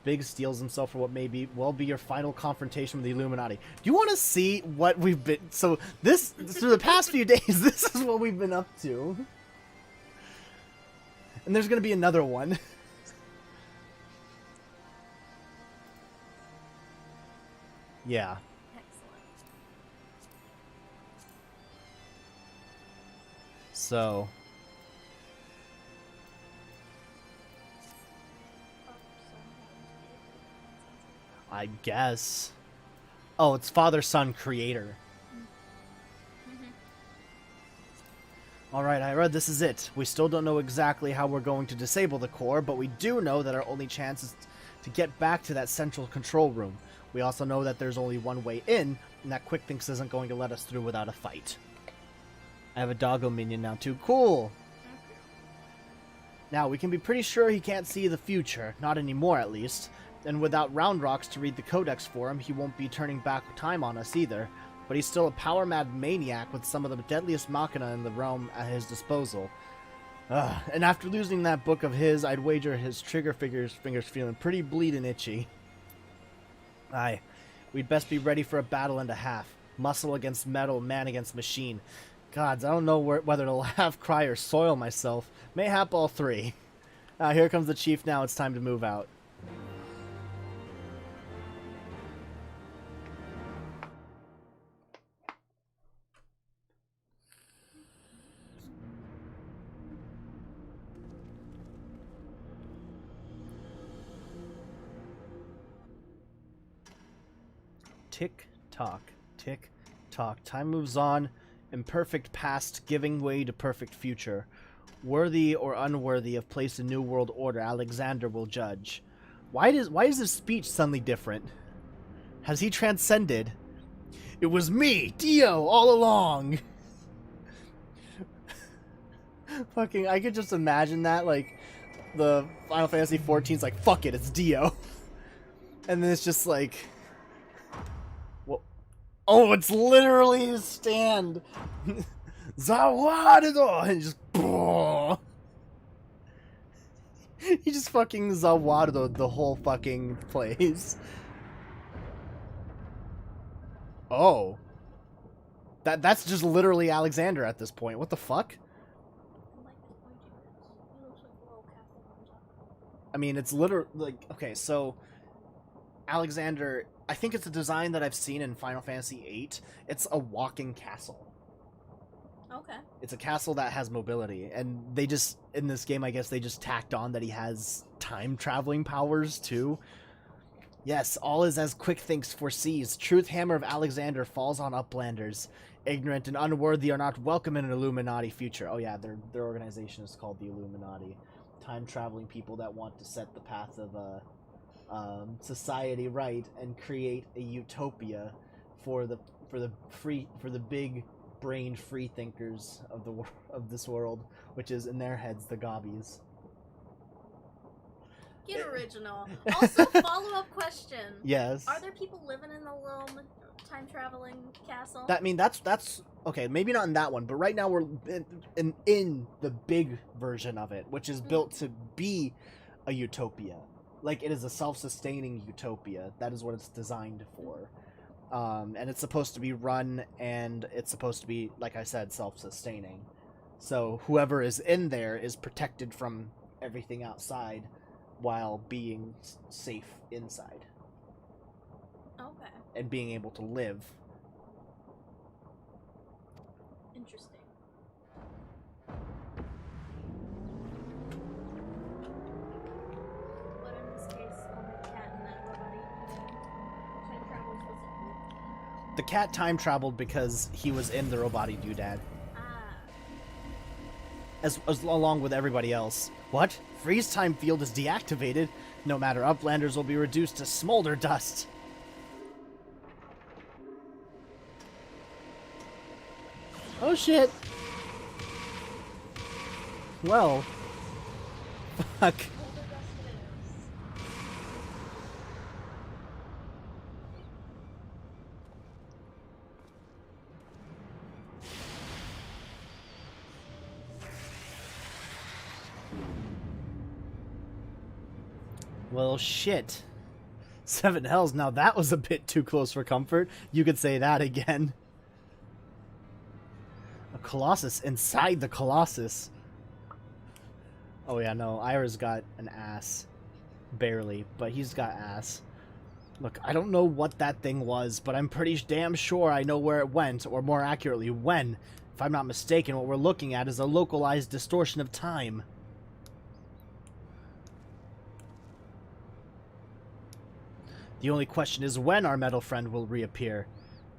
A: Big steals himself for what may be your final confrontation with the Illuminati. Do you want to see what we've been... So, through the past few days, this is what we've been up to. And there's going to be another one. Yeah.
B: Excellent.
A: So... I guess. Oh, it's Father, Son, Creator. Alright, Ira, this is it. We still don't know exactly how we're going to disable the core, but we do know that our only chance is to get back to that central control room. We also know that there's only one way in, and that Quick Thinks isn't going to let us through without a fight. I have a doggo minion now too. Cool! Now, we can be pretty sure he can't see the future, not anymore at least. And without Round Rocks to read the codex for him, he won't be turning back time on us either. But he's still a power-mad maniac with some of the deadliest machina in the realm at his disposal. And after losing that book of his, I'd wager his trigger fingers feeling pretty bleeding itchy. Aye, we'd best be ready for a battle and a half. Muscle against metal, man against machine. Gods, I don't know whether to laugh, cry, or soil myself. Mayhap all three. Here comes the chief now, it's time to move out. Tick tock, tick tock. Time moves on. Imperfect past giving way to perfect future. Worthy or unworthy of place in new world order, Alexander will judge. Why is his speech suddenly different? Has he transcended? It was me, Dio, all along. Fucking, I could just imagine that, like, the Final Fantasy XIV's like, fuck it, it's Dio. And then it's just like... Oh, it's literally his stand. Zawadido! And just... He just fucking Zawadido the whole fucking place. Oh. That's just literally Alexander at this point. What the fuck? I mean, it's literally... Like, okay, so... Alexander... I think it's a design that I've seen in Final Fantasy VIII. It's a walking castle.
B: Okay.
A: It's a castle that has mobility, and they just, in this game, I guess they just tacked on that he has time-traveling powers, too. Yes, all is as Quick Thinks foresees. Truth hammer of Alexander falls on Uplanders. Ignorant and unworthy are not welcome in an Illuminati future. Oh yeah, their organization is called the Illuminati. Time-traveling people that want to set the path of, society right and create a utopia for the big brain free thinkers of of this world, which is in their heads the gobbies.
B: Get original. Also, follow-up question.
A: Yes.
B: Are there people living in the little time-traveling castle?
A: That's okay. Maybe not in that one, but right now we're in the big version of it, which is built to be a utopia. Like, it is a self-sustaining utopia. That is what it's designed for. And it's supposed to be run, and it's supposed to be, like I said, self-sustaining. So whoever is in there is protected from everything outside while being safe inside.
B: Okay.
A: And being able to live.
B: Interesting. But in this case, only the cat and that robot time travel was supposed
A: The cat time traveled because he was in the Roboti Doodad. As along with everybody else. What? Freeze time field is deactivated. No matter, Uplanders will be reduced to smolder dust. Oh shit. Well. Fuck. Well, shit. 7 hells, now that was a bit too close for comfort. You could say that again. A Colossus inside the Colossus. Oh yeah, no, Ira's got an ass. Barely, but he's got ass. Look, I don't know what that thing was, but I'm pretty damn sure I know where it went, or more accurately, when. If I'm not mistaken, what we're looking at is a localized distortion of time. The only question is when our metal friend will reappear.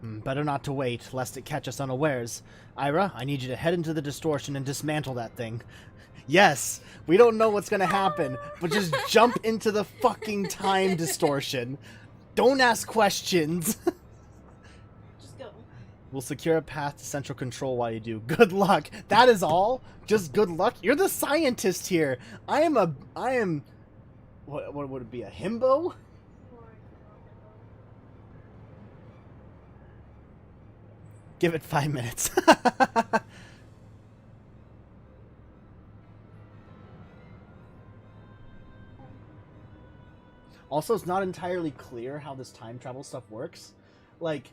A: Better not to wait, lest it catch us unawares. Ira, I need you to head into the distortion and dismantle that thing. Yes, we don't know what's gonna happen, but just jump into the fucking time distortion. Don't ask questions.
B: Just go. We'll
A: secure a path to central control while you do. Good luck. That is all? Just good luck? You're the scientist here. I am... What would it be, a himbo? Give it 5 minutes. Also, it's not entirely clear how this time travel stuff works. Like,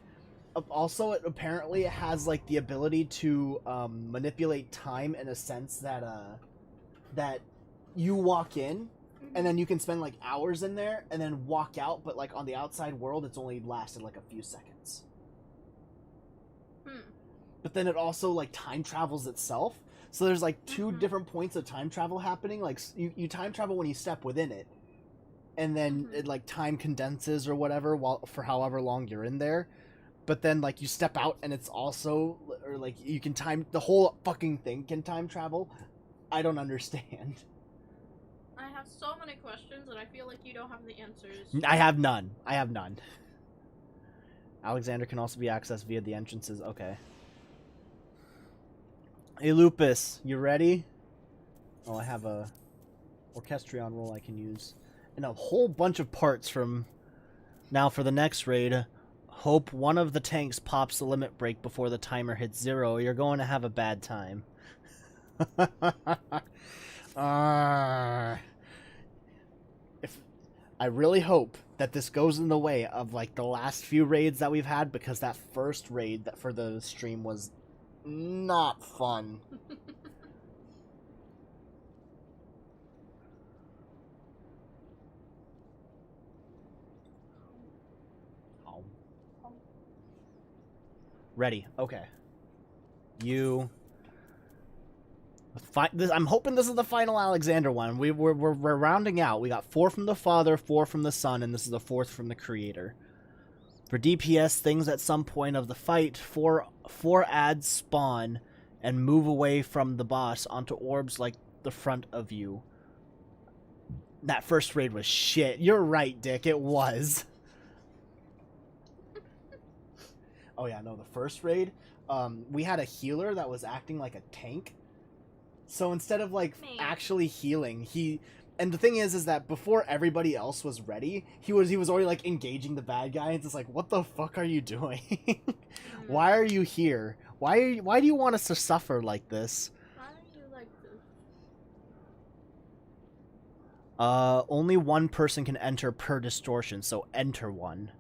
A: also, it apparently has, like, the ability to manipulate time in a sense that, that you walk in, and then you can spend, like, hours in there, and then walk out, but, like, on the outside world, it's only lasted, like, a few seconds. But then it also, like, time travels itself. So there's, like, two different points of time travel happening. Like, you time travel when you step within it. And then it, like, time condenses or whatever for however long you're in there. But then, like, you step out and it's also... Or, like, you can time... The whole fucking thing can time travel. I don't understand.
B: I have so many questions and I feel like you don't have the answers.
A: I have none. I have none. Alexander can also be accessed via the entrances. Okay. Hey, Lupus, you ready? Oh, I have a Orchestrion roll I can use. And a whole bunch of parts from... Now, for the next raid, hope one of the tanks pops the limit break before the timer hits 0. You're going to have a bad time. I really hope that this goes in the way of, like, the last few raids that we've had, because that first raid that for the stream was not fun. Ready. Okay. I'm hoping this is the final Alexander one. We're rounding out. We got 4 from the Father, 4 from the Son, and this is the 4th from the Creator. For DPS, things at some point of the fight, 4 adds spawn and move away from the boss onto orbs like the front of you. That first raid was shit. You're right, Dick. It was. Oh yeah, no, the first raid, we had a healer that was acting like a tank. So instead of like actually healing, and the thing is that before everybody else was ready, he was already like engaging the bad guy. And it's just like, what the fuck are you doing? Why are you here? Why do you want us to suffer like this?
B: Why are you like this?
A: Only one person can enter per distortion, so enter one.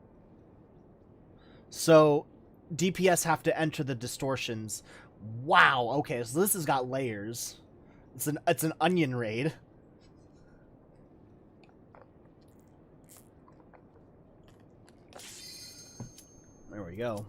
A: So DPS have to enter the distortions. Wow, okay, so this has got layers. It's an onion raid. There we go.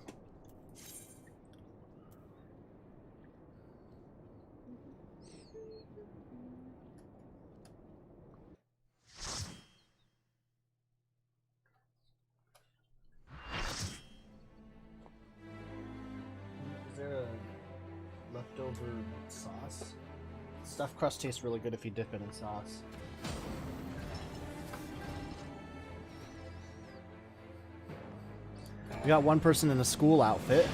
A: Is there a leftover sauce? Stuffed crust tastes really good if you dip it in sauce. We got one person in a school outfit.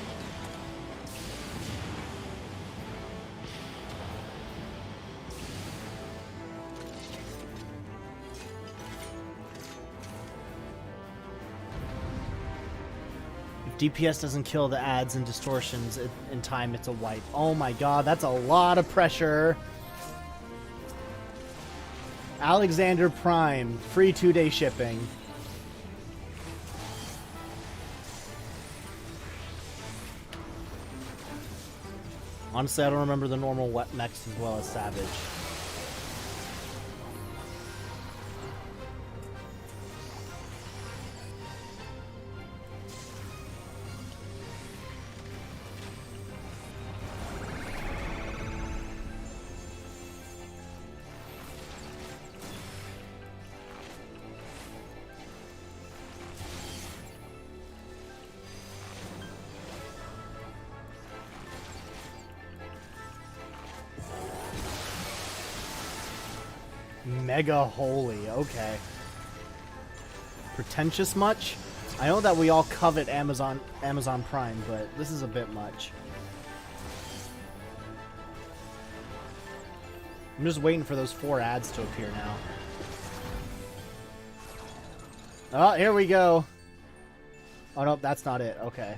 A: If DPS doesn't kill the ads and distortions in time, it's a wipe. Oh my god, that's a lot of pressure. Alexander Prime, free 2-day shipping. Honestly, I don't remember the normal wet mechs as well as Savage. Mega holy, okay. Pretentious much? I know that we all covet Amazon Prime, but this is a bit much. I'm just waiting for those 4 ads to appear now. Oh, here we go. Oh no, that's not it. Okay.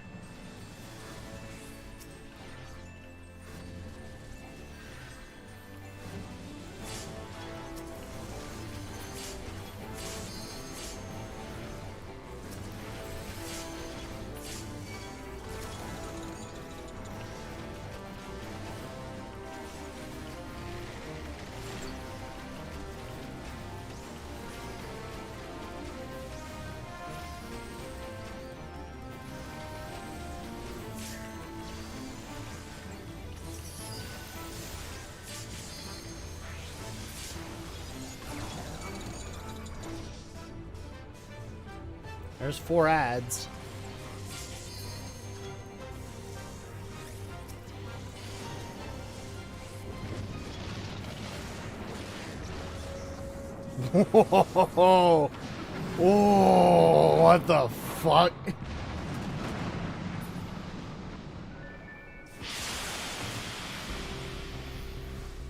A: There's 4 ads. Whoa! Oh, what the fuck?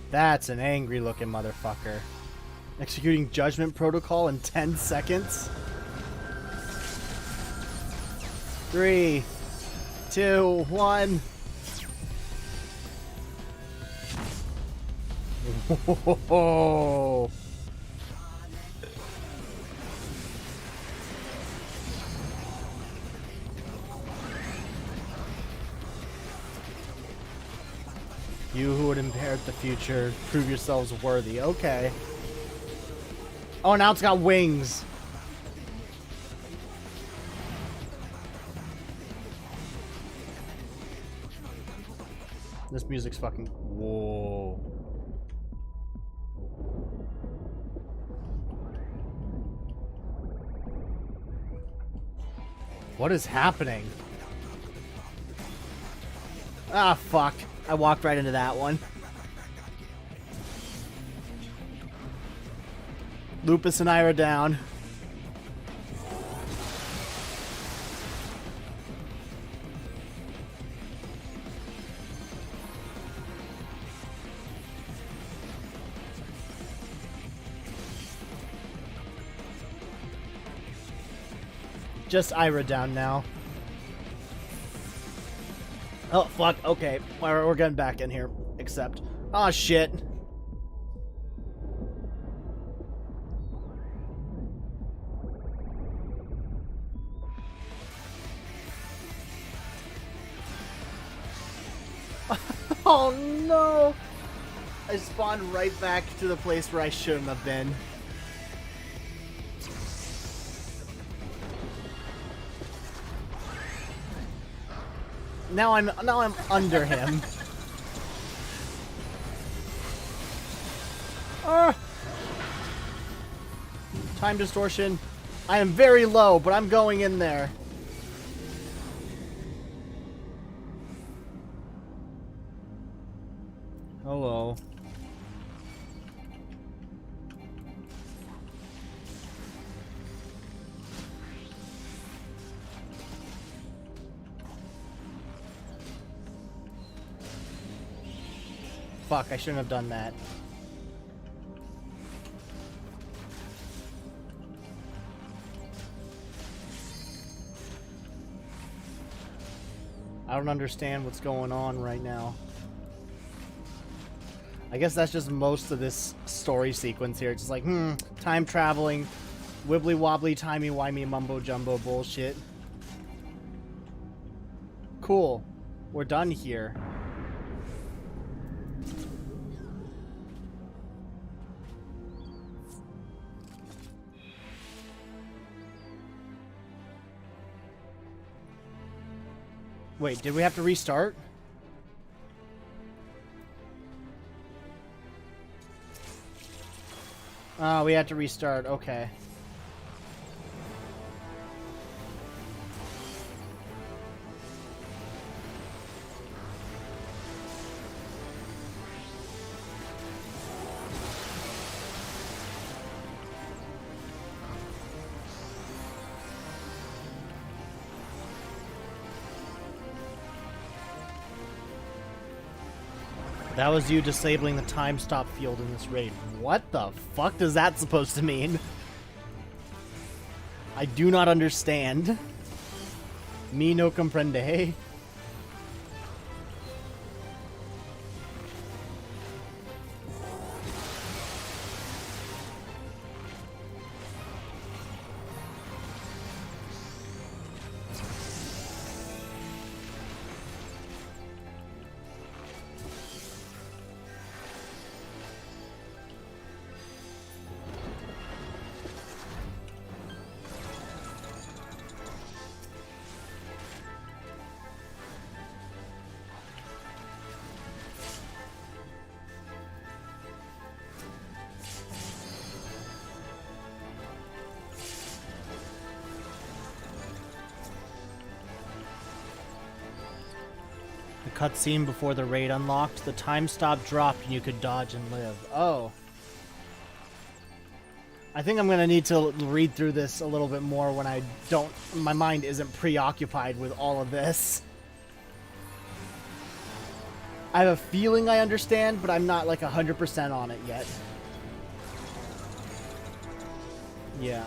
A: That's an angry looking motherfucker. Executing judgment protocol in 10 seconds? 3, 2, 1. Whoa. You who would inherit the future, prove yourselves worthy. Okay. Oh, now it's got wings. This music's fucking... Whoa. What is happening? Ah, fuck. I walked right into that one. Lupus and I are down. Just Ira down now. Oh, fuck. Okay. We're getting back in here. Except. Oh, shit. Oh, no. I spawned right back to the place where I shouldn't have been. Now I'm under him. Time distortion. I am very low, but I'm going in there. Hello. Fuck, I shouldn't have done that. I don't understand what's going on right now. I guess that's just most of this story sequence here. It's just like, time traveling, wibbly wobbly, timey wimey, mumbo jumbo bullshit. Cool. We're done here. Wait, did we have to restart? Oh, we had to restart. Okay. That was you disabling the time stop field in this raid. What the fuck is that supposed to mean? I do not understand. Me no comprende. Cutscene before the raid unlocked. The time stop dropped and you could dodge and live. Oh. I think I'm gonna need to read through this a little bit more when my mind isn't preoccupied with all of this. I have a feeling I understand, but I'm not like 100% on it yet. Yeah.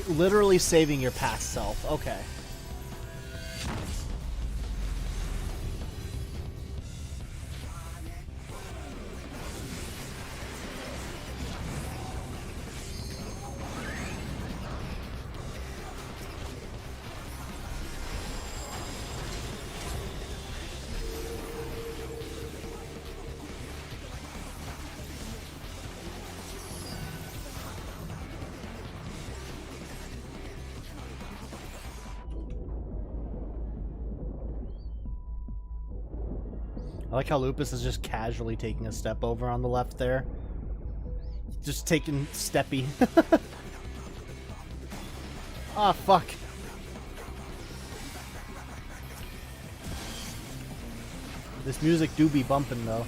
A: Literally saving your past self. Okay. I like how Lupus is just casually taking a step over on the left there. Just taking steppy. Ah, fuck. This music do be bumping, though.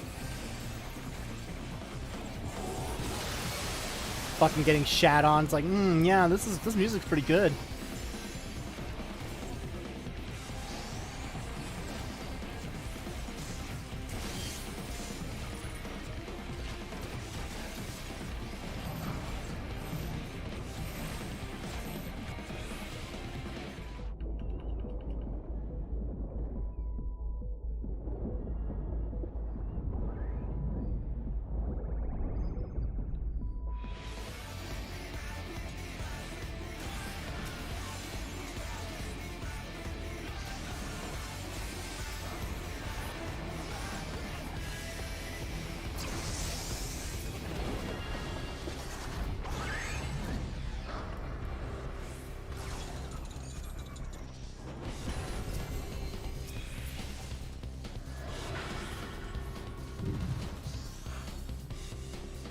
A: Fucking getting shat on. It's like, yeah, this music's pretty good.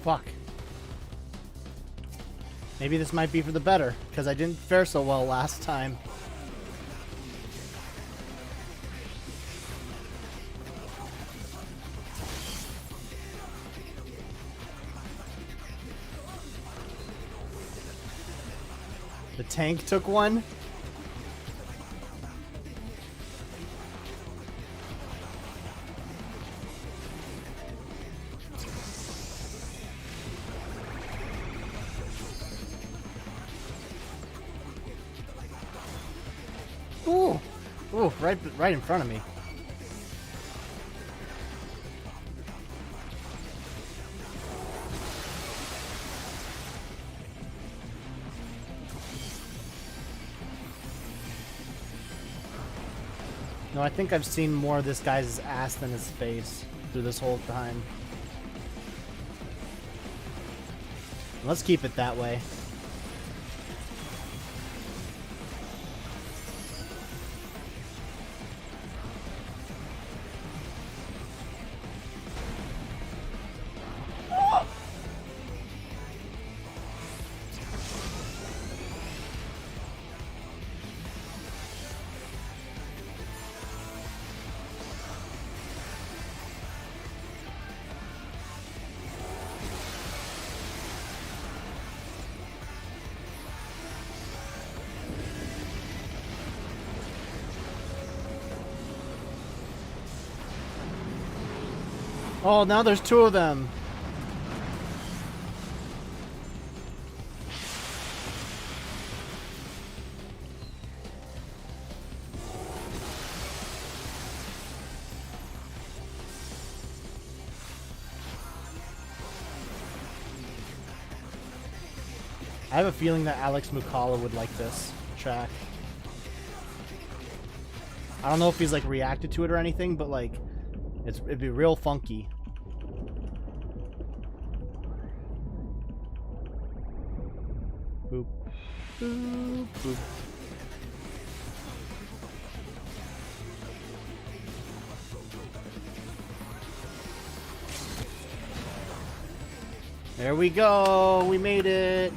A: Fuck. Maybe this might be for the better, because I didn't fare so well last time. The tank took one. Ooh, ooh, right in front of me. No, I think I've seen more of this guy's ass than his face through this whole time. Let's keep it that way. Oh, now there's two of them. I have a feeling that Alex Mukala would like this track. I don't know if he's like reacted to it or anything, but like it'd be real funky. Boop. Boop. Boop. There we go. We made it.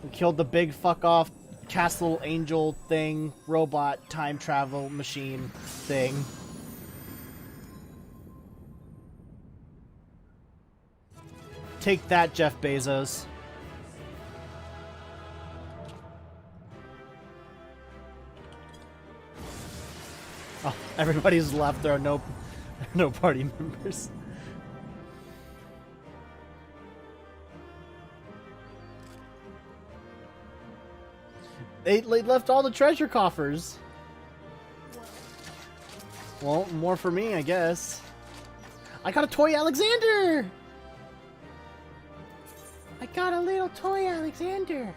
A: We killed the big fuck off castle angel thing, robot time travel machine thing. Take that, Jeff Bezos. Oh, everybody's left. There are no party members. They left all the treasure coffers. Well, more for me, I guess. I got a toy Alexander! I got a little toy Alexander.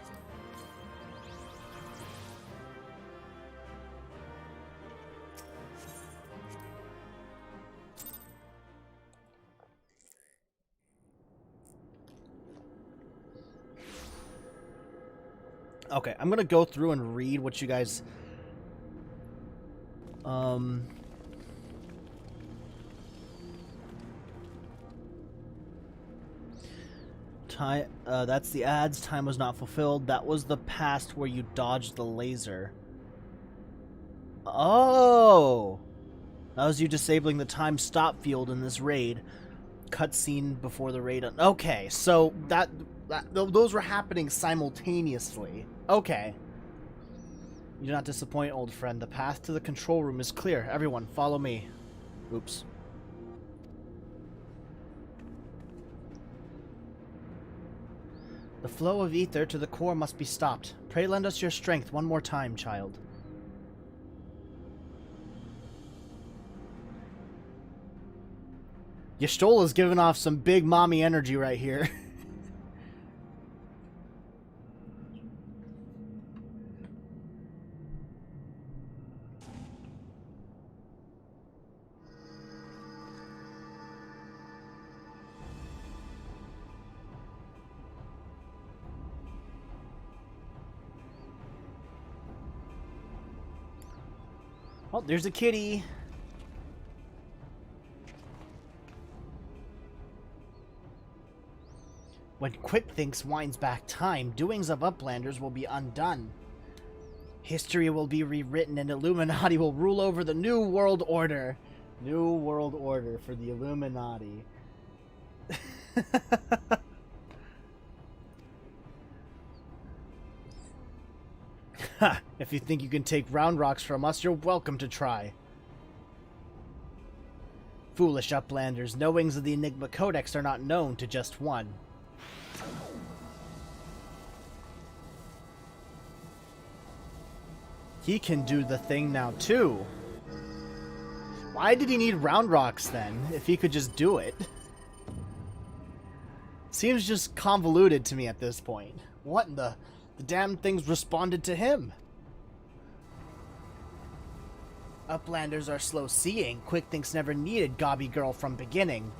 A: Okay, I'm gonna go through and read what you guys Time, that's the ads. Time was not fulfilled. That was the past where you dodged the laser. Oh! That was you disabling the time stop field in this raid. Cutscene before the raid. Okay, so those were happening simultaneously. Okay. You do not disappoint, old friend. The path to the control room is clear. Everyone, follow me. Oops. The flow of ether to the core must be stopped. Pray lend us your strength one more time, child. Y'shtola is giving off some big mommy energy right here. Oh, there's a kitty. When Quick Thinks winds back time, doings of Uplanders will be undone. History will be rewritten and Illuminati will rule over the New World Order. New World Order for the Illuminati. Ha! If you think you can take round rocks from us, you're welcome to try. Foolish Uplanders, knowings of the Enigma Codex are not known to just one. He can do the thing now, too. Why did he need round rocks, then, if he could just do it? Seems just convoluted to me at this point. What in the damn things responded to him? Uplanders are slow-seeing. Quick Thinks never needed Gobby Girl from beginning.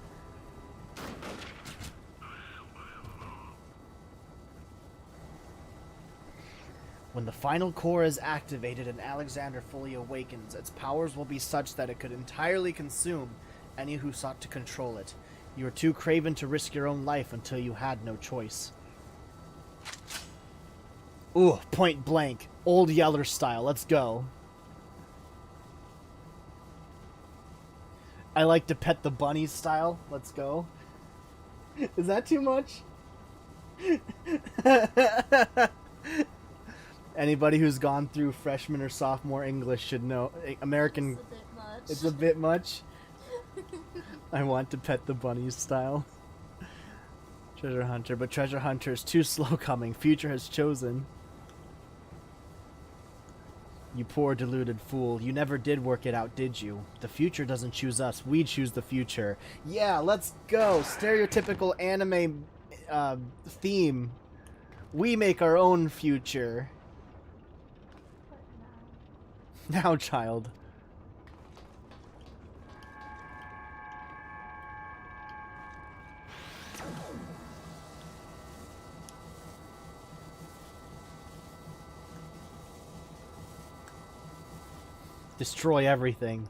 A: When the final core is activated and Alexander fully awakens, its powers will be such that it could entirely consume any who sought to control it. You were too craven to risk your own life until you had no choice. Ooh, point blank. Old Yeller style. Let's go. I like to pet the bunny style. Let's go. Is that too much? Anybody who's gone through freshman or sophomore English should know. American.
B: It's a bit much.
A: It's a bit much. I want to pet the bunny style. Treasure Hunter, but Treasure Hunter is too slow coming. Future has chosen. You poor deluded fool. You never did work it out, did you? The future doesn't choose us. We choose the future. Yeah, let's go. Stereotypical anime theme. We make our own future. Now, child. Destroy everything.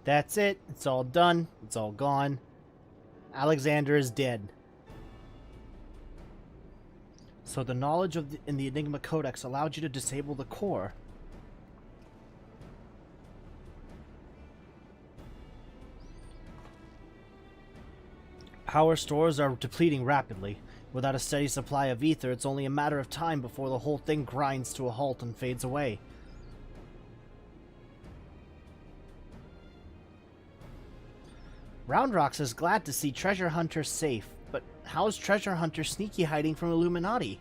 A: That's it. It's all done. It's all gone. Alexander is dead. So the knowledge of in the Enigma Codex allowed you to disable the core. Power stores are depleting rapidly. Without a steady supply of ether, it's only a matter of time before the whole thing grinds to a halt and fades away. Roundrocks is glad to see Treasure Hunter safe, but how's Treasure Hunter sneaky hiding from Illuminati?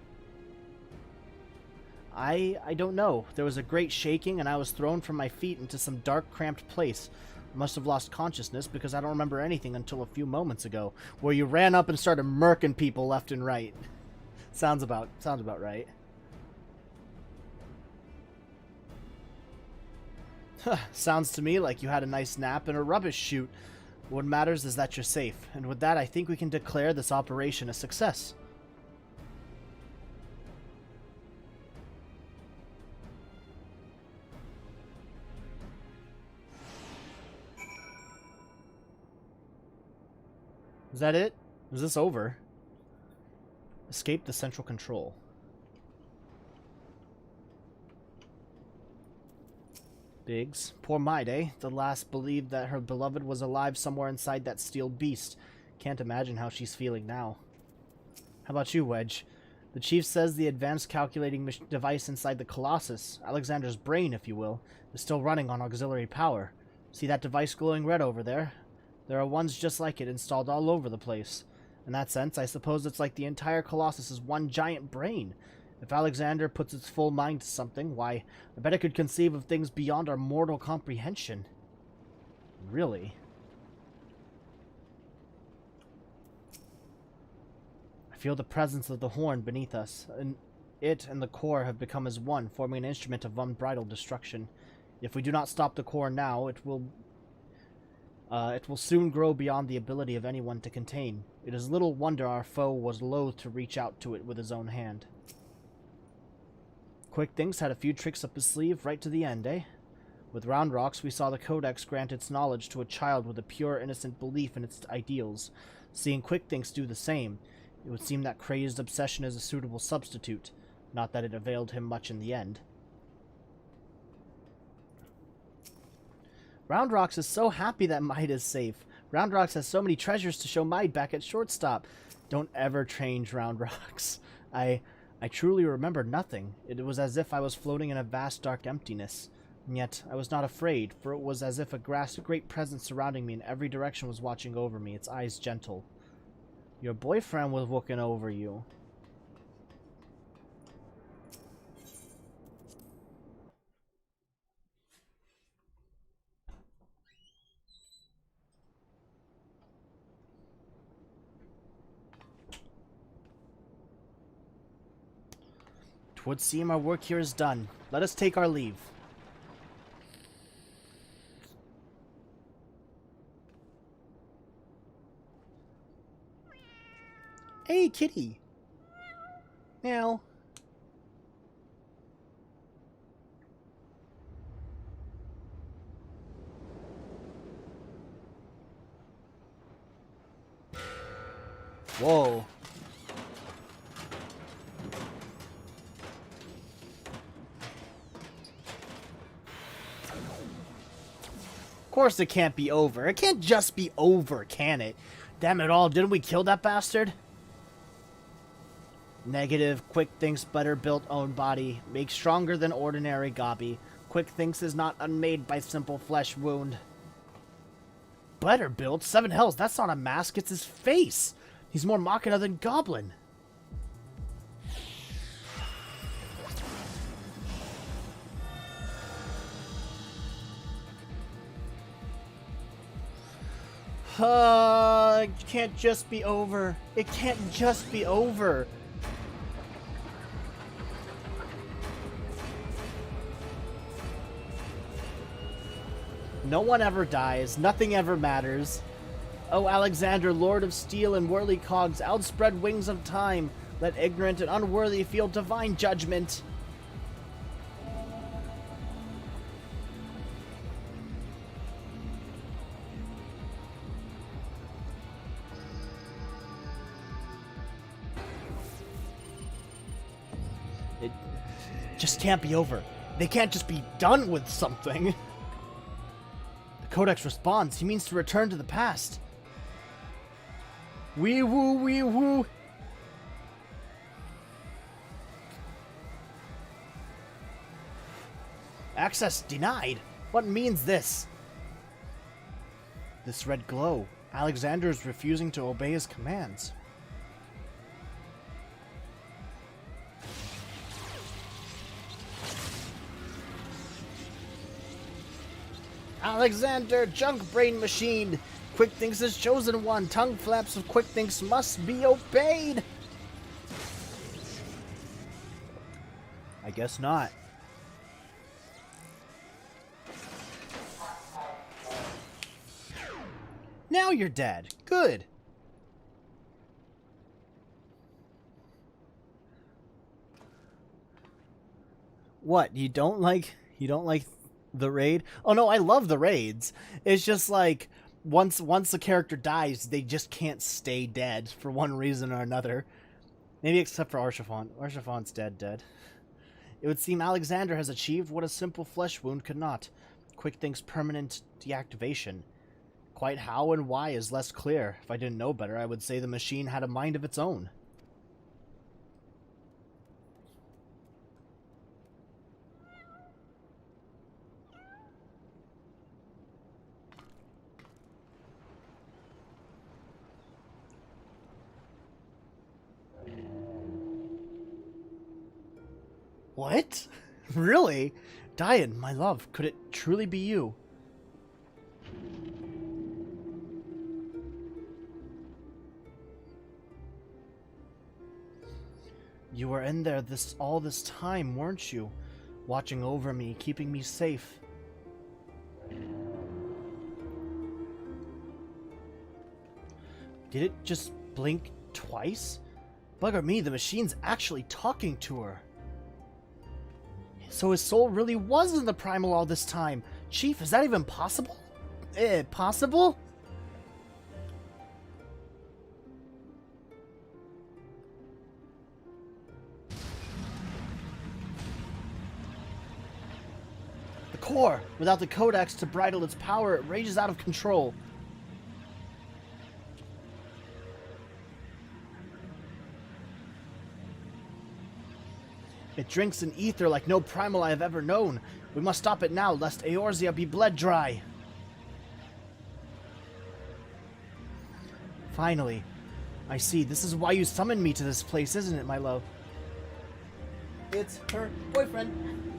A: I don't know. There was a great shaking and I was thrown from my feet into some dark, cramped place. Must have lost consciousness because I don't remember anything until a few moments ago, where you ran up and started murking people left and right. Sounds about right. Sounds to me like you had a nice nap in a rubbish chute. What matters is that you're safe, and with that I think we can declare this operation a success. Is that it? Is this over? Escape the central control. Biggs. Poor Maide. The last believed that her beloved was alive somewhere inside that steel beast. Can't imagine how she's feeling now. How about you, Wedge? The chief says the advanced calculating device inside the Colossus, Alexander's brain if you will, is still running on auxiliary power. See that device glowing red over there? There are ones just like it installed all over the place. In that sense, I suppose it's like the entire Colossus is one giant brain. If Alexander puts its full mind to something, why, I bet it could conceive of things beyond our mortal comprehension. Really? I feel the presence of the horn beneath us, and it and the core have become as one, forming an instrument of unbridled destruction. If we do not stop the core now, it will soon grow beyond the ability of anyone to contain. It is little wonder our foe was loath to reach out to it with his own hand. Quick Thinks had a few tricks up his sleeve right to the end, eh? With Round Rocks, we saw the Codex grant its knowledge to a child with a pure, innocent belief in its ideals. Seeing Quick Thinks do the same, it would seem that crazed obsession is a suitable substitute. Not that it availed him much in the end. Round Rocks is so happy that Mide is safe. Round Rocks has so many treasures to show Mide back at shortstop. Don't ever change, Round Rocks. I truly remember nothing. It was as if I was floating in a vast dark emptiness. And yet, I was not afraid, for it was as if a great presence surrounding me in every direction was watching over me, its eyes gentle. Your boyfriend was looking over you. Twould seem our work here is done. Let us take our leave. Hey, kitty. Meow. Whoa. Of course it can't be over. It can't just be over, can it? Damn it all, didn't we kill that bastard? Negative. Quick Thinks better built own body. Make stronger than ordinary Gobby. Quick Thinks is not unmade by simple flesh wound. Better built? Seven hells, that's not a mask, it's his face. He's more Machina than Goblin. It can't just be over. It can't just be over. No one ever dies. Nothing ever matters. O Alexander, Lord of Steel and whirly cogs, outspread wings of time, let ignorant and unworthy feel divine judgment. It just can't be over. They can't just be done with something. The Codex responds. He means to return to the past. Wee woo, wee woo. Access denied. What means this? This red glow. Alexander is refusing to obey his commands. Alexander, junk brain machine! Quickthink's chosen one! Tongue flaps of Quickthinks must be obeyed! I guess not. Now you're dead. Good. What? You don't like the raid? Oh no, I love the raids. It's just like once a character dies, they just can't stay dead for one reason or another. Maybe except for Arshafon. Arshafon's dead. It would seem Alexander has achieved what a simple flesh wound could not. Quickthink's permanent deactivation. Quite how and why is less clear. If I didn't know better, I would say the machine had a mind of its own. What? Really? Diane, my love, could it truly be you? You were in there all this time, weren't you? Watching over me, keeping me safe. Did it just blink twice? Bugger me, the machine's actually talking to her. So his soul really was in the primal all this time. Chief, is that even possible? Possible? The core! Without the codex to bridle its power, it rages out of control. It drinks an ether like no primal I have ever known. We must stop it now, lest Eorzea be bled dry. Finally. I see. This is why you summoned me to this place, isn't it, my love? It's her boyfriend.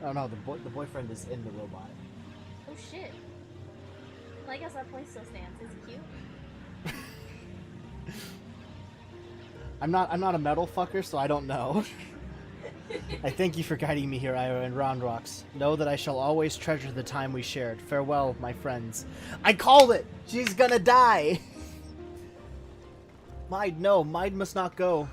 A: Oh no, the boyfriend is in the robot.
B: Oh shit. Well, I guess that point still stands. Is it cute?
A: I'm not a metal fucker, so I don't know. I thank you for guiding me here, Ira and Round Rocks. Know that I shall always treasure the time we shared. Farewell, my friends. I called it! She's gonna die! Mide, no. Mide must not go.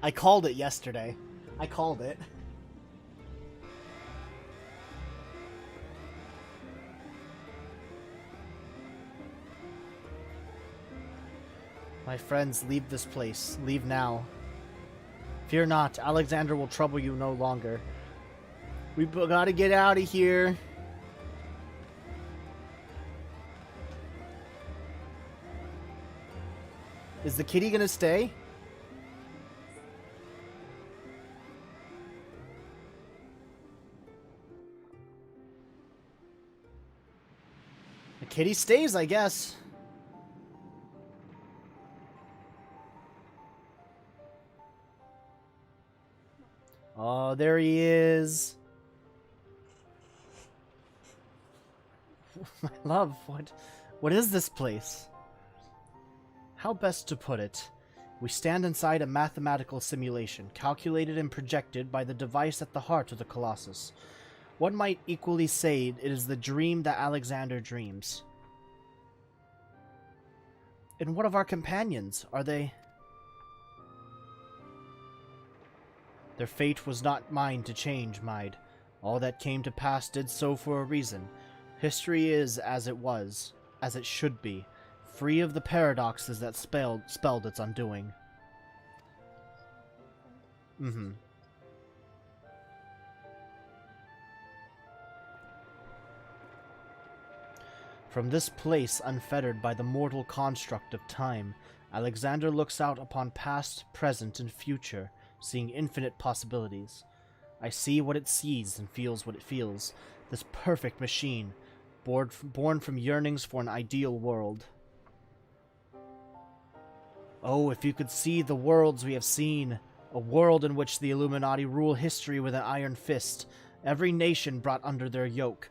A: I called it yesterday. I called it. My friends, leave this place. Leave now. Fear not, Alexander will trouble you no longer. We gotta get out of here. Is the kitty gonna stay? The kitty stays, I guess. Oh, there he is. My love, what is this place? How best to put it? We stand inside a mathematical simulation, calculated and projected by the device at the heart of the Colossus. One might equally say it is the dream that Alexander dreams. And what of our companions? Are they... Their fate was not mine to change, Mide. All that came to pass did so for a reason. History is as it was, as it should be, free of the paradoxes that spelled its undoing. Mm-hmm. From this place unfettered by the mortal construct of time, Alexander looks out upon past, present, and future, seeing infinite possibilities. I see what it sees and feels what it feels. This perfect machine, born from yearnings for an ideal world. Oh, if you could see the worlds we have seen, a world in which the Illuminati rule history with an iron fist, every nation brought under their yoke,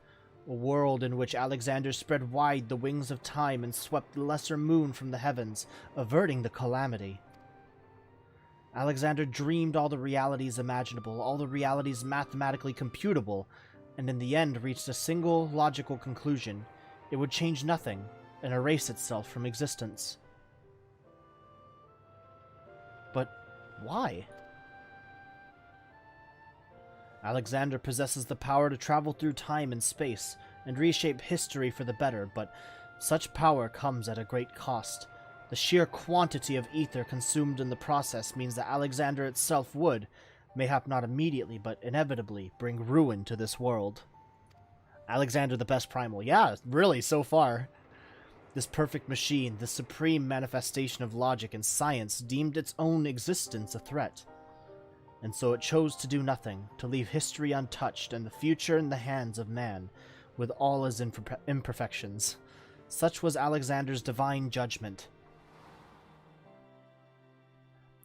A: a world in which Alexander spread wide the wings of time and swept the lesser moon from the heavens, averting the calamity. Alexander dreamed all the realities imaginable, all the realities mathematically computable, and in the end reached a single logical conclusion. It would change nothing and erase itself from existence. But why? Alexander possesses the power to travel through time and space and reshape history for the better, but such power comes at a great cost. The sheer quantity of ether consumed in the process means that Alexander itself would, mayhap not immediately, but inevitably, bring ruin to this world. Alexander the best primal. Yeah, really, so far. This perfect machine, this supreme manifestation of logic and science, deemed its own existence a threat. And so it chose to do nothing, to leave history untouched and the future in the hands of man, with all his imperfections. Such was Alexander's divine judgment.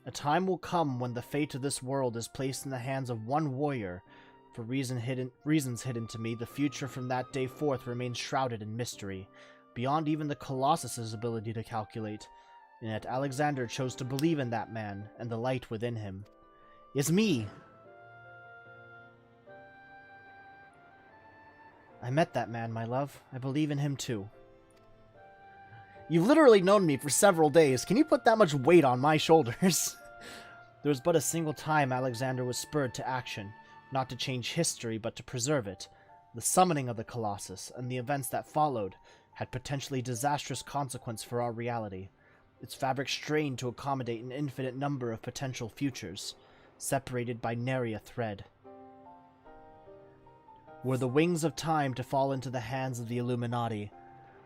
A: A time will come when the fate of this world is placed in the hands of one warrior. For reasons hidden to me, the future from that day forth remains shrouded in mystery, beyond even the Colossus's ability to calculate. And yet Alexander chose to believe in that man, and the light within him. It's me! I met that man, my love. I believe in him too. You've literally known me for several days. Can you put that much weight on my shoulders? There was but a single time Alexander was spurred to action, not to change history, but to preserve it. The summoning of the Colossus, and the events that followed, had potentially disastrous consequence for our reality. Its fabric strained to accommodate an infinite number of potential futures, separated by nary a thread. Were the wings of time to fall into the hands of the Illuminati,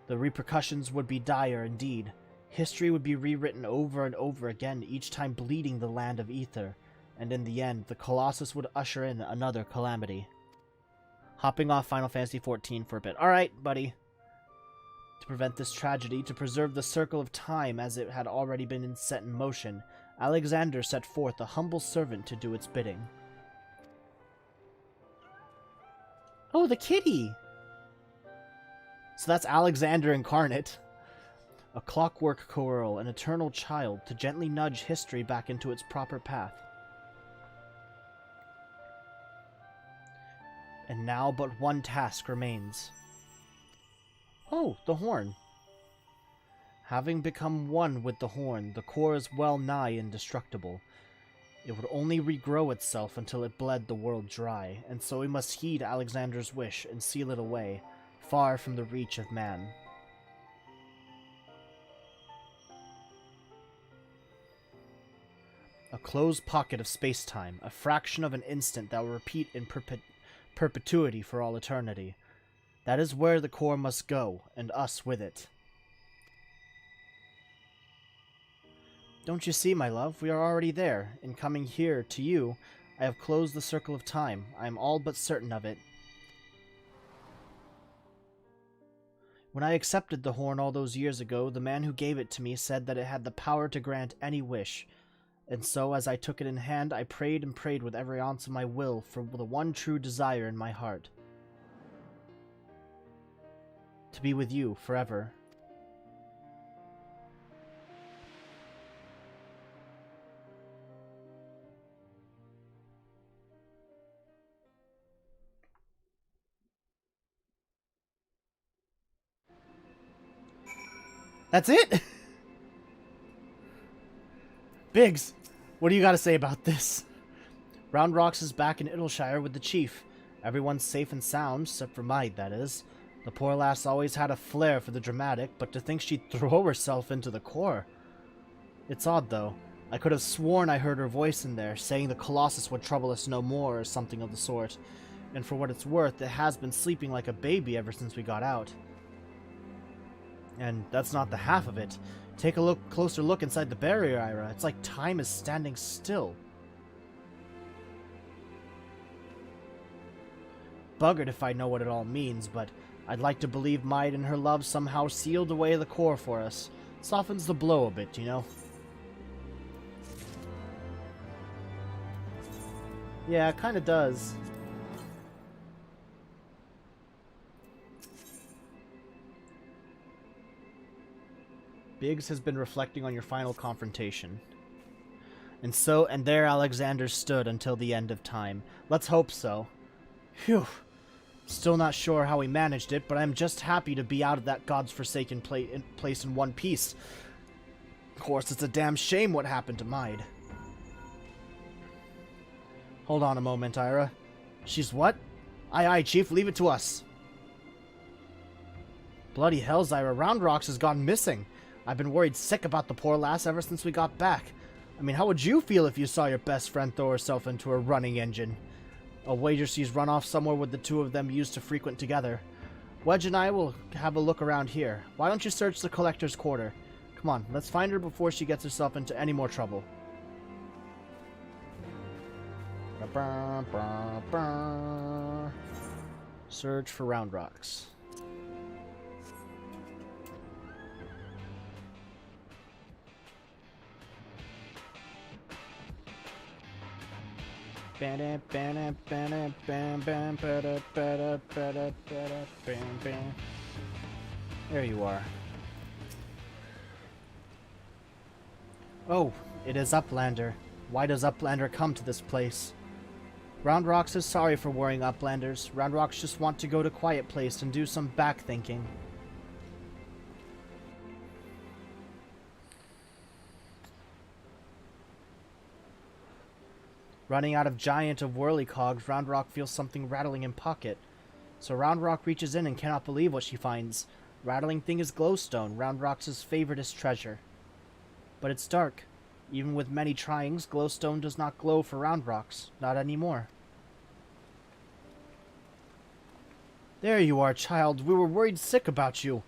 A: the repercussions would be dire indeed. History would be rewritten over and over again, each time bleeding the land of ether, and in the end, the Colossus would usher in another calamity. Hopping off Final Fantasy XIV for a bit. Alright, buddy. To prevent this tragedy, to preserve the circle of time as it had already been set in motion, Alexander set forth a humble servant to do its bidding. Oh, the kitty! So that's Alexander incarnate. A clockwork coral, an eternal child, to gently nudge history back into its proper path. And now but one task remains. Oh, the horn. Having become one with the horn, the core is well nigh indestructible. It would only regrow itself until it bled the world dry, and so we must heed Alexander's wish and seal it away, far from the reach of man. A closed pocket of space-time, a fraction of an instant that will repeat in perpetuity for all eternity. That is where the core must go, and us with it. Don't you see, my love? We are already there. In coming here to you, I have closed the circle of time. I am all but certain of it. When I accepted the horn all those years ago, the man who gave it to me said that it had the power to grant any wish. And so, as I took it in hand, I prayed and prayed with every ounce of my will for the one true desire in my heart. To be with you forever. That's it? Biggs, what do you got to say about this? Round Rocks is back in Idyllshire with the chief. Everyone's safe and sound, except for Maid, that is. The poor lass always had a flair for the dramatic, but to think she'd throw herself into the core. It's odd, though. I could have sworn I heard her voice in there, saying the Colossus would trouble us no more, or something of the sort. And for what it's worth, it has been sleeping like a baby ever since we got out. And that's not the half of it. Take a closer look inside the barrier, Ira. It's like time is standing still. Buggered if I know what it all means, but I'd like to believe Maid and her love somehow sealed away the core for us. Softens the blow a bit, you know? Yeah, it kinda does. Biggs has been reflecting on your final confrontation. And there Alexander stood until the end of time. Let's hope so. Phew. Still not sure how he managed it, but I'm just happy to be out of that god's-forsaken place in one piece. Of course, it's a damn shame what happened to Maid. Hold on a moment, Ira. She's what? Aye, aye, Chief, leave it to us. Bloody hell's, Ira, Round Rocks has gone missing. I've been worried sick about the poor lass ever since we got back. I mean, how would you feel if you saw your best friend throw herself into a running engine? A wager she's run off somewhere where the two of them used to frequent together. Wedge and I will have a look around here. Why don't you search the collector's quarter? Come on, let's find her before she gets herself into any more trouble. Search for Round Rocks. There you are. Oh, it is Uplander. Why does Uplander come to this place? Round Rocks is sorry for worrying Uplanders. Round Rocks just want to go to Quiet Place and do some back-thinking. Running out of giant of whirlycogs, Round Rock feels something rattling in pocket. So Round Rock reaches in and cannot believe what she finds. Rattling thing is glowstone, Round Rock's favoritist treasure. But it's dark. Even with many tryings, glowstone does not glow for Round Rocks. Not anymore. There you are, child. We were worried sick about you.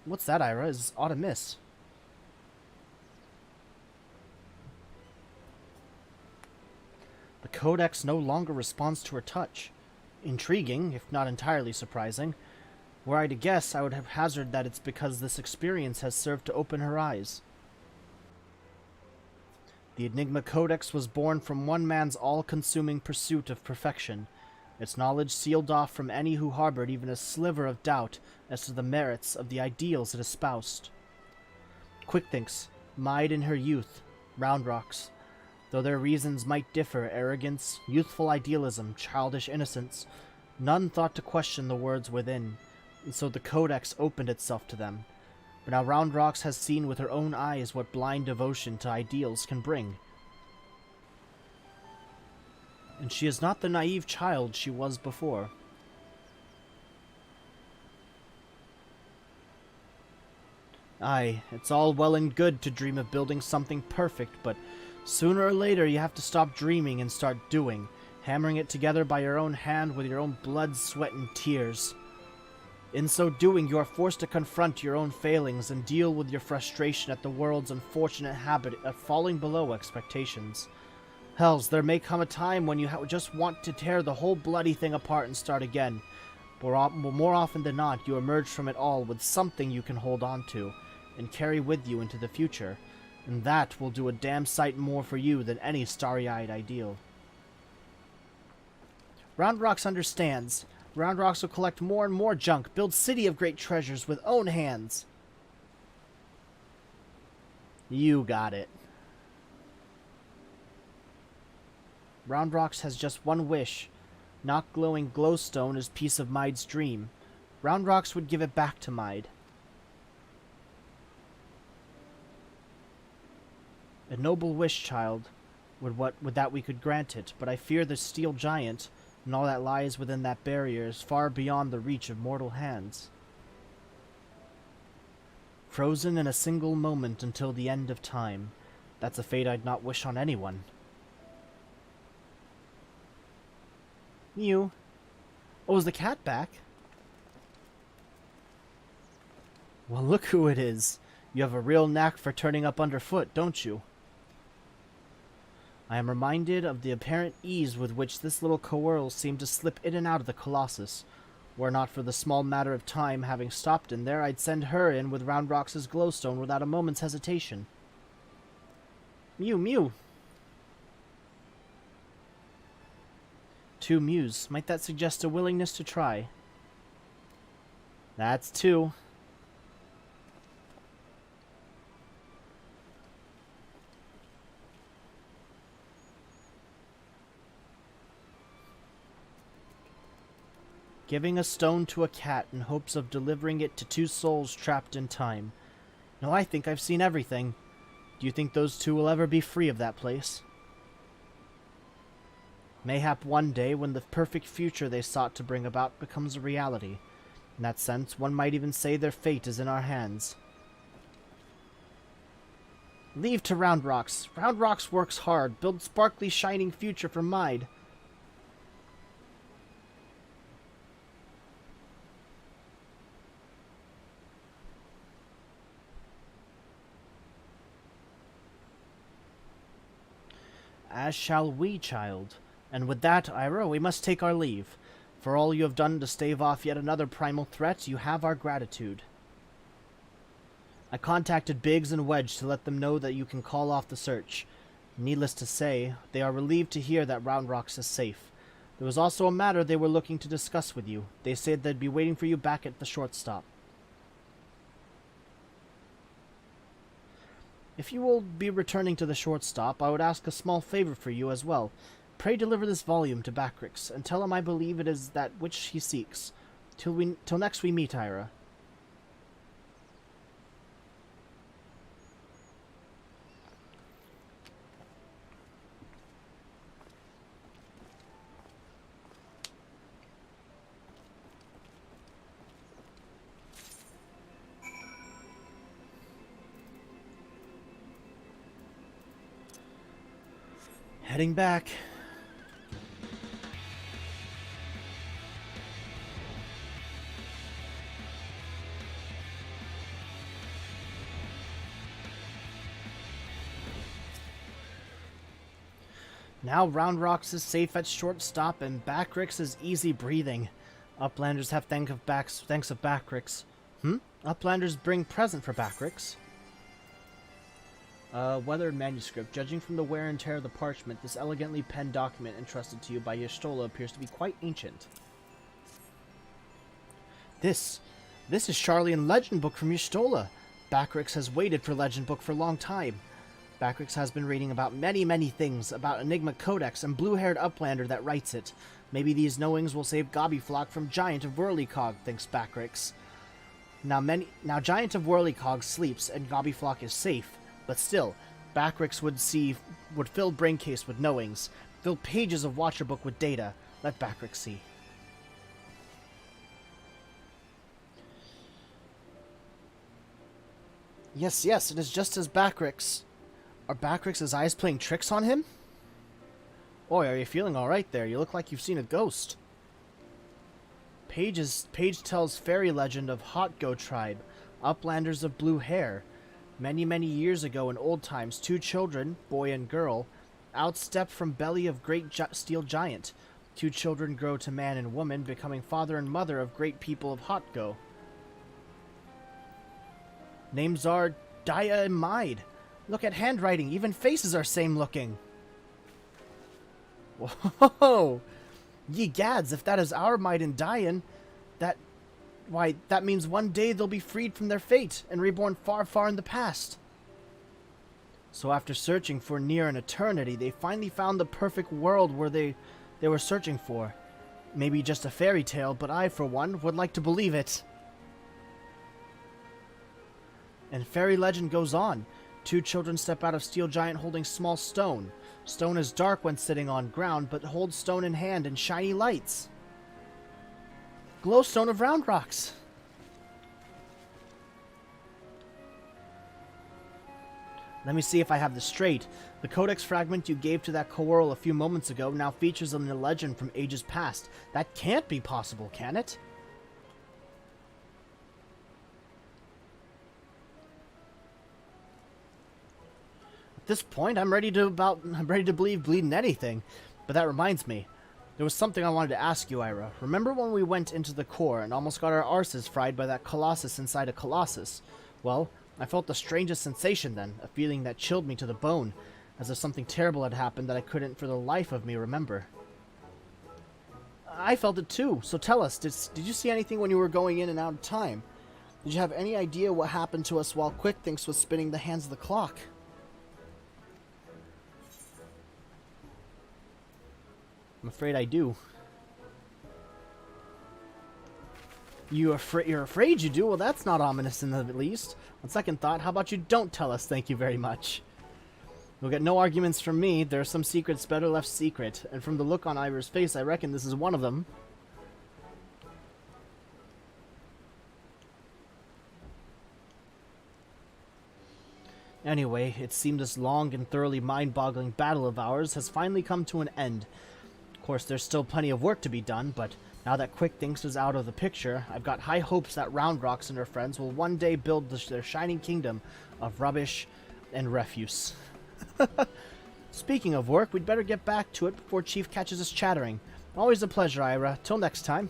A: What's that, Ira? Is ought to miss. The Codex no longer responds to her touch. Intriguing, if not entirely surprising. Were I to guess, I would have hazarded that it's because this experience has served to open her eyes. The Enigma Codex was born from one man's all-consuming pursuit of perfection, its knowledge sealed off from any who harbored even a sliver of doubt as to the merits of the ideals it espoused. Quick thinks, Maid in her youth, Round Rocks. Though their reasons might differ, arrogance, youthful idealism, childish innocence, none thought to question the words within, and so the Codex opened itself to them. But now Round Rocks has seen with her own eyes what blind devotion to ideals can bring. And she is not the naive child she was before. Aye, it's all well and good to dream of building something perfect, but sooner or later you have to stop dreaming and start doing, hammering it together by your own hand with your own blood, sweat, and tears. In so doing, you are forced to confront your own failings and deal with your frustration at the world's unfortunate habit of falling below expectations. Hells, there may come a time when you just want to tear the whole bloody thing apart and start again. But more often than not, you emerge from it all with something you can hold on to and carry with you into the future. And that will do a damn sight more for you than any starry-eyed ideal. Round Rocks understands. Round Rocks will collect more and more junk, build city of great treasures with own hands. You got it. Round Rocks has just one wish. Not glowing glowstone is piece of Maid's dream. Round Rocks would give it back to Maid. A noble wish, child. Would that we could grant it, but I fear the steel giant and all that lies within that barrier is far beyond the reach of mortal hands. Frozen in a single moment until the end of time. That's a fate I'd not wish on anyone. Mew. Oh, is the cat back? Well, look who it is. You have a real knack for turning up underfoot, don't you? I am reminded of the apparent ease with which this little coeurl seemed to slip in and out of the Colossus. Were not for the small matter of time having stopped in there, I'd send her in with Roundrox's glowstone without a moment's hesitation. Mew, mew. 2 mews. Might that suggest a willingness to try? That's 2. Giving a stone to a cat in hopes of delivering it to 2 souls trapped in time. No, I think I've seen everything. Do you think those 2 will ever be free of that place? Mayhap one day, when the perfect future they sought to bring about becomes a reality. In that sense, one might even say their fate is in our hands. Leave to Roundrox. Roundrox works hard. Build sparkly, shining future for Mide. As shall we, child. And with that, Ira, we must take our leave. For all you have done to stave off yet another primal threat, you have our gratitude. I contacted Biggs and Wedge to let them know that you can call off the search. Needless to say, they are relieved to hear that Roundrox is safe. There was also a matter they were looking to discuss with you. They said they'd be waiting for you back at the shortstop. If you will be returning to the shortstop, I would ask a small favor for you as well. Pray deliver this volume to Backrix, and tell him I believe it is that which he seeks. Till next we meet, Ira. Heading back. Now Roundrox is safe at shortstop and Backrix is easy breathing. Uplanders have thanks of Backrix. Uplanders bring present for Backrix. Weathered manuscript. Judging from the wear and tear of the parchment, this elegantly penned document entrusted to you by Y'shtola appears to be quite ancient. This is Charlian Legend Book from Y'shtola. Backrix has waited for Legend Book for a long time. Backrix has been reading about many things, about Enigma Codex and blue-haired Uplander that writes it. Maybe these knowings will save Gobbyflock from Giant of Whirlycog, thinks Backrix. Now Giant of Whirlycog sleeps and Gobbyflock is safe. But still, Backrix would fill Braincase with knowings, fill pages of Watcher Book with data. Let Backrix see. Yes, it is just as Backrix. Are Backrix's eyes playing tricks on him? Boy, are you feeling alright there? You look like you've seen a ghost. Page tells fairy legend of Hot Go tribe, uplanders of blue hair. Many years ago in old times, 2 children, boy and girl, outstepped from belly of great steel giant. 2 children grow to man and woman, becoming father and mother of great people of Hot Go. Names are Daya and Mide. Look at handwriting, even faces are same looking. Whoa! Ye gads, if that is our Mide and Dayan, that means one day they'll be freed from their fate and reborn far in the past. So after searching for near an eternity, they finally found the perfect world where they were searching for. Maybe just a fairy tale, but I, for one, would like to believe it. And fairy legend goes on. 2 children step out of steel giant holding small stone. Stone is dark when sitting on ground, but holds stone in hand and shiny lights. Glowstone of Roundrox. Let me see if I have this straight. The codex fragment you gave to that coeurl a few moments ago now features in a legend from ages past. That can't be possible, can it? this point, I'm ready to believe bleeding anything. But that reminds me. There was something I wanted to ask you, Ira. Remember when we went into the core and almost got our arses fried by that colossus inside a colossus? Well, I felt the strangest sensation then, a feeling that chilled me to the bone, as if something terrible had happened that I couldn't for the life of me remember. I felt it too, so tell us, did you see anything when you were going in and out of time? Did you have any idea what happened to us while Quick Thinks was spinning the hands of the clock? I'm afraid I do. You're afraid you do? Well, that's not ominous in the least. On second thought, how about you don't tell us thank you very much? You'll get no arguments from me. There are some secrets better left secret. And from the look on Ira's face, I reckon this is one of them. Anyway, it seemed this long and thoroughly mind-boggling battle of ours has finally come to an end. Of course, there's still plenty of work to be done, but now that Quick Thinks is out of the picture, I've got high hopes that Roundrocks and her friends will one day build their shining kingdom of rubbish and refuse. Speaking of work, we'd better get back to it before Chief catches us chattering. Always a pleasure, Ira. Till next time.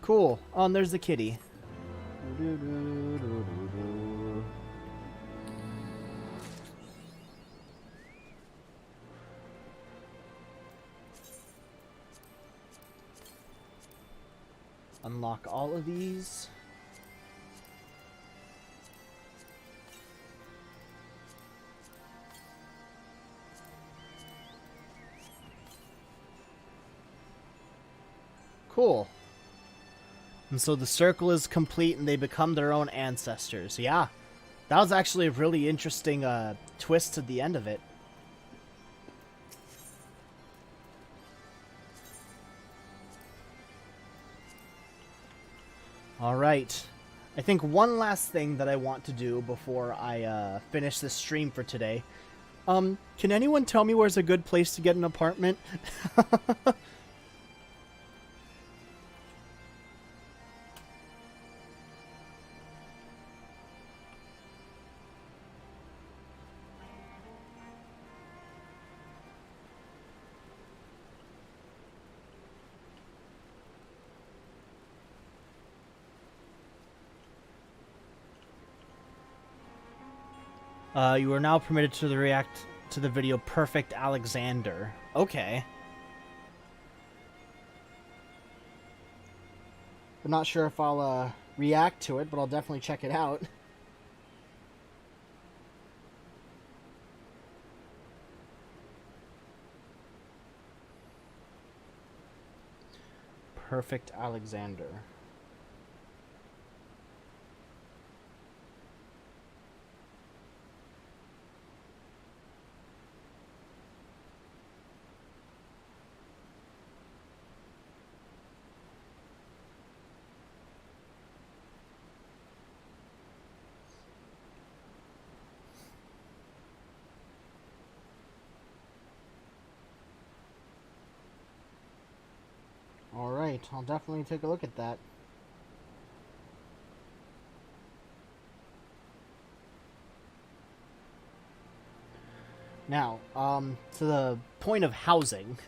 A: Cool. Oh, and there's the kitty. Unlock all of these. Cool. And so the circle is complete and they become their own ancestors. Yeah. That was actually a really interesting twist to the end of it. Alright. I think one last thing that I want to do before I finish this stream for today. Can anyone tell me where's a good place to get an apartment? You are now permitted to react to the video Perfect Alexander. Okay. I'm not sure if I'll react to it, but I'll definitely check it out. Perfect Alexander. Alright, I'll definitely take a look at that. Now, to the point of housing.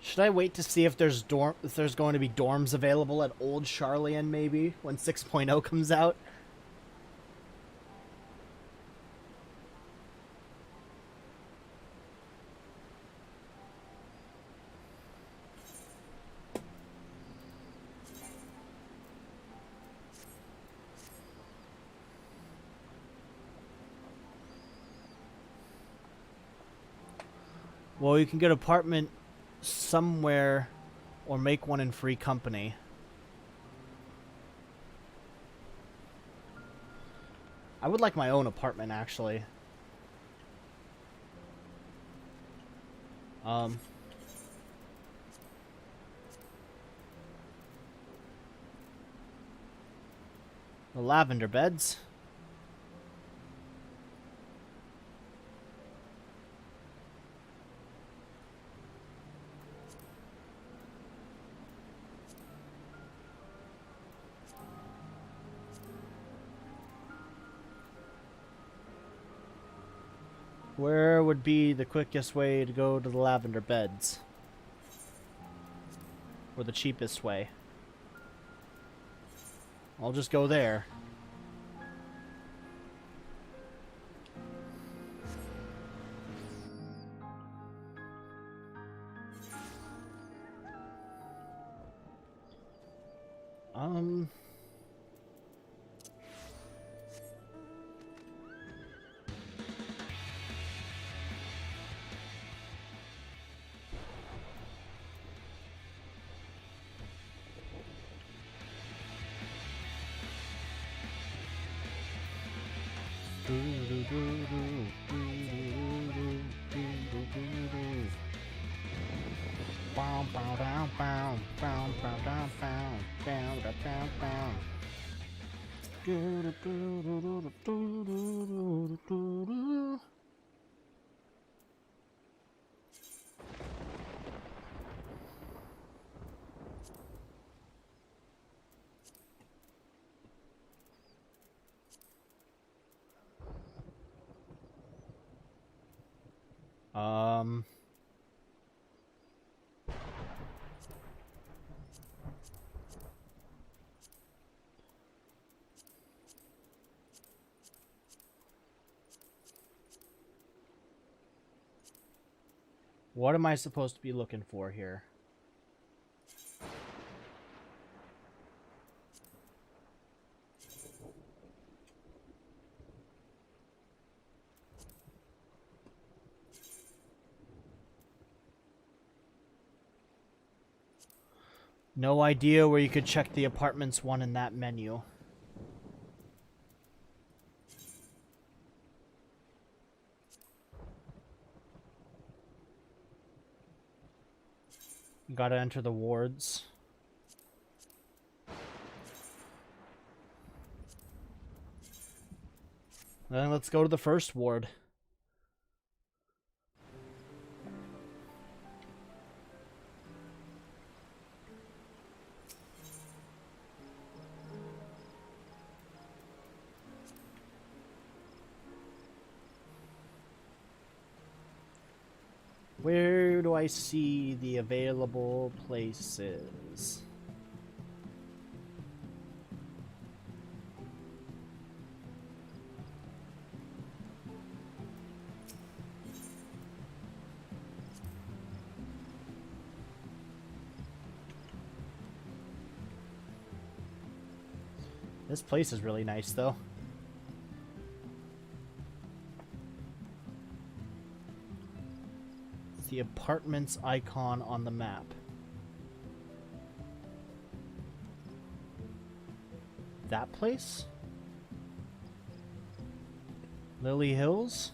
A: Should I wait to see if there's going to be dorms available at Old Charlian maybe when 6.0 comes out? Well, you can get an apartment somewhere or make one in free company. I would like my own apartment, actually. The lavender beds. Where would be the quickest way to go to the lavender beds? Or the cheapest way? I'll just go there. What am I supposed to be looking for here? No idea where you could check the apartments one in that menu. Gotta enter the wards. Then let's go to the first ward. Where do I see the available places? This place is really nice, though. The apartments icon on the map. That place? Lily Hills?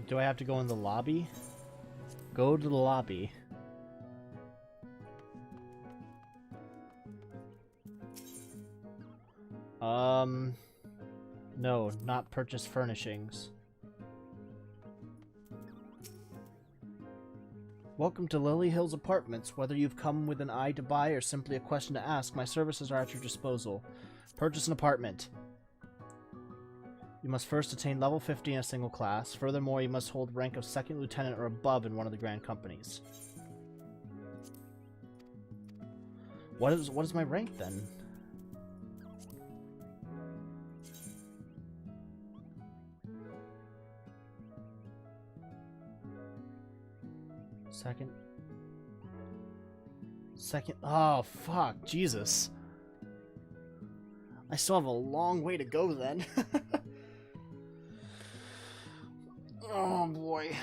A: Do I have to go in the lobby? Go to the lobby. No, not purchase furnishings. Welcome to Lily Hills Apartments. Whether you've come with an eye to buy or simply a question to ask, my services are at your disposal. Purchase an apartment. You must first attain level 50 in a single class. Furthermore, you must hold rank of second lieutenant or above in one of the grand companies. What is my rank then? Second. Oh, fuck. Jesus. I still have a long way to go then. Oh, boy.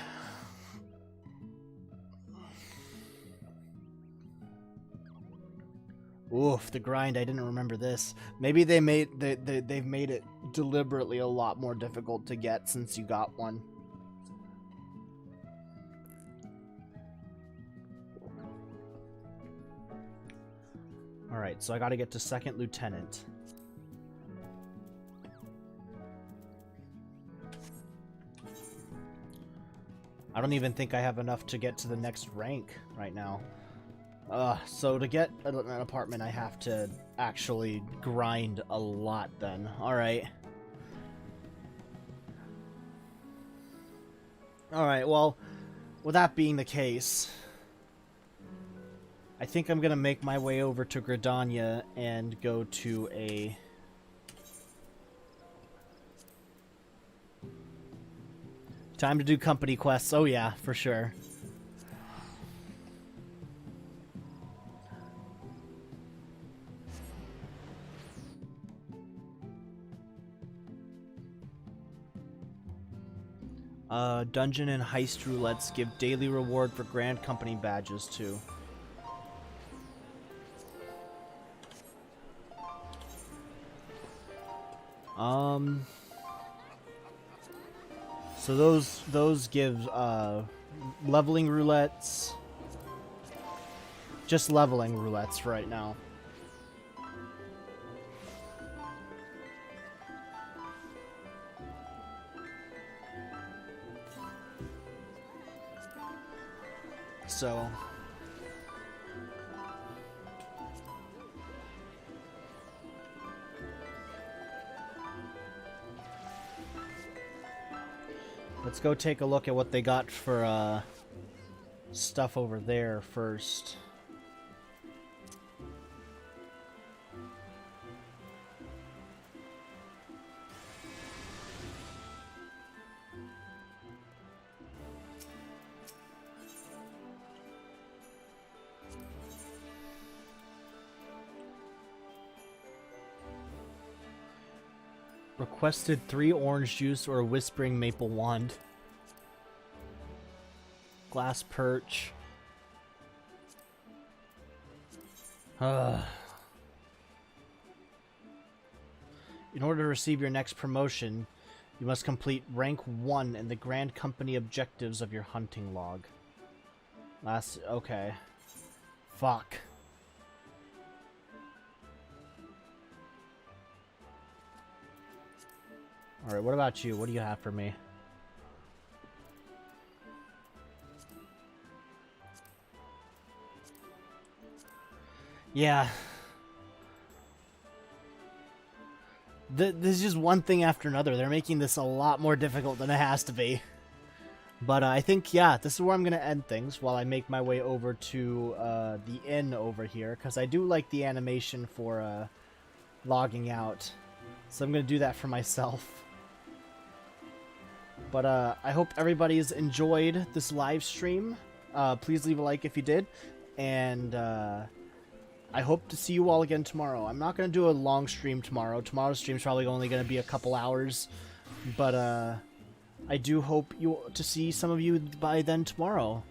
A: Oof, the grind. I didn't remember this. Maybe they've made it deliberately a lot more difficult to get since you got one. Alright, so I gotta get to second lieutenant. I don't even think I have enough to get to the next rank right now. So to get an apartment, I have to actually grind a lot then. Alright. Alright, well, with that being the case, I think I'm gonna make my way over to Gridania and go to a... Time to do company quests. Oh yeah, for sure. Dungeon and heist roulettes give daily reward for grand company badges too. So those give leveling roulettes. Just leveling roulettes right now. So let's go take a look at what they got for stuff over there first. Requested 3 orange juice or a whispering maple wand. Glass perch. In order to receive your next promotion, you must complete rank 1 in the grand company objectives of your hunting log. Okay. Fuck. Alright, what about you? What do you have for me? Yeah. This is just one thing after another. They're making this a lot more difficult than it has to be. But I think, yeah, this is where I'm going to end things while I make my way over to the inn over here. Because I do like the animation for logging out. So I'm going to do that for myself. But I hope everybody's enjoyed this live stream. Please leave a like if you did. And I hope to see you all again tomorrow. I'm not going to do a long stream tomorrow. Tomorrow's stream's probably only going to be a couple hours. But I do hope to see some of you by then tomorrow.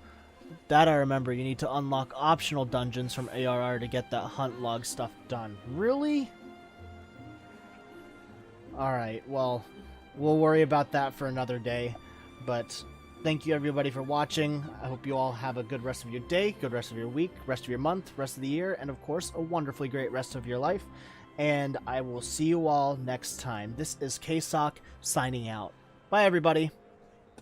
A: That I remember, you need to unlock optional dungeons from ARR to get that hunt log stuff done. Really? Alright, well, we'll worry about that for another day. But thank you everybody for watching. I hope you all have a good rest of your day, good rest of your week, rest of your month, rest of the year, and of course, a wonderfully great rest of your life. And I will see you all next time. This is K-Sawk signing out. Bye, everybody.